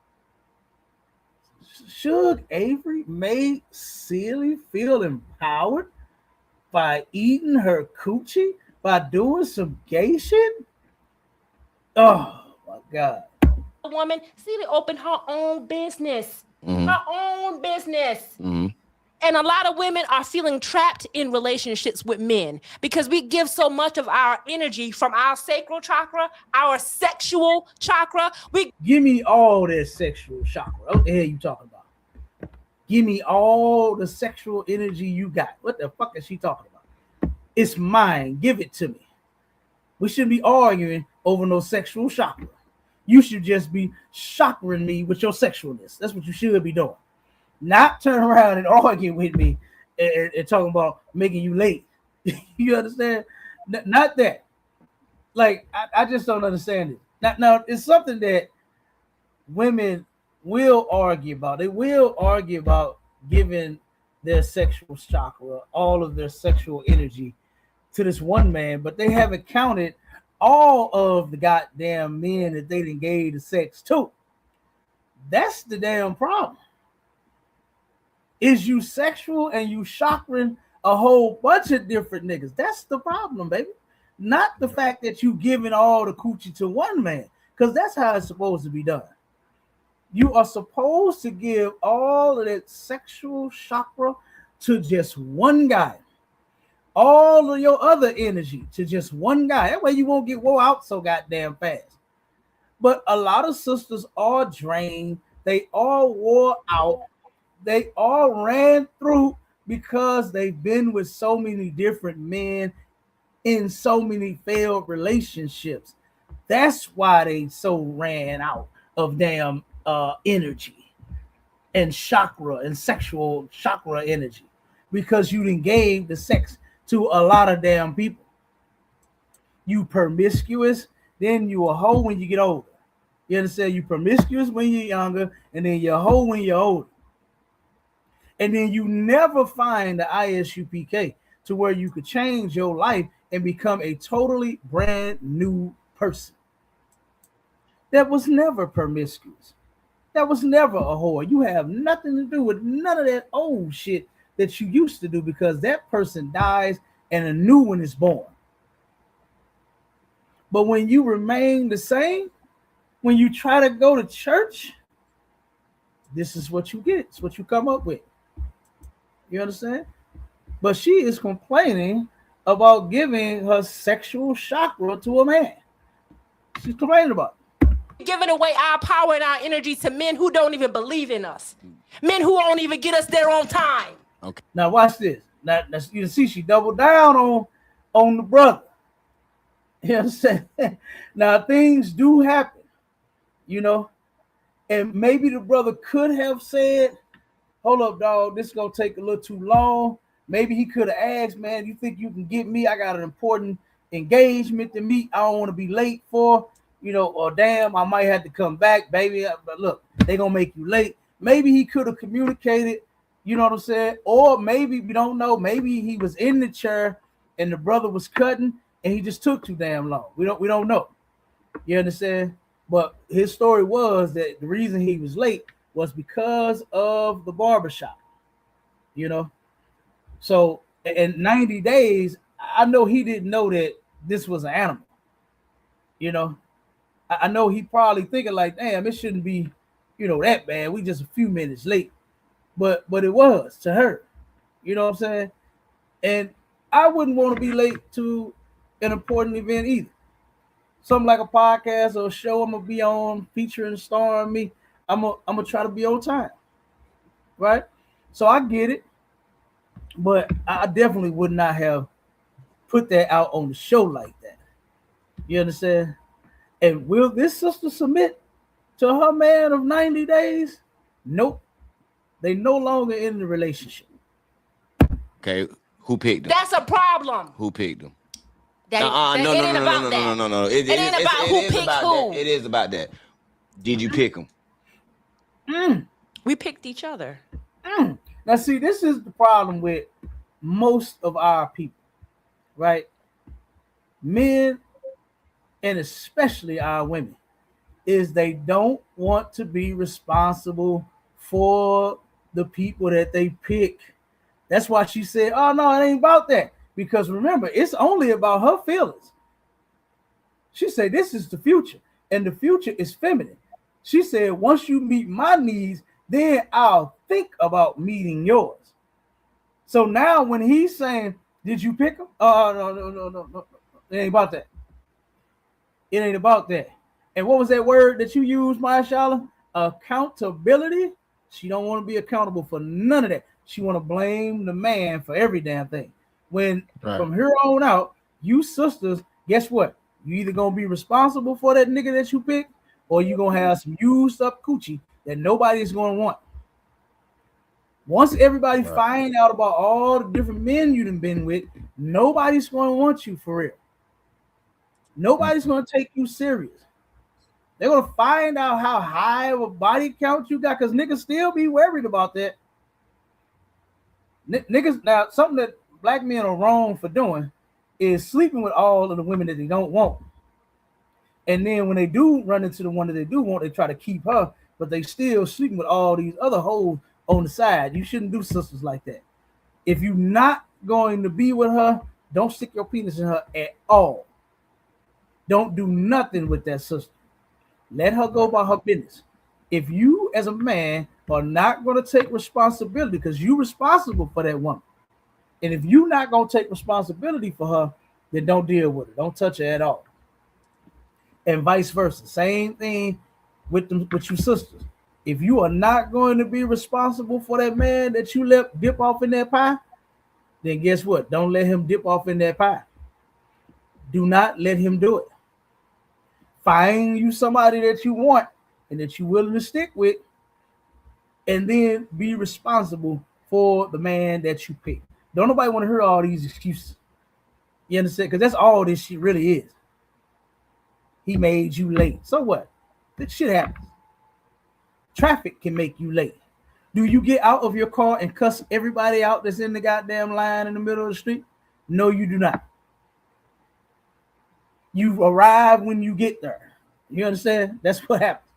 Suge Avery made Celia feel empowered by eating her coochie, by doing some gay shit. Oh my God. A woman, Celia opened her own business. Her own business. And a lot of women are feeling trapped in relationships with men because we give so much of our energy from our sacral chakra, our sexual chakra. Give me all that sexual chakra. What the hell you talking about? Give me all the sexual energy you got. What the fuck is she talking about? It's mine. Give it to me. We shouldn't be arguing over no sexual chakra. You should just be chakring me with your sexualness. That's what you should be doing. Not turn around and argue with me and talking about making you late. You understand? Not that. Like, I just don't understand it. Now, it's something that women will argue about. They will argue about giving their sexual chakra, all of their sexual energy to this one man, but they haven't counted all of the goddamn men that they done gave the sex to. That's the damn problem. is you sexual and you chakran a whole bunch of different niggas. That's the problem, baby. Not the fact that you giving all the coochie to one man, because that's how it's supposed to be done. You are supposed to give all of that sexual chakra to just one guy. All of your other energy to just one guy. That way you won't get wore out so goddamn fast. But a lot of sisters are drained. They all wore out. They all ran through because they've been with so many different men in so many failed relationships. That's why they so ran out of damn energy and chakra and sexual chakra energy, because you done gave the sex to a lot of damn people. You promiscuous, then you a hoe when you get older. You understand? You promiscuous when you're younger, and then you're a hoe when you're older. And then you never find the ISUPK to where you could change your life and become a totally brand new person. That was never promiscuous. That was never a whore. You have nothing to do with none of that old shit that you used to do, because that person dies and a new one is born. But when you remain the same, when you try to go to church, this is what you get. It's what you come up with. You understand? But she is complaining about giving her sexual chakra to a man. She's complaining about it. Giving away our power and our energy to men who don't even believe in us. Men who won't even get us there on time. Okay. Now watch this. Now you can see she doubled down on the brother. You know what I'm saying? Now things do happen, you know, and maybe the brother could have said, "Hold up, dog, this is gonna take a little too long." Maybe he could have asked, "Man, you think you can get me? I got an important engagement to meet. I don't want to be late for, you know, or damn, I might have to come back, baby. But look, they gonna make you late." Maybe he could have communicated, you know what I'm saying? Or maybe we don't know. Maybe he was in the chair and the brother was cutting and he just took too damn long. We don't know. You understand? But his story was that the reason he was late was because of the barbershop, you know. So in 90 days, I know he didn't know that this was an animal, you know. I know he probably thinking like, damn, it shouldn't be, you know, that bad. We just a few minutes late. But it was to her, you know what I'm saying? And I wouldn't want to be late to an important event either. Something like a podcast or a show I'm gonna be on, featuring, starring me. I'm gonna try to be on time, right? So I get it, but I definitely would not have put that out on the show like that. You understand? And will this sister submit to her man of 90 days? Nope. They no longer in the relationship. Okay, who picked them? That's a problem. Who picked them? No. It ain't about who picked who. It is about that. Did you pick them? We picked each other. Now, see, this is the problem with most of our people, right? Men, and especially our women, is they don't want to be responsible for the people that they pick. That's why she said, "Oh no, it ain't about that." Because remember, it's only about her feelings. She said, "This is the future, and the future is feminine." She said, "Once you meet my needs, then I'll think about meeting yours." So now when he's saying, "Did you pick him?" No. It ain't about that. It ain't about that. And what was that word that you used, Mashallah? Accountability. She don't want to be accountable for none of that. She want to blame the man for every damn thing. When from here on out, you sisters, guess what? You either gonna be responsible for that nigga that you pick, or you gonna have some used up coochie that nobody's gonna want. Once everybody find out about all the different men you done been with, nobody's gonna want you for real. Nobody's gonna take you serious. They're gonna find out how high of a body count you got, because niggas still be worried about that. Niggas, now something that black men are wrong for doing is sleeping with all of the women that they don't want. And then when they do run into the one that they do want, they try to keep her, but they still sleeping with all these other hoes on the side. You shouldn't do sisters like that. If you're not going to be with her, don't stick your penis in her at all. Don't do nothing with that sister. Let her go about her business. If you as a man are not going to take responsibility, because you're responsible for that woman, and if you're not going to take responsibility for her, then don't deal with her. Don't touch her at all. And vice versa. Same thing with your sisters. If you are not going to be responsible for that man that you let dip off in that pie, then guess what? Don't let him dip off in that pie. Do not let him do it. Find you somebody that you want and that you're willing to stick with, and then be responsible for the man that you pick. Don't nobody want to hear all these excuses. You understand? Because that's all this shit really is. He made you late. So what? That shit happens. Traffic can make you late. Do you get out of your car and cuss everybody out that's in the goddamn line in the middle of the street? No, you do not. You arrive when you get there. You understand? That's what happens.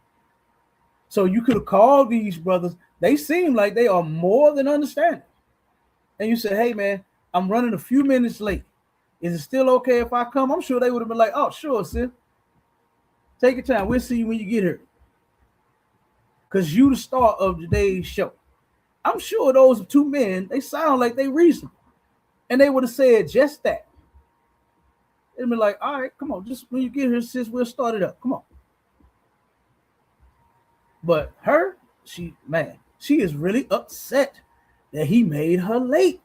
So you could have called these brothers. They seem like they are more than understanding. And you say, hey, man, I'm running a few minutes late. Is it still okay if I come? I'm sure they would have been like, oh, sure, sis. Take your time. We'll see you when you get here. Because you the star of today's show. I'm sure those two men, they sound like they reasonable. And they would have said just that. They'd be like, all right, come on. Just when you get here, sis, we'll start it up. Come on. But her, she is really upset that he made her late.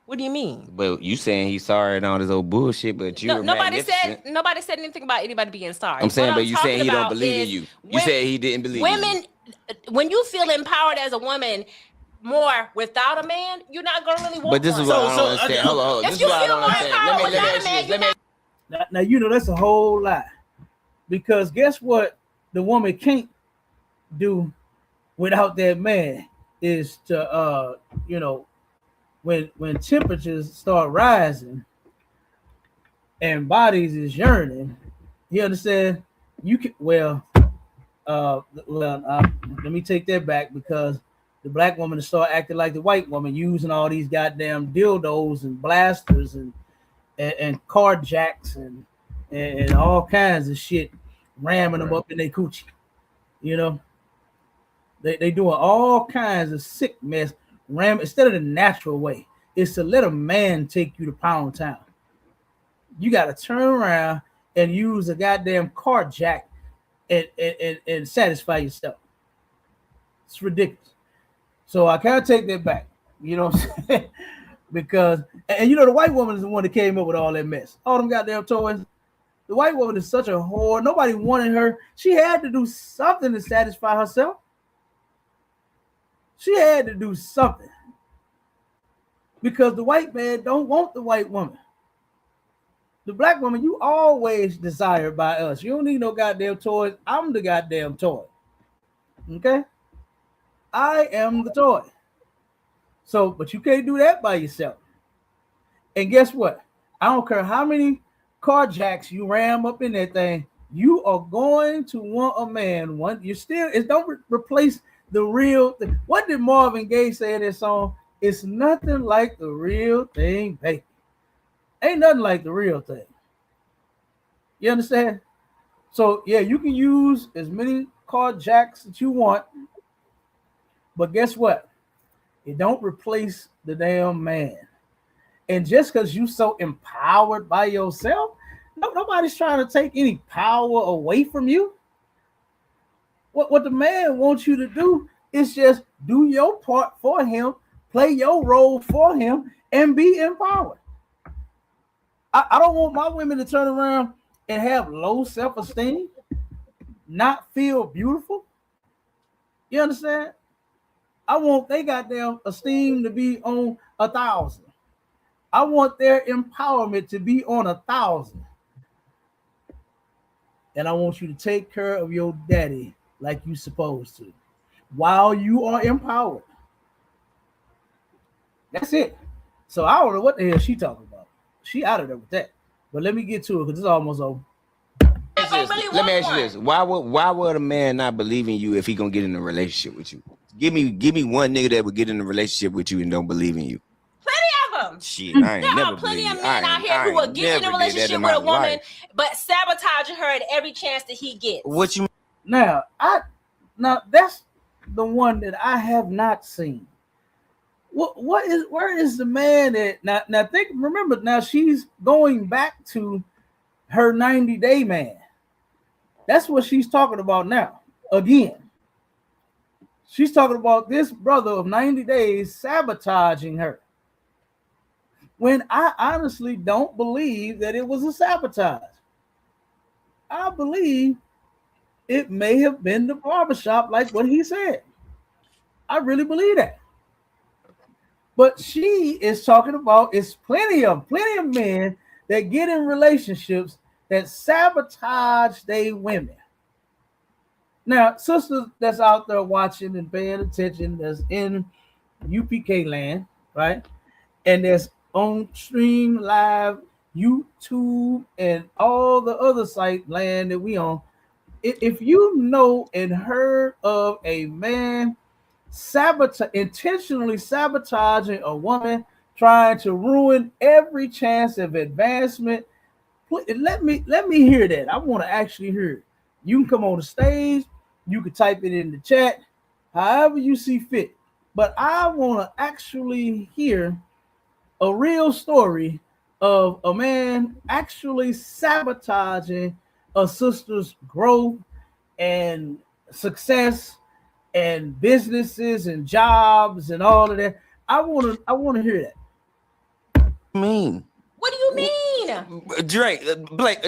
What do you mean? But you saying he's sorry and all this old bullshit, but you nobody said anything about anybody being sorry. I'm saying, but you saying he don't believe in you. You said he didn't believe in you. Women, when you feel empowered as a woman more without a man, you're not gonna really want. But this is what I don't understand. Hold on. If you feel more empowered without a man, now you know that's a whole lie. Because guess what the woman can't do without that man is to when temperatures start rising and bodies is yearning, you understand? You can let me take that back, because the black woman start acting like the white woman, using all these goddamn dildos and blasters and car jacks and all kinds of shit, ramming them up in their coochie. You know, they doing all kinds of sick mess. Instead of the natural way, is to let a man take you to Pound Town. You got to turn around and use a goddamn car jack and satisfy yourself. It's ridiculous. So I can't take that back. You know what I'm saying? Because, and you know, the white woman is the one that came up with all that mess. All them goddamn toys. The white woman is such a whore. Nobody wanted her. She had to do something to satisfy herself. She had to do something, because the white man don't want the white woman. The black woman, you always desired by us. You don't need no goddamn toys. I'm the goddamn toy. Okay? I am the toy. So, but you can't do that by yourself. And guess what? I don't care how many car jacks you ram up in that thing, you are going to want a man. It don't replace the real thing. What did Marvin Gaye say in his song? It's nothing like the real thing, baby. Ain't nothing like the real thing. You understand? So yeah, you can use as many car jacks that you want, but guess what? It don't replace the damn man. And just because you so empowered by yourself, nobody's trying to take any power away from you. What the man wants you to do is just do your part for him, play your role for him, and be empowered. I don't want my women to turn around and have low self-esteem, not feel beautiful. You understand? I want they goddamn esteem to be on 1,000. I want their empowerment to be on 1,000. And I want you to take care of your daddy like you supposed to, while you are empowered. That's it. So I don't know what the hell she talking about. She out of there with that. But let me get to it, because it's almost over. Let me ask you this: Why would a man not believe in you if he gonna get in a relationship with you? Give me one nigga that would get in a relationship with you and don't believe in you. Plenty of them. Shit, I ain't There never are plenty believed. of men out here who will get in a relationship with a woman, but sabotaging her at every chance that he gets. What you Now that's the one that I have not seen. Where is the man that now remember now she's going back to her 90-day man. That's what she's talking about now. Again. She's talking about this brother of 90 days sabotaging her. When I honestly don't believe that it was a sabotage. I believe it may have been the barbershop, like what he said. I really believe that. But she is talking about it's plenty of men that get in relationships that sabotage their women. Now, sisters that's out there watching and paying attention, that's in UPK land, right? And that's on stream live, YouTube, and all the other site land that we on. If you know and heard of a man intentionally sabotaging a woman, trying to ruin every chance of advancement, let me hear that. I want to actually hear it. You can come on the stage. You can type it in the chat, however you see fit. But I want to actually hear a real story of a man actually sabotaging a sister's growth and success and businesses and jobs and all of that. I want to hear that. What do you mean? Drake, Blake,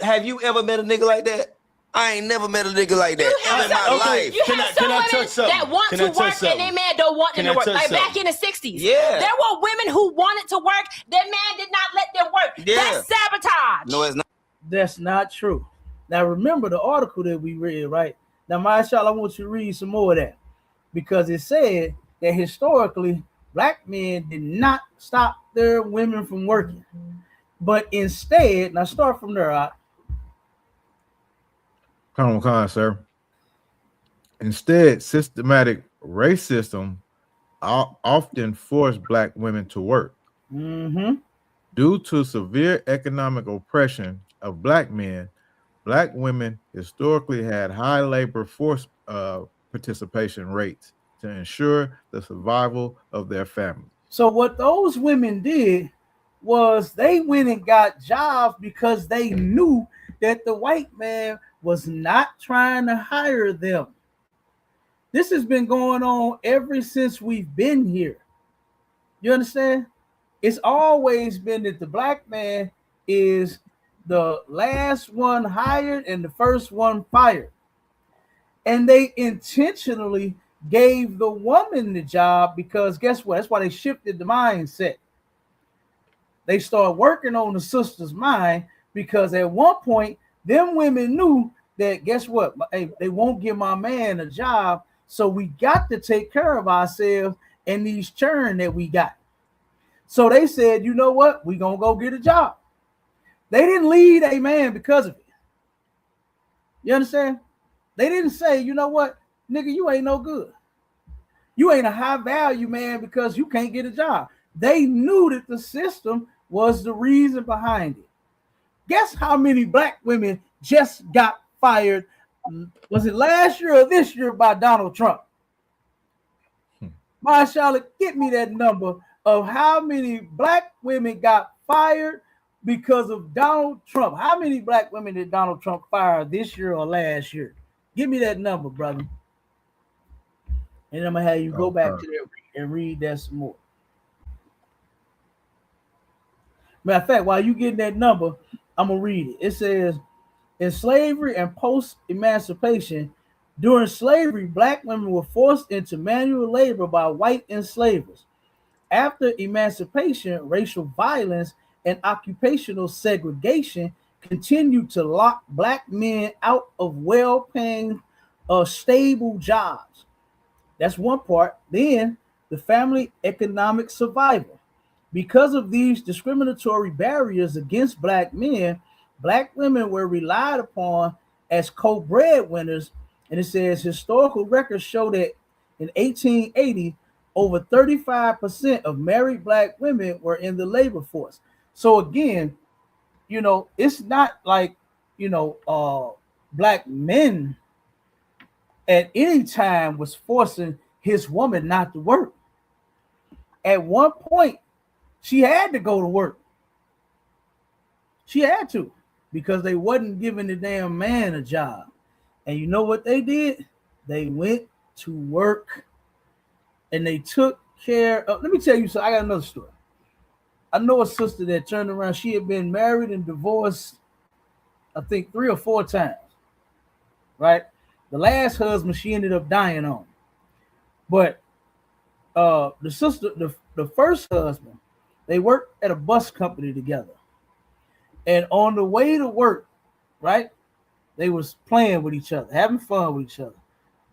have you ever met a nigga like that? I ain't never met a nigga like that in my life. You have some women that want to work and their man don't want them to work. Like back in the 60s. Yeah. There were women who wanted to work. Their man did not let them work. Yeah. That's sabotage. No, it's not. That's not true. Now remember the article that we read, right? Now, mashallah, I want you to read some more of that. Because it said that historically, black men did not stop their women from working. But instead, now start from there, Come on, sir. Instead, systematic racism often forced black women to work. Mm-hmm. Due to severe economic oppression of black men, black women historically had high labor force participation rates to ensure the survival of their family. So what those women did was they went and got jobs because they knew that the white man was not trying to hire them. This has been going on ever since we've been here. You understand? It's always been that the black man is the last one hired and the first one fired. And they intentionally gave the woman the job because guess what? That's why they shifted the mindset. They started working on the sister's mind because at one point, them women knew that guess what? Hey, they won't give my man a job, so we got to take care of ourselves and these churn that we got. So they said, you know what? We're going to go get a job. They didn't lead a man because of it. You understand? They didn't say, you know what? Nigga, you ain't no good. You ain't a high value man because you can't get a job. They knew that the system was the reason behind it. Guess how many black women just got fired? Was it last year or this year by Donald Trump? Mashallah, get me that number of how many black women got fired because of Donald Trump. How many black women did Donald Trump fire this year or last year? Give me that number, brother. And I'm going to have you go back to that and read that some more. Matter of fact, while you getting that number, I'm going to read it. It says, in slavery and post-emancipation, during slavery, black women were forced into manual labor by white enslavers. After emancipation, racial violence and occupational segregation continued to lock black men out of well-paying, stable jobs. That's one part. Then the family economic survival. Because of these discriminatory barriers against black men, black women were relied upon as co-breadwinners. And it says historical records show that in 1880, over 35% of married black women were in the labor force. So again, you know, it's not like, you know, black men at any time was forcing his woman not to work. At one point, she had to go to work. She had to, because they wasn't giving the damn man a job. And you know what they did? They went to work and they took care of. Let me tell you something. I got another story. I know a sister that turned around. She had been married and divorced, I think 3 or 4 times. Right? The last husband she ended up dying on. But the sister, the first husband, they worked at a bus company together. And on the way to work, right, they was playing with each other, having fun with each other.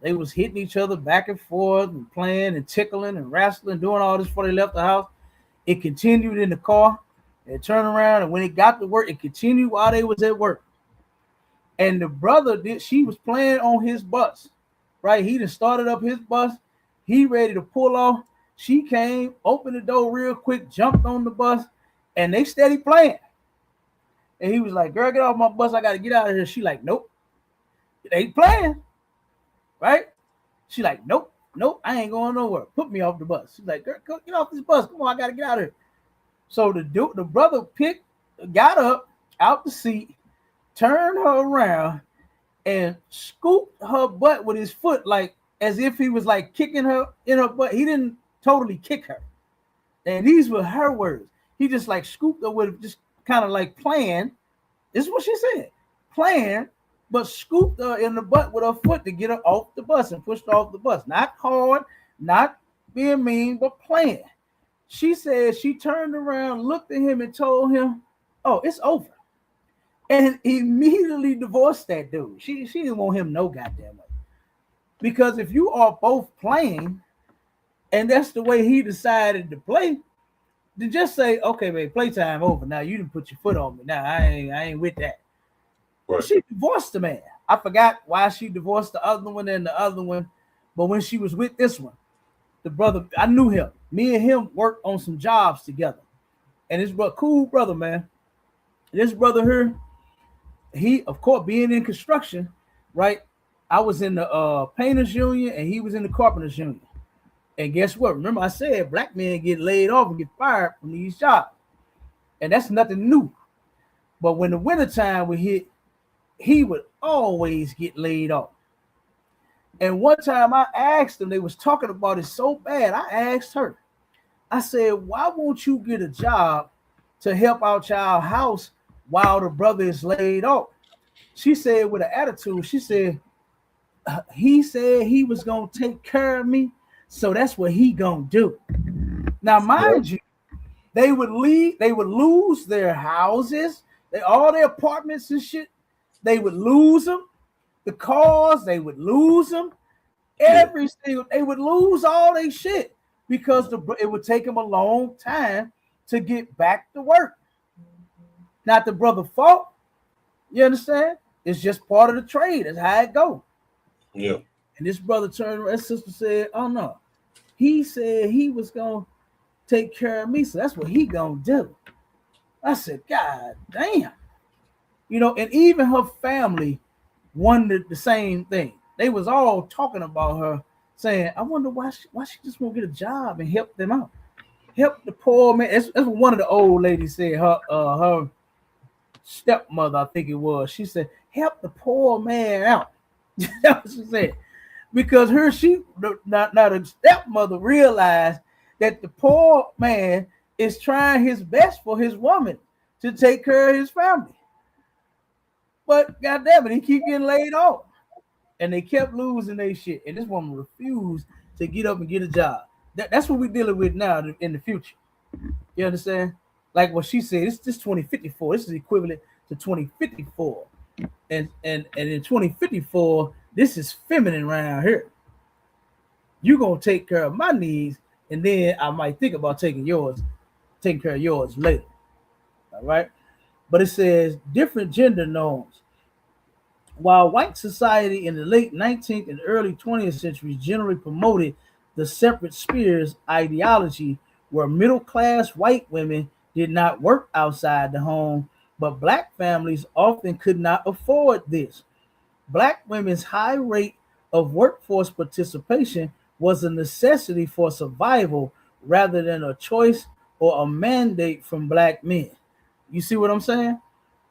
They was hitting each other back and forth and playing and tickling and wrestling, doing all this before they left the house. It continued in the car. They turned around, and when it got to work, it continued while they was at work. And the brother she was playing on his bus, right? He just started up his bus. He ready to pull off. She came, opened the door real quick, jumped on the bus, and they steady playing. And he was like, girl, get off my bus. I got to get out of here. She like, nope. It ain't playing. Right? She like, nope, I ain't going nowhere. Put me off the bus. She's like, girl, get off this bus. Come on, I got to get out of here. So the brother got up out the seat, turned her around, and scooped her butt with his foot, like as if he was like kicking her in her butt. He didn't totally kick her. And these were her words. He just like scooped her with just kind of like playing. This is what she said. Playing, but scooped her in the butt with her foot to get her off the bus and pushed her off the bus. Not hard, not being mean, but playing. She said she turned around, looked at him, and told him, oh, it's over. And immediately divorced that dude. She didn't want him no goddamn way. Because if you are both playing, and that's the way he decided to play, then just say, okay, babe, playtime over. Now you didn't put your foot on me. Now I ain't with that. Right. She divorced the man. I forgot why she divorced the other one and the other one. But when she was with this one, the brother, I knew him. Me and him worked on some jobs together. And this brother, cool brother, man. This brother here, he, of course, being in construction, right? I was in the painters union and he was in the carpenters union. And guess what? Remember I said black men get laid off and get fired from these jobs. And that's nothing new. But when the wintertime would hit, he would always get laid off. And one time I asked them, they was talking about it so bad, I asked her, I said, why won't you get a job to help out your house while the brother is laid off? She said with an attitude, she said he was going to take care of me. So that's what he gonna do. Now, mind you, they would lose their houses, all their apartments and shit. They would lose them. The cars, they would lose them. Every single, they would lose all their shit because it would take them a long time to get back to work. Not the brother fault. You understand? It's just part of the trade. That's how it go. Yeah. And this brother turned around, his sister said, oh no. He said he was going to take care of me, so that's what he going to do. I said, God damn. You know, and even her family wondered the same thing. They was all talking about her, saying, I wonder why she just won't get a job and help them out. Help the poor man. That's what one of the old ladies said, her stepmother, I think it was. She said, help the poor man out. That's what she said. Because the stepmother realized that the poor man is trying his best for his woman to take care of his family. But goddamn it, he keep getting laid off. And they kept losing their shit. And this woman refused to get up and get a job. That's what we're dealing with now in the future. You understand? Like what she said, it's just 2054. This is equivalent to 2054. And in 2054, this is feminine around here. You're gonna take care of my needs, and then I might think about taking care of yours later. All right. But it says different gender norms While white society in the late 19th and early 20th centuries generally promoted the separate spheres ideology, where middle class white women did not work outside the home, but black families often could not afford this. Black women's high rate of workforce participation was a necessity for survival rather than a choice or a mandate from black men. You see what I'm saying?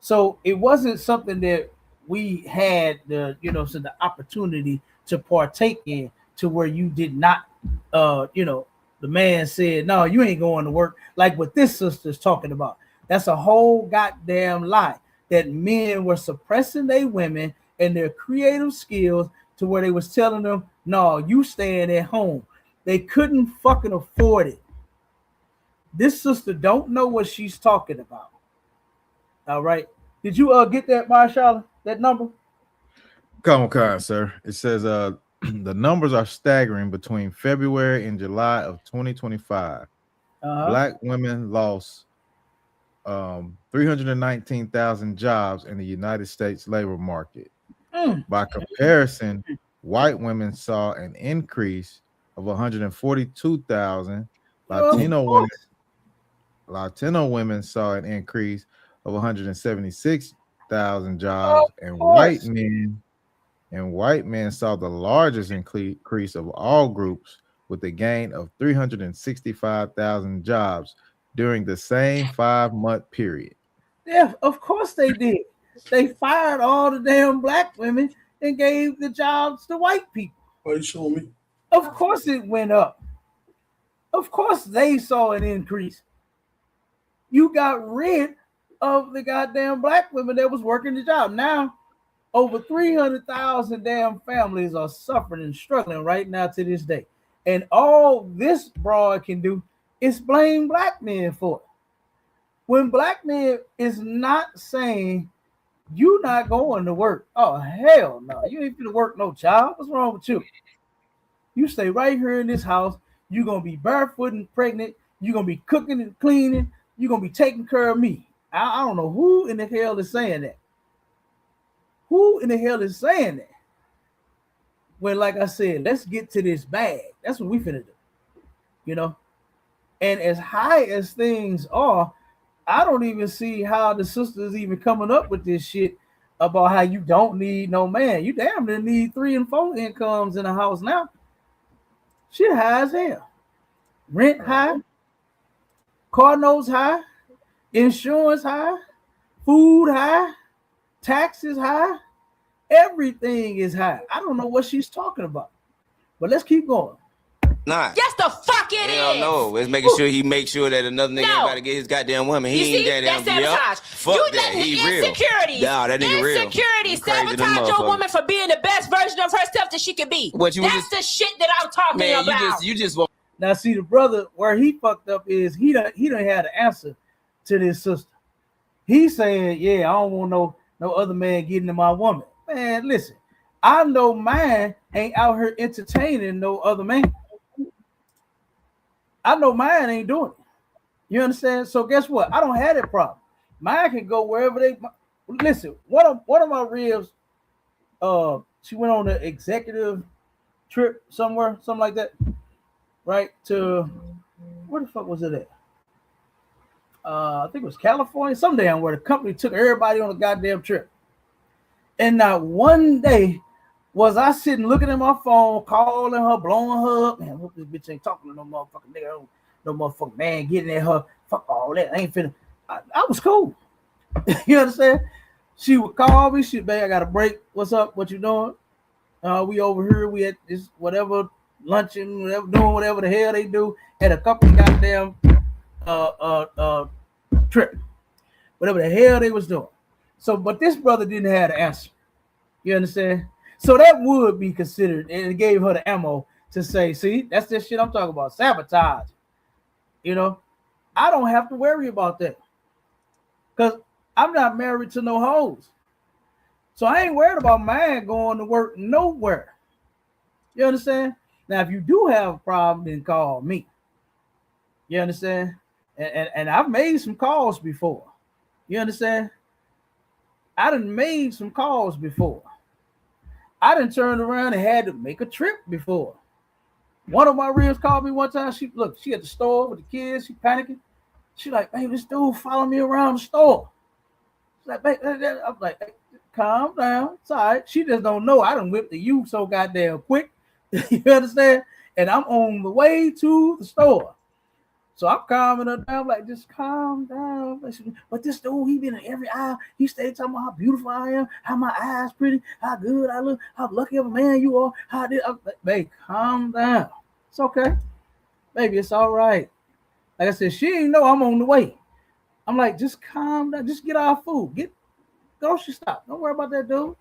So it wasn't something that we had so the opportunity to partake in, to where you did not, the man said, no, you ain't going to work, like what this sister's talking about. That's a whole goddamn lie, that men were suppressing their women and their creative skills to where they was telling them, no, you staying at home. They couldn't fucking afford it. This sister don't know what she's talking about. All right. Did you get that, Marshala? That number? Come on, sir. It says the numbers are staggering. Between February and July of 2025, black women lost 319,000 jobs in the United States labor market. By comparison, white women saw an increase of 142,000. Latino women saw an increase of 176,000 jobs, and white men saw the largest increase of all groups, with a gain of 365,000 jobs during the same 5-month period. Yeah, of course they did. They fired all the damn black women and gave the jobs to white people. Why you showing me? Of course it went up. Of course they saw an increase. You got rid of the goddamn black women that was working the job. Now, over 300,000 damn families are suffering and struggling right now to this day. And all this broad can do is blame black men for it. When black men is not saying, you not going to work. Oh, hell no. You ain't gonna work no child. What's wrong with you? You stay right here in this house. You're going to be barefoot and pregnant. You're going to be cooking and cleaning. You're going to be taking care of me. I don't know who in the hell is saying that. Who in the hell is saying that? When, like I said, let's get to this bag. That's what we finna do. And as high as things are, I don't even see how the sisters even coming up with this shit about how you don't need no man. You damn near need 3 and 4 incomes in a house now. Shit high as hell. Rent high, car notes high, insurance high, food high, taxes high. Everything is high. I don't know what she's talking about. But let's keep going. Nah. Yes, the fuck it Hell is. no. It's making sure he makes sure that another nigga ain't about to get his goddamn woman. He ain't that's goddamn. sabotage. Fuck You that. letting He real. insecurities. Nah, that nigga real. Insecurities sabotage your woman for being the best version of herself that she could be. That's the shit that I'm talking about. You just want. Now, see, the brother, where he fucked up is he don't have the answer to this sister. He's saying, yeah, I don't want no other man getting to my woman. Man, listen, I know mine ain't out here entertaining no other man. I know mine ain't doing it. You understand? So guess what? I don't have that problem. Mine can go wherever they listen. One of my ribs, she went on an executive trip somewhere, something like that. Right to where the fuck was it at? I think it was California, some damn where the company took everybody on a goddamn trip. And not one day was I sitting looking at my phone, calling her, blowing her up. Man, I hope this bitch ain't talking to no motherfucking nigga, no motherfucking man getting at her. Fuck all that. I ain't finna. I was cool. You understand? She would call me. She'd be, I got a break. What's up? What you doing? We over here. We at this whatever luncheon, whatever, doing whatever the hell they do at a company goddamn trip. Whatever the hell they was doing. So, but this brother didn't have the answer. You understand? So that would be considered, and it gave her the ammo to say, see, that's this shit I'm talking about. Sabotage. I don't have to worry about that. Because I'm not married to no hoes. So I ain't worried about mine going to work nowhere. You understand? Now, if you do have a problem, then call me. You understand? And I've made some calls before. You understand? I done made some calls before. I done turned around and had to make a trip before. One of my ribs called me one time. She at the store with the kids. She panicking. She like, hey, this dude following me around the store. She's like, I'm like, hey, calm down. It's all right. She just don't know I done whipped the U so goddamn quick. You understand? And I'm on the way to the store. So I'm calming her down, like, just calm down. But this dude, he been in every aisle. He stayed talking about how beautiful I am, how my eyes pretty, how good I look, how lucky of a man you are. How did babe, calm down. It's okay. Baby, it's all right. Like I said, she ain't know I'm on the way. I'm like, just calm down. Just get our food. Get grocery stop. Don't worry about that dude.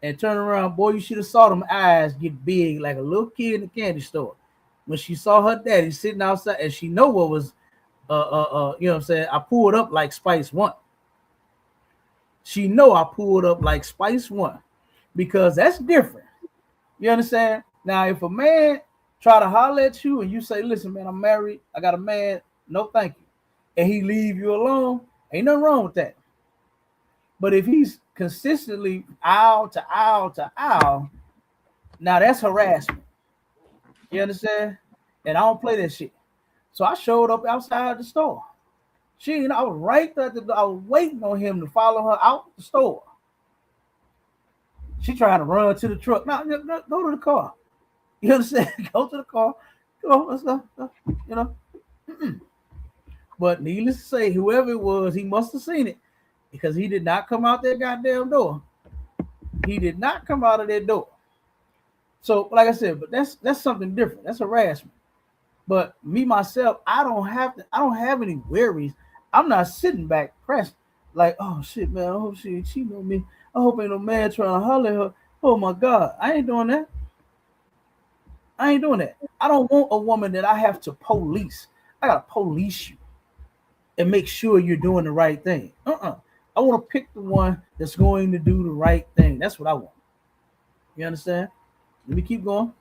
And turn around, boy, you should have saw them eyes get big like a little kid in the candy store. When she saw her daddy sitting outside and she know what was, you know what I'm saying? I pulled up like Spice One. She know I pulled up like Spice One because that's different. You understand? Now, if a man try to holler at you and you say, listen, man, I'm married. I got a man. No, thank you. And he leave you alone. Ain't nothing wrong with that. But if he's consistently aisle to aisle to aisle, now that's harassment. You understand? And I don't play that shit. So I showed up outside the store. I was right there. I was waiting on him to follow her out the store. She trying to run to the truck. No, go to the car. You understand? Go to the car. Come on, let's go. You know. But needless to say, whoever it was, he must have seen it because he did not come out that goddamn door. He did not come out of that door. So, like I said, but that's something different. That's harassment. But me myself, I don't have any worries. I'm not sitting back pressed like, oh shit, man. I hope she ain't cheating on me. I hope ain't no man trying to holler at her. Oh my God, I ain't doing that. I don't want a woman that I have to police. I gotta police you and make sure you're doing the right thing. I want to pick the one that's going to do the right thing. That's what I want. You understand? Let me keep going.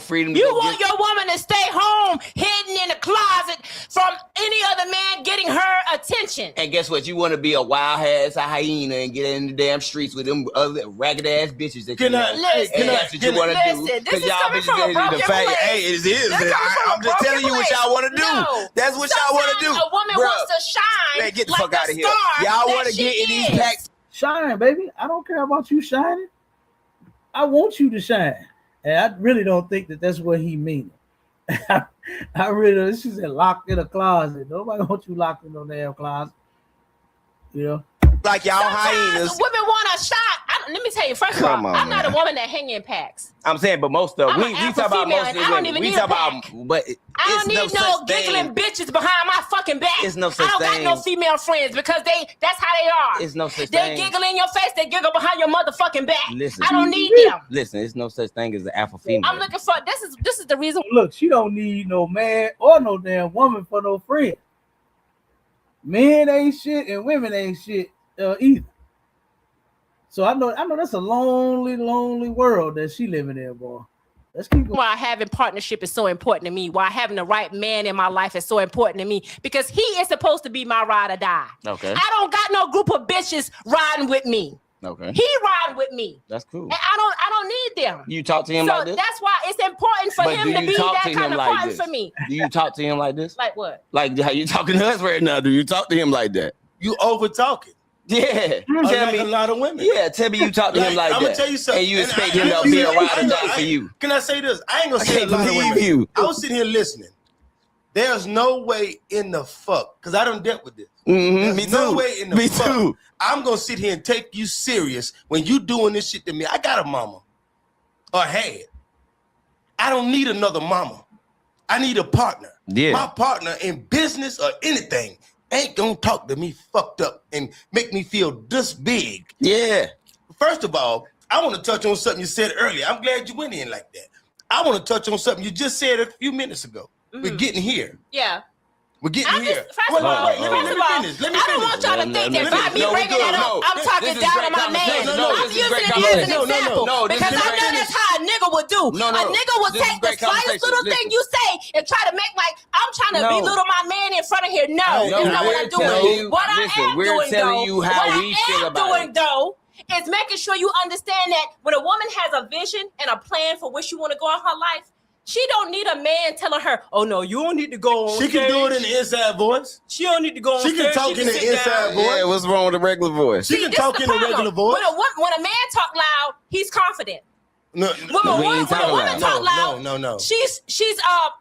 Freedom. You want your woman to stay home, hidden in the closet from any other man getting her attention. And guess what? You want to be a wild ass hyena and get in the damn streets with them other ragged ass bitches that you want. That's what you want to do. This is coming from a broken place. Hey, it is. I'm just telling you what y'all want to do. No. That's what y'all want to do. A woman wants to shine. Man, get the like fuck out of here. Y'all want to get in these packs. Shine, baby. I don't care about you shining. I want you to shine. And I really don't think that that's what he means. I really don't. She said locked in a closet. Nobody wants you locked in no damn closet. You know? Like y'all hyenas. Women want a shot. Let me tell you, first of all, I'm not a woman that hang in packs. I'm saying, but most of we talk about most of the women. We talk about, but I don't need no giggling bitches behind my fucking back. It's no such thing. I don't got no female friends because that's how they are. It's no such thing. They giggle in your face. They giggle behind your motherfucking back. Listen, I don't need them. Listen, it's no such thing as an alpha female. I'm looking for this is the reason. Look, she don't need no man or no damn woman for no friend. Men ain't shit and women ain't shit either. So I know that's a lonely, lonely world that she living in, boy. Let's keep going. Why having partnership is so important to me. Why having the right man in my life is so important to me. Because he is supposed to be my ride or die. Okay. I don't got no group of bitches riding with me. Okay. He riding with me. That's cool. And I don't need them. You talk to him like this? So that's why it's important for him to be that kind of partner for me. Do you talk to him like this? Like what? Like how you talking to us right now? Do you talk to him like that? You over talking. Yeah, tell me a lot of women. Yeah, tell me you talk to him like I'm that. gonna tell you something. And you expect him to be a ride or die for you. Can I say this? I ain't gonna say a lot of women. You. I was sitting here listening. There's no way in the fuck, because I done dealt with this. Mm-hmm. There's no way in the fuck. I'm gonna sit here and take you serious when you doing this shit to me. I got a mama, or had. I don't need another mama. I need a partner. Yeah. My partner in business or anything ain't gonna talk to me fucked up and make me feel this big. Yeah. First of all, I want to touch on something you said earlier. I'm glad you went in like that. I want to touch on something you just said a few minutes ago. We're getting here. Yeah. We're getting here. First of all, I don't want y'all to think that by me breaking it up, I'm talking down on my man. I'm using it as an example because I know that's how a nigga would do. A nigga would take the slightest little thing you say and try to make like I'm trying to belittle my man in front of here. No, that's not what I'm doing. What I am doing though is making sure you understand that when a woman has a vision and a plan for where she want to go in her life, she don't need a man telling her, "Oh no, you don't need to go on stage. She can do it in the inside voice. She don't need to go on stage. She can talk in the inside voice. Yeah, what's wrong with the regular voice? She can talk in the regular voice. When a man talk loud, he's confident. No, when a woman talk loud, no. She's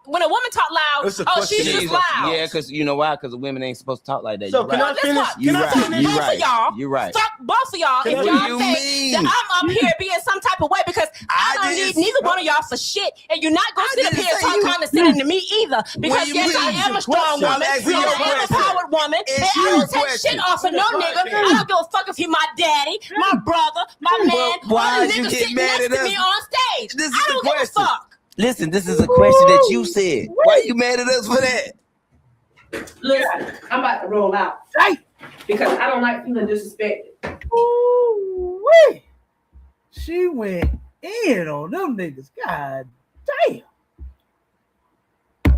when a woman talk loud, she's just loud. Yeah, because you know why? Because the women ain't supposed to talk like that. So can I finish? You're right. You're right. Fuck both of y'all. If y'all think that I'm up here being some type of way because I don't need neither one of y'all for shit, and you're not gonna sit up here and talk condescending to me either. Because yes, I am a strong woman, I am an empowered woman, and I don't take shit off of no nigga. I don't give a fuck if he my daddy, my brother, my man, why or the did you nigga get sitting mad next at to us? me on stage. This is I don't the give a question. fuck. Listen, this is a question that you said. Why you mad at us for that? Listen, I'm about to roll out. Because I don't like feeling disrespected. Ooh-wee. She went in on them niggas. God damn.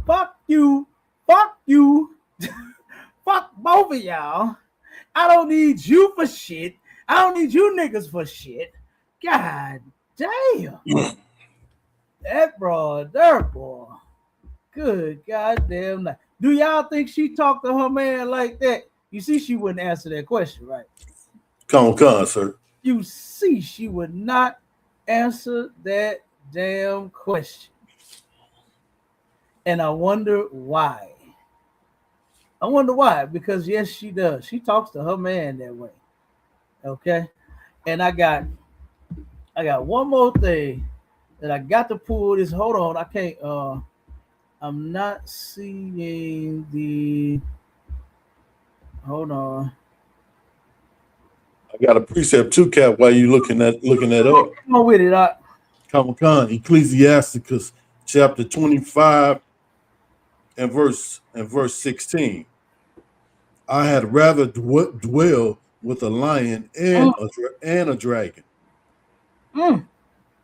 Fuck you. Fuck you. Fuck both of y'all. I don't need you for shit. I don't need you niggas for shit. God damn. That broad there, boy. Good goddamn night. Do y'all think she talked to her man like that? You see, she wouldn't answer that question, right? Come on, sir. You see, she would not answer that damn question. And I wonder why. Because yes, she does. She talks to her man that way. Okay. And I got one more thing that I got to pull this. Hold on. I can't I'm not seeing the hold on. I got a precept too, Cap, while you looking that up. Come on with it. Come on, Ecclesiasticus chapter 25 and verse 16. I had rather dwell with a lion and a dragon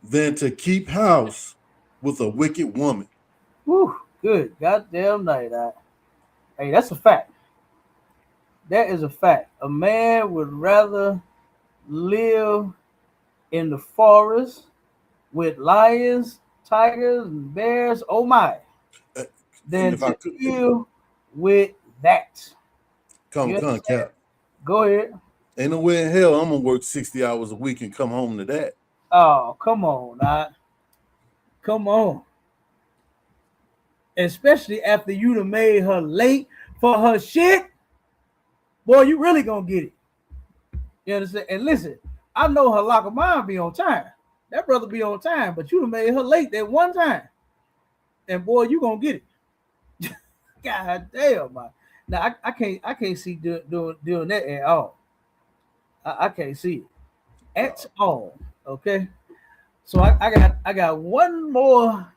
than to keep house with a wicked woman. Whew, good goddamn night. Hey, that's a fact. That is a fact. A man would rather live in the forest with lions, tigers, and bears, oh my, than to deal with that. Come on, Cap. Go ahead. Ain't no way in hell I'm gonna work 60 hours a week and come home to that. Oh, come on, come on. Especially after you done made her late for her shit, boy, you really gonna get it. You understand? And listen, I know her lock of mine be on time. That brother be on time, but you done made her late that one time. And boy, you gonna get it. God damn, man. Now I can't see doing that at all. I can't see it at all. Okay. So I got one more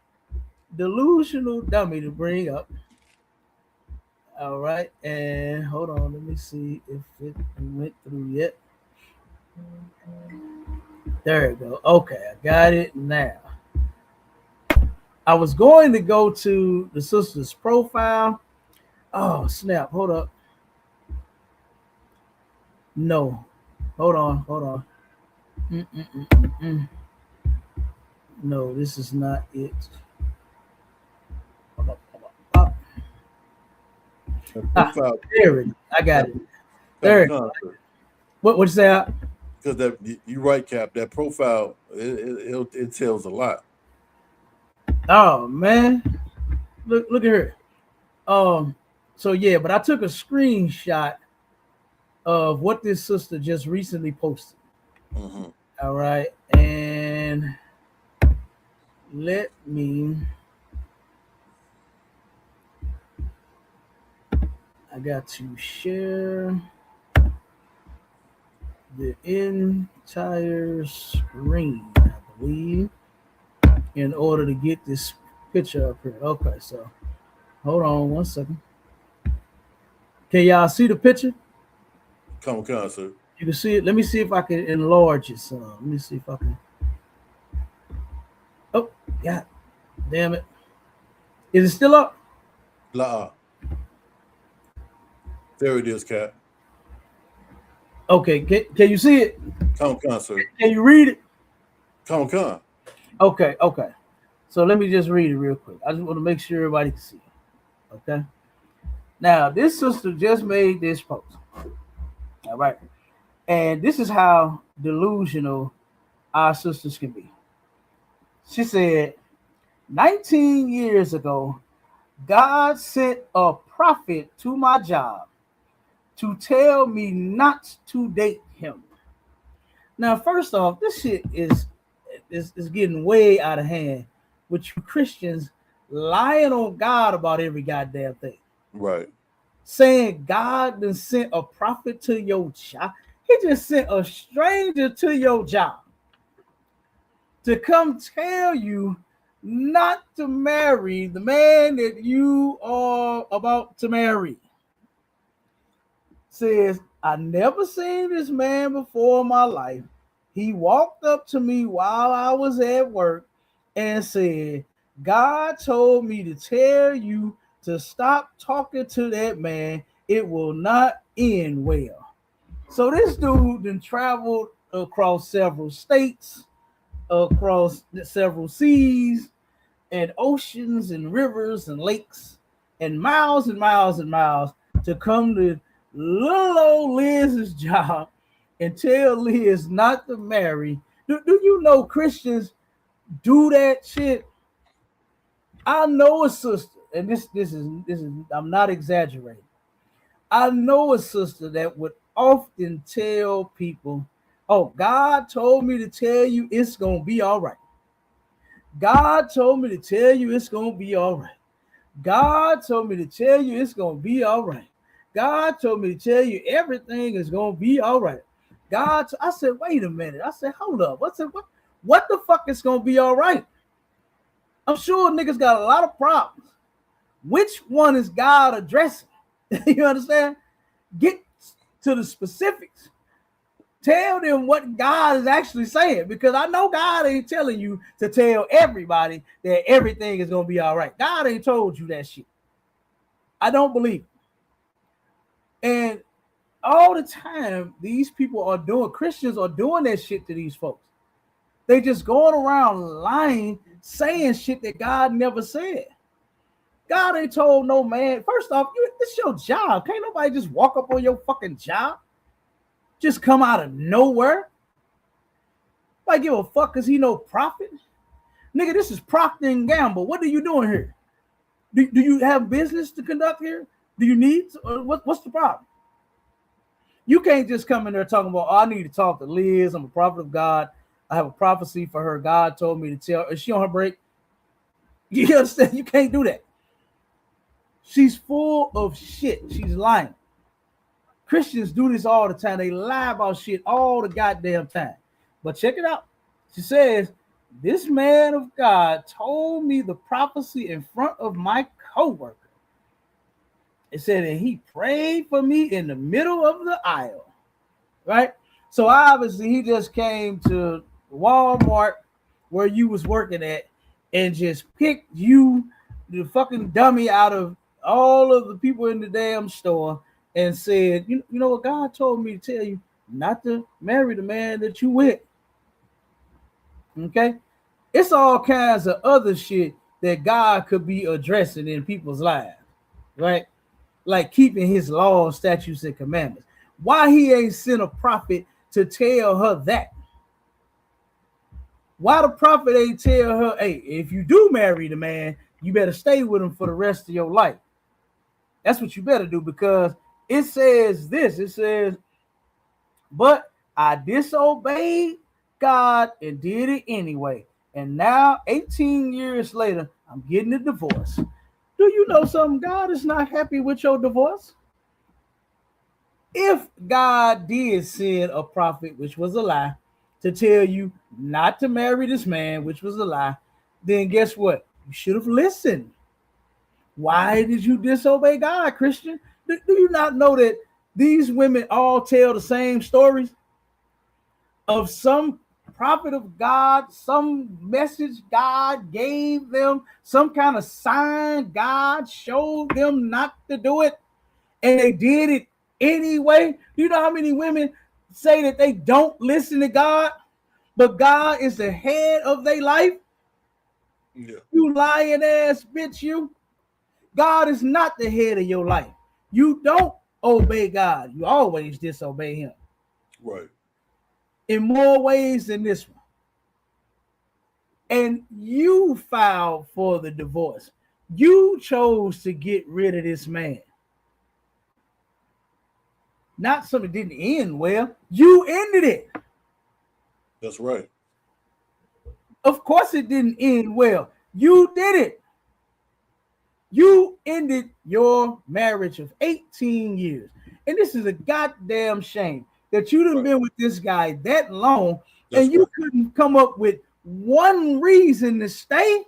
delusional dummy to bring up. All right, and hold on, let me see if it went through yet. There we go. Okay, I got it now. I was going to go to the sister's profile. Oh snap! Hold up. No, hold on. No, this is not it. Hold up. There it is. I got it. There. What you say? Because that you're right, Cap. That profile it tells a lot. Oh man, look at her. So yeah, but I took a screenshot of what this sister just recently posted. Mm-hmm. All right, and let me. I got to share the entire screen, I believe, in order to get this picture up here. Okay, so hold on 1 second. Can y'all see the picture? Come on, sir. You can see it. Let me see if I can enlarge it some. Let me see if I can. Oh, God damn it. Is it still up? La. There it is, Cap. Okay, can you see it? Come, sir. Can you read it? Come. Okay. So let me just read it real quick. I just want to make sure everybody can see it. Okay. Now, this sister just made this post. All right. And this is how delusional our sisters can be. She said, 19 years ago, God sent a prophet to my job to tell me not to date him. Now, first off, this shit is getting way out of hand with you Christians lying on God about every goddamn thing. Right. Saying God done sent a prophet to your job. He just sent a stranger to your job to come tell you not to marry the man that you are about to marry. Says, I never seen this man before in my life. He walked up to me while I was at work and said, God told me to tell you to stop talking to that man. It will not end well. So this dude then traveled across several states, across several seas and oceans and rivers and lakes and miles to come to little old Liz's job and tell Liz not to marry. Do you know Christians do that shit? I know a sister, and this is I'm not exaggerating. I know a sister that would often tell people, "Oh, God told me to tell you it's gonna be all right. God told me to tell you it's gonna be all right. God told me to tell you it's gonna be all right. God told me to tell you everything is gonna be all right." I said, wait a minute. I said, hold up. What the fuck is gonna be all right? I'm sure niggas got a lot of problems. Which one is God addressing? You understand? Get to the specifics. Tell them what God is actually saying, because I know God ain't telling you to tell everybody that everything is going to be all right. God ain't told you that shit. I don't believe it. And all the time, these people are doing, Christians are doing that shit to these folks. They just going around lying, saying shit that God never said. God ain't told no man. First off, it's your job. Can't nobody just walk up on your fucking job. Just come out of nowhere. I give a fuck because he no prophet. Nigga, this is Procter & Gamble. What are you doing here? Do you have business to conduct here? Do you need what's the problem? You can't just come in there talking about, oh, I need to talk to Liz. I'm a prophet of God. I have a prophecy for her. God told me to tell her. Is she on her break? You understand? You can't do that. She's full of shit. She's lying. Christians do this all the time. They lie about shit all the goddamn time. But check it out. She says, this man of God told me the prophecy in front of my coworker. It said, and he prayed for me in the middle of the aisle. Right? So obviously he just came to Walmart where you was working at and just picked you, the fucking dummy, out of all of the people in the damn store and said, you know what, God told me to tell you not to marry the man that you with. Okay? It's all kinds of other shit that God could be addressing in people's lives, right? Like keeping his laws, statutes, and commandments. Why he ain't sent a prophet to tell her that? Why the prophet ain't tell her, hey, if you do marry the man, you better stay with him for the rest of your life? That's what you better do, because it says this. It says, but I disobeyed God and did it anyway. And now, 18 years later, I'm getting a divorce. Do you know something? God is not happy with your divorce. If God did send a prophet, which was a lie, to tell you not to marry this man, which was a lie, then guess what? You should have listened. Why did you disobey God, Christian? Do you not know that these women all tell the same stories of some prophet of God, some message God gave them, some kind of sign God showed them not to do it, and they did it anyway? Do you know how many women say that they don't listen to God, but God is the head of their life? Yeah. You lying ass bitch, you. God is not the head of your life. You don't obey God. You always disobey him. Right. In more ways than this one. And you filed for the divorce. You chose to get rid of this man. Not something that didn't end well. You ended it. That's right. Of course it didn't end well. You did it. You ended your marriage of 18 years. And this is a goddamn shame that you done been with this guy that long. That's and you couldn't come up with one reason to stay.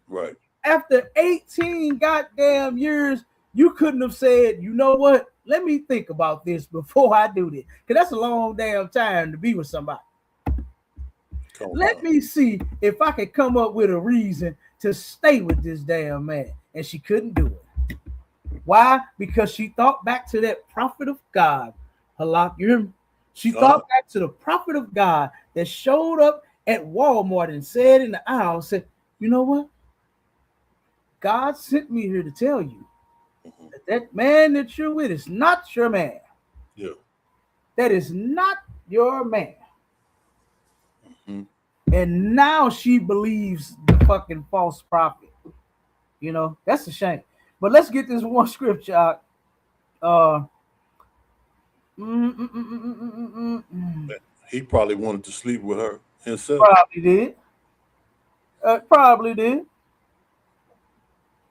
Right. After 18 goddamn years, you couldn't have said, you know what? Let me think about this before I do this. Because that's a long damn time to be with somebody. Let me see if I can come up with a reason to stay with this damn man. And she couldn't do it. Why? Because she thought back to that prophet of God. Halak, you hear me? She thought back to the prophet of God that showed up at Walmart and said in the aisle, said, you know what? God sent me here to tell you that man that you're with is not your man. Yeah. That is not your man. And now she believes the fucking false prophet. You know, that's a shame. But let's get this one scripture out. He probably wanted to sleep with her himself. Probably did. Probably did.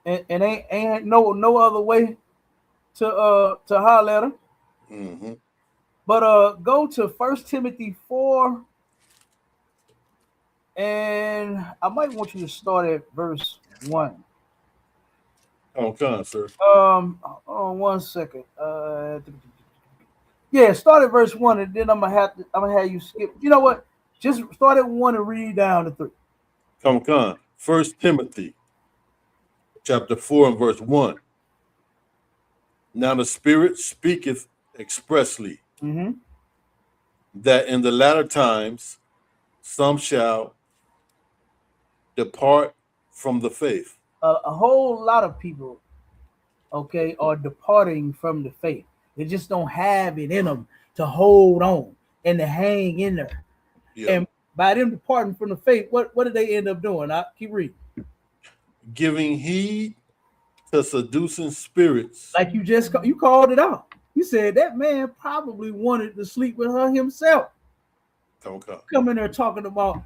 And ain't no other way to holler at her. Mm-hmm. But go to 1 Timothy 4. And I might want you to start at verse 1. Okay, sir. Hold on 1 second. Yeah, start at verse 1, and then I'm gonna have you skip. You know what? Just start at 1 and read down to 3. Come on. 1 Timothy chapter 4 and verse 1. Now the Spirit speaketh expressly that in the latter times some shall depart from the faith. A whole lot of people, okay, are departing from the faith. They just don't have it in them to hold on and to hang in there. Yeah. And by them departing from the faith, what did they end up doing? I keep reading. Giving heed to seducing spirits. Like you called it out. You said that man probably wanted to sleep with her himself. Okay. Come in there talking about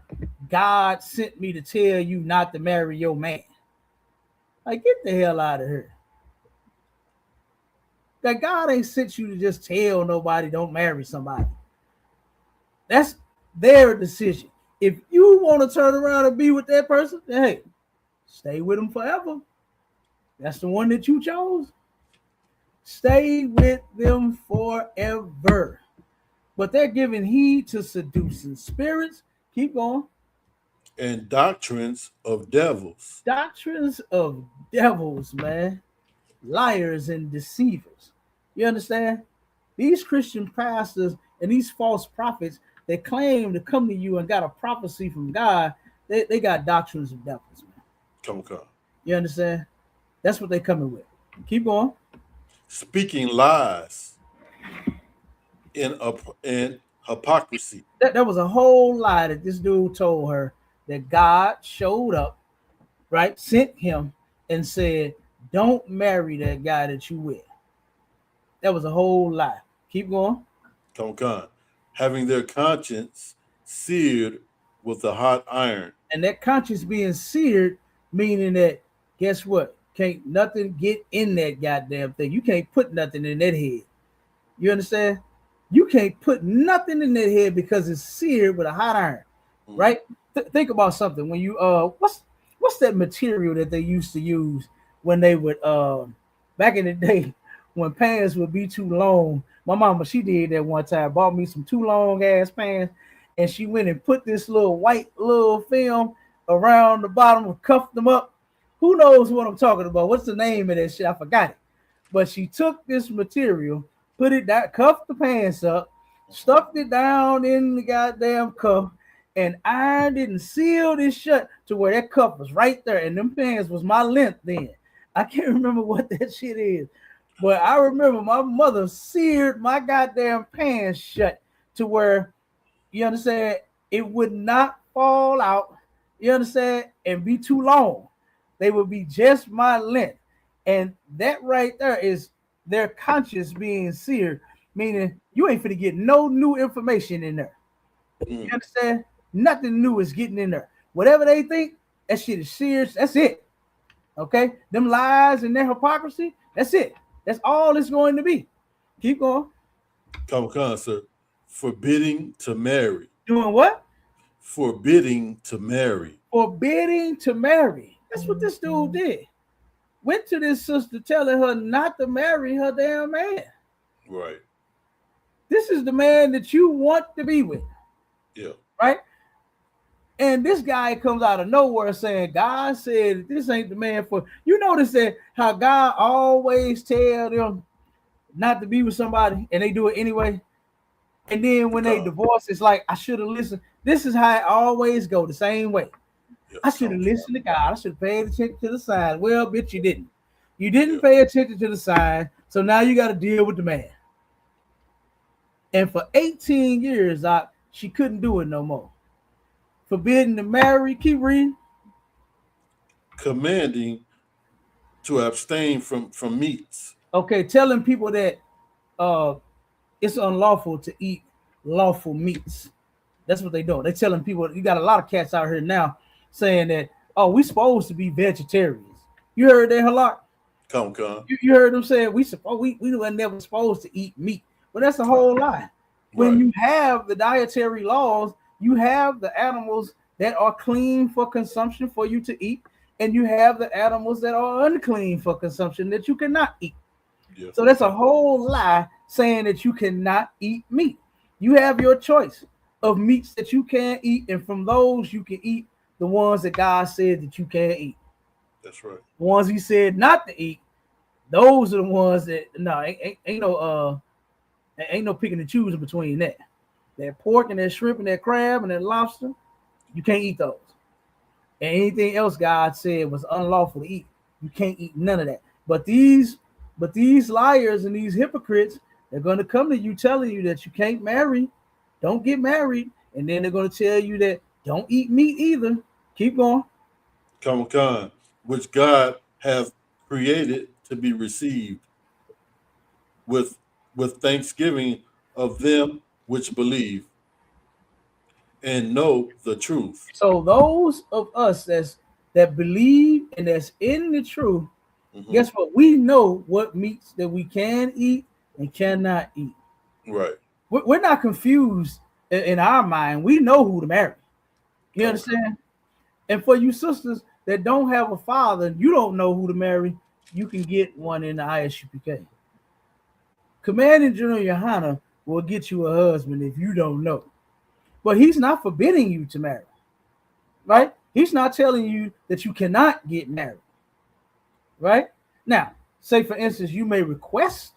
God sent me to tell you not to marry your man. Like, get the hell out of here. That God ain't sent you to just tell nobody don't marry somebody. That's their decision. If you want to turn around and be with that person, then hey, stay with them forever. That's the one that you chose. Stay with them forever. But they're giving heed to seducing spirits. Keep going. And doctrines of devils. Doctrines of devils, man. Liars and deceivers. You understand? These Christian pastors and these false prophets, they claim to come to you and got a prophecy from God. They got doctrines of devils, man. Come. You understand? That's what they coming with. Keep going. Speaking lies in hypocrisy. That was a whole lie that this dude told her, that God showed up, right? Sent him and said, don't marry that guy that you with. That was a whole lie. Keep going. Come. Having their conscience seared with a hot iron. And that conscience being seared, meaning that, guess what? Can't nothing get in that goddamn thing. You can't put nothing in that head. You understand? You can't put nothing in that head because it's seared with a hot iron, right? Think about something. When you what's that material that they used to use when they would back in the day when pants would be too long? My mama, she did that one time, bought me some too long ass pants, and she went and put this little white little film around the bottom and cuffed them up. Who knows what I'm talking about? What's the name of that shit? I forgot it. But she took this material, put it down, cuffed the pants up, stuffed it down in the goddamn cup, and ironed it and sealed it shut to where that cup was right there, and them pants was my length then. I can't remember what that shit is, but I remember my mother seared my goddamn pants shut to where, you understand, it would not fall out, you understand, and be too long. They would be just my length. And that right there is their conscience being seared, meaning you ain't finna get no new information in there. You understand? Nothing new is getting in there. Whatever they think, that shit is serious. That's it. Okay? Them lies and their hypocrisy, that's it. That's all it's going to be. Keep going. Come on, sir. Forbidding to marry. Doing what? Forbidding to marry. Forbidding to marry. That's what this dude did. Went to this sister telling her not to marry her damn man. Right. This is the man that you want to be with. Yeah. Right? And this guy comes out of nowhere saying, God said this ain't the man for you. Notice that how God always tell them not to be with somebody and they do it anyway. And then when they divorce, it's like, I should have listened. This is how it always go, the same way. I should have listened to God. I should have paid attention to the signs. Well, bitch, you didn't. You didn't pay attention to the signs, so now you got to deal with the man. And for 18 years, she couldn't do it no more. Forbidden to marry. Keep reading. Commanding to abstain from meats. Okay, telling people that it's unlawful to eat lawful meats. That's what they do. They're telling people. You got a lot of cats out here now saying that, oh, we supposed to be vegetarians. You heard that, Halak? Come. You heard them saying we were never supposed to eat meat. But that's a whole lie. When you have the dietary laws, you have the animals that are clean for consumption for you to eat, and you have the animals that are unclean for consumption that you cannot eat. Yeah. So that's a whole lie saying that you cannot eat meat. You have your choice of meats that you can eat, and from those you can eat the ones that God said that you can't eat. That's right. The ones he said not to eat, those are the ones that ain't no picking and choosing between that. That pork and that shrimp and that crab and that lobster, you can't eat those. And anything else God said was unlawful to eat, you can't eat none of that. But these liars and these hypocrites, they're going to come to you telling you that you can't marry, don't get married, and then they're going to tell you that don't eat meat either. Keep going. Come, which God hath created to be received with thanksgiving of them which believe and know the truth. So those of us that believe and that's in the truth, guess what? We know what meats that we can eat and cannot eat. Right. We're not confused in our mind. We know who to marry. You understand? And for you sisters that don't have a father, you don't know who to marry, you can get one in the ISUPK. Commanding General Yohana will get you a husband if you don't know. But he's not forbidding you to marry, right? He's not telling you that you cannot get married, right? Now, say for instance, you may request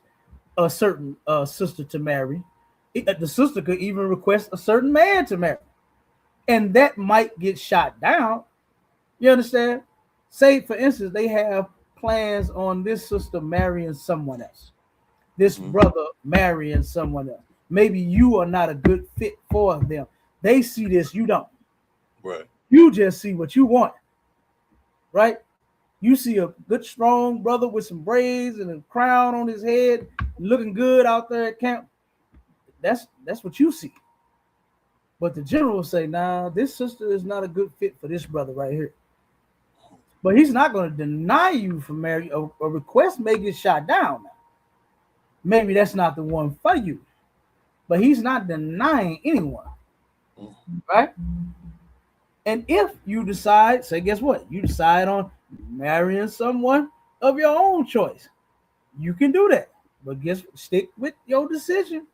a certain sister to marry. The sister could even request a certain man to marry, and that might get shot down. You understand? Say for instance, they have plans on this sister marrying someone else, this brother marrying someone else. Maybe you are not a good fit for them. They see this, you don't. Right. You just see what you want. Right? You see a good, strong brother with some braids and a crown on his head, looking good out there at camp. That's what you see. But the general will say, nah, this sister is not a good fit for this brother right here. But he's not going to deny you from marriage. A request may get shot down. Maybe that's not the one for you. But he's not denying anyone. Right? And if you decide, say, guess what? You decide on marrying someone of your own choice. You can do that. But stick with your decision.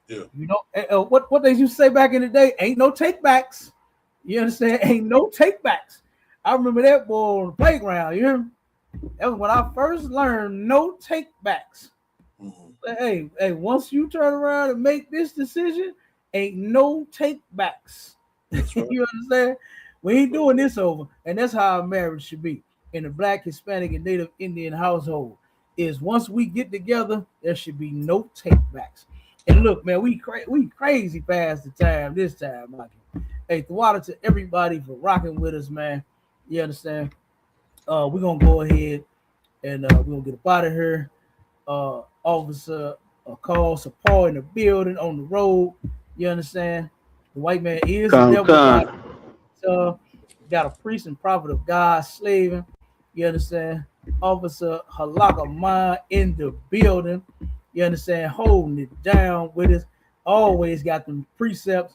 Yeah. You know, what they used to say back in the day, ain't no takebacks. You understand? Ain't no takebacks. I remember that boy on the playground. You hear me? That was when I first learned no takebacks. Hey, once you turn around and make this decision, ain't no take backs. You understand? We ain't doing this over, and that's how a marriage should be in a Black, Hispanic, and Native Indian household. Is once we get together, there should be no take backs. And look, man, we crazy past the time this time, Mikey. Hey, thank to everybody for rocking with us, man. You understand? We're gonna go ahead and we're gonna get up out of here. Officer call support in the building on the road. You understand? The white man is the devil. So got a priest and prophet of God slaving. You understand? Officer Halaka Mind in the building. You understand? Holding it down with us. Always got them precepts.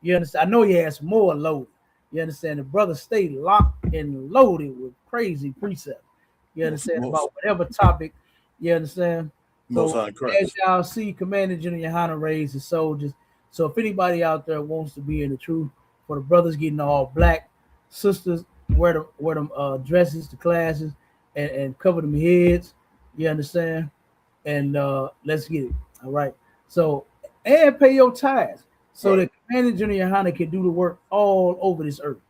You understand? I know he has more loaded. You understand? The brother stay locked and loaded with crazy precepts. You understand? About whatever topic. You understand? So as y'all see, Commander General Yohana raised his soldiers. So if anybody out there wants to be in the truth, for the brothers getting all black, sisters wear them dresses to classes and cover them heads. You understand? And let's get it. All right. So and pay your tithes so that Commander General Yohana can do the work all over this earth.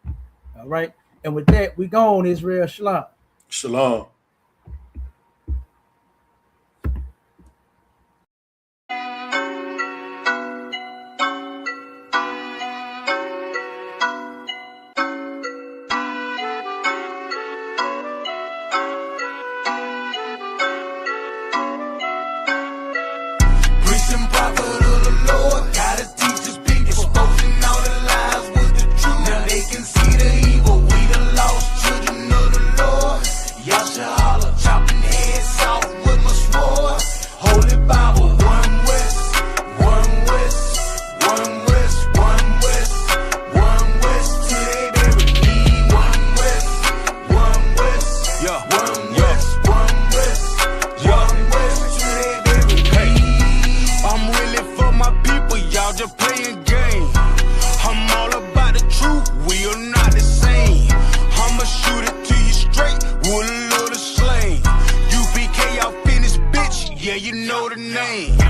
All right. And with that, we go on, Israel. Shalom. Shalom. Yeah, you know the name.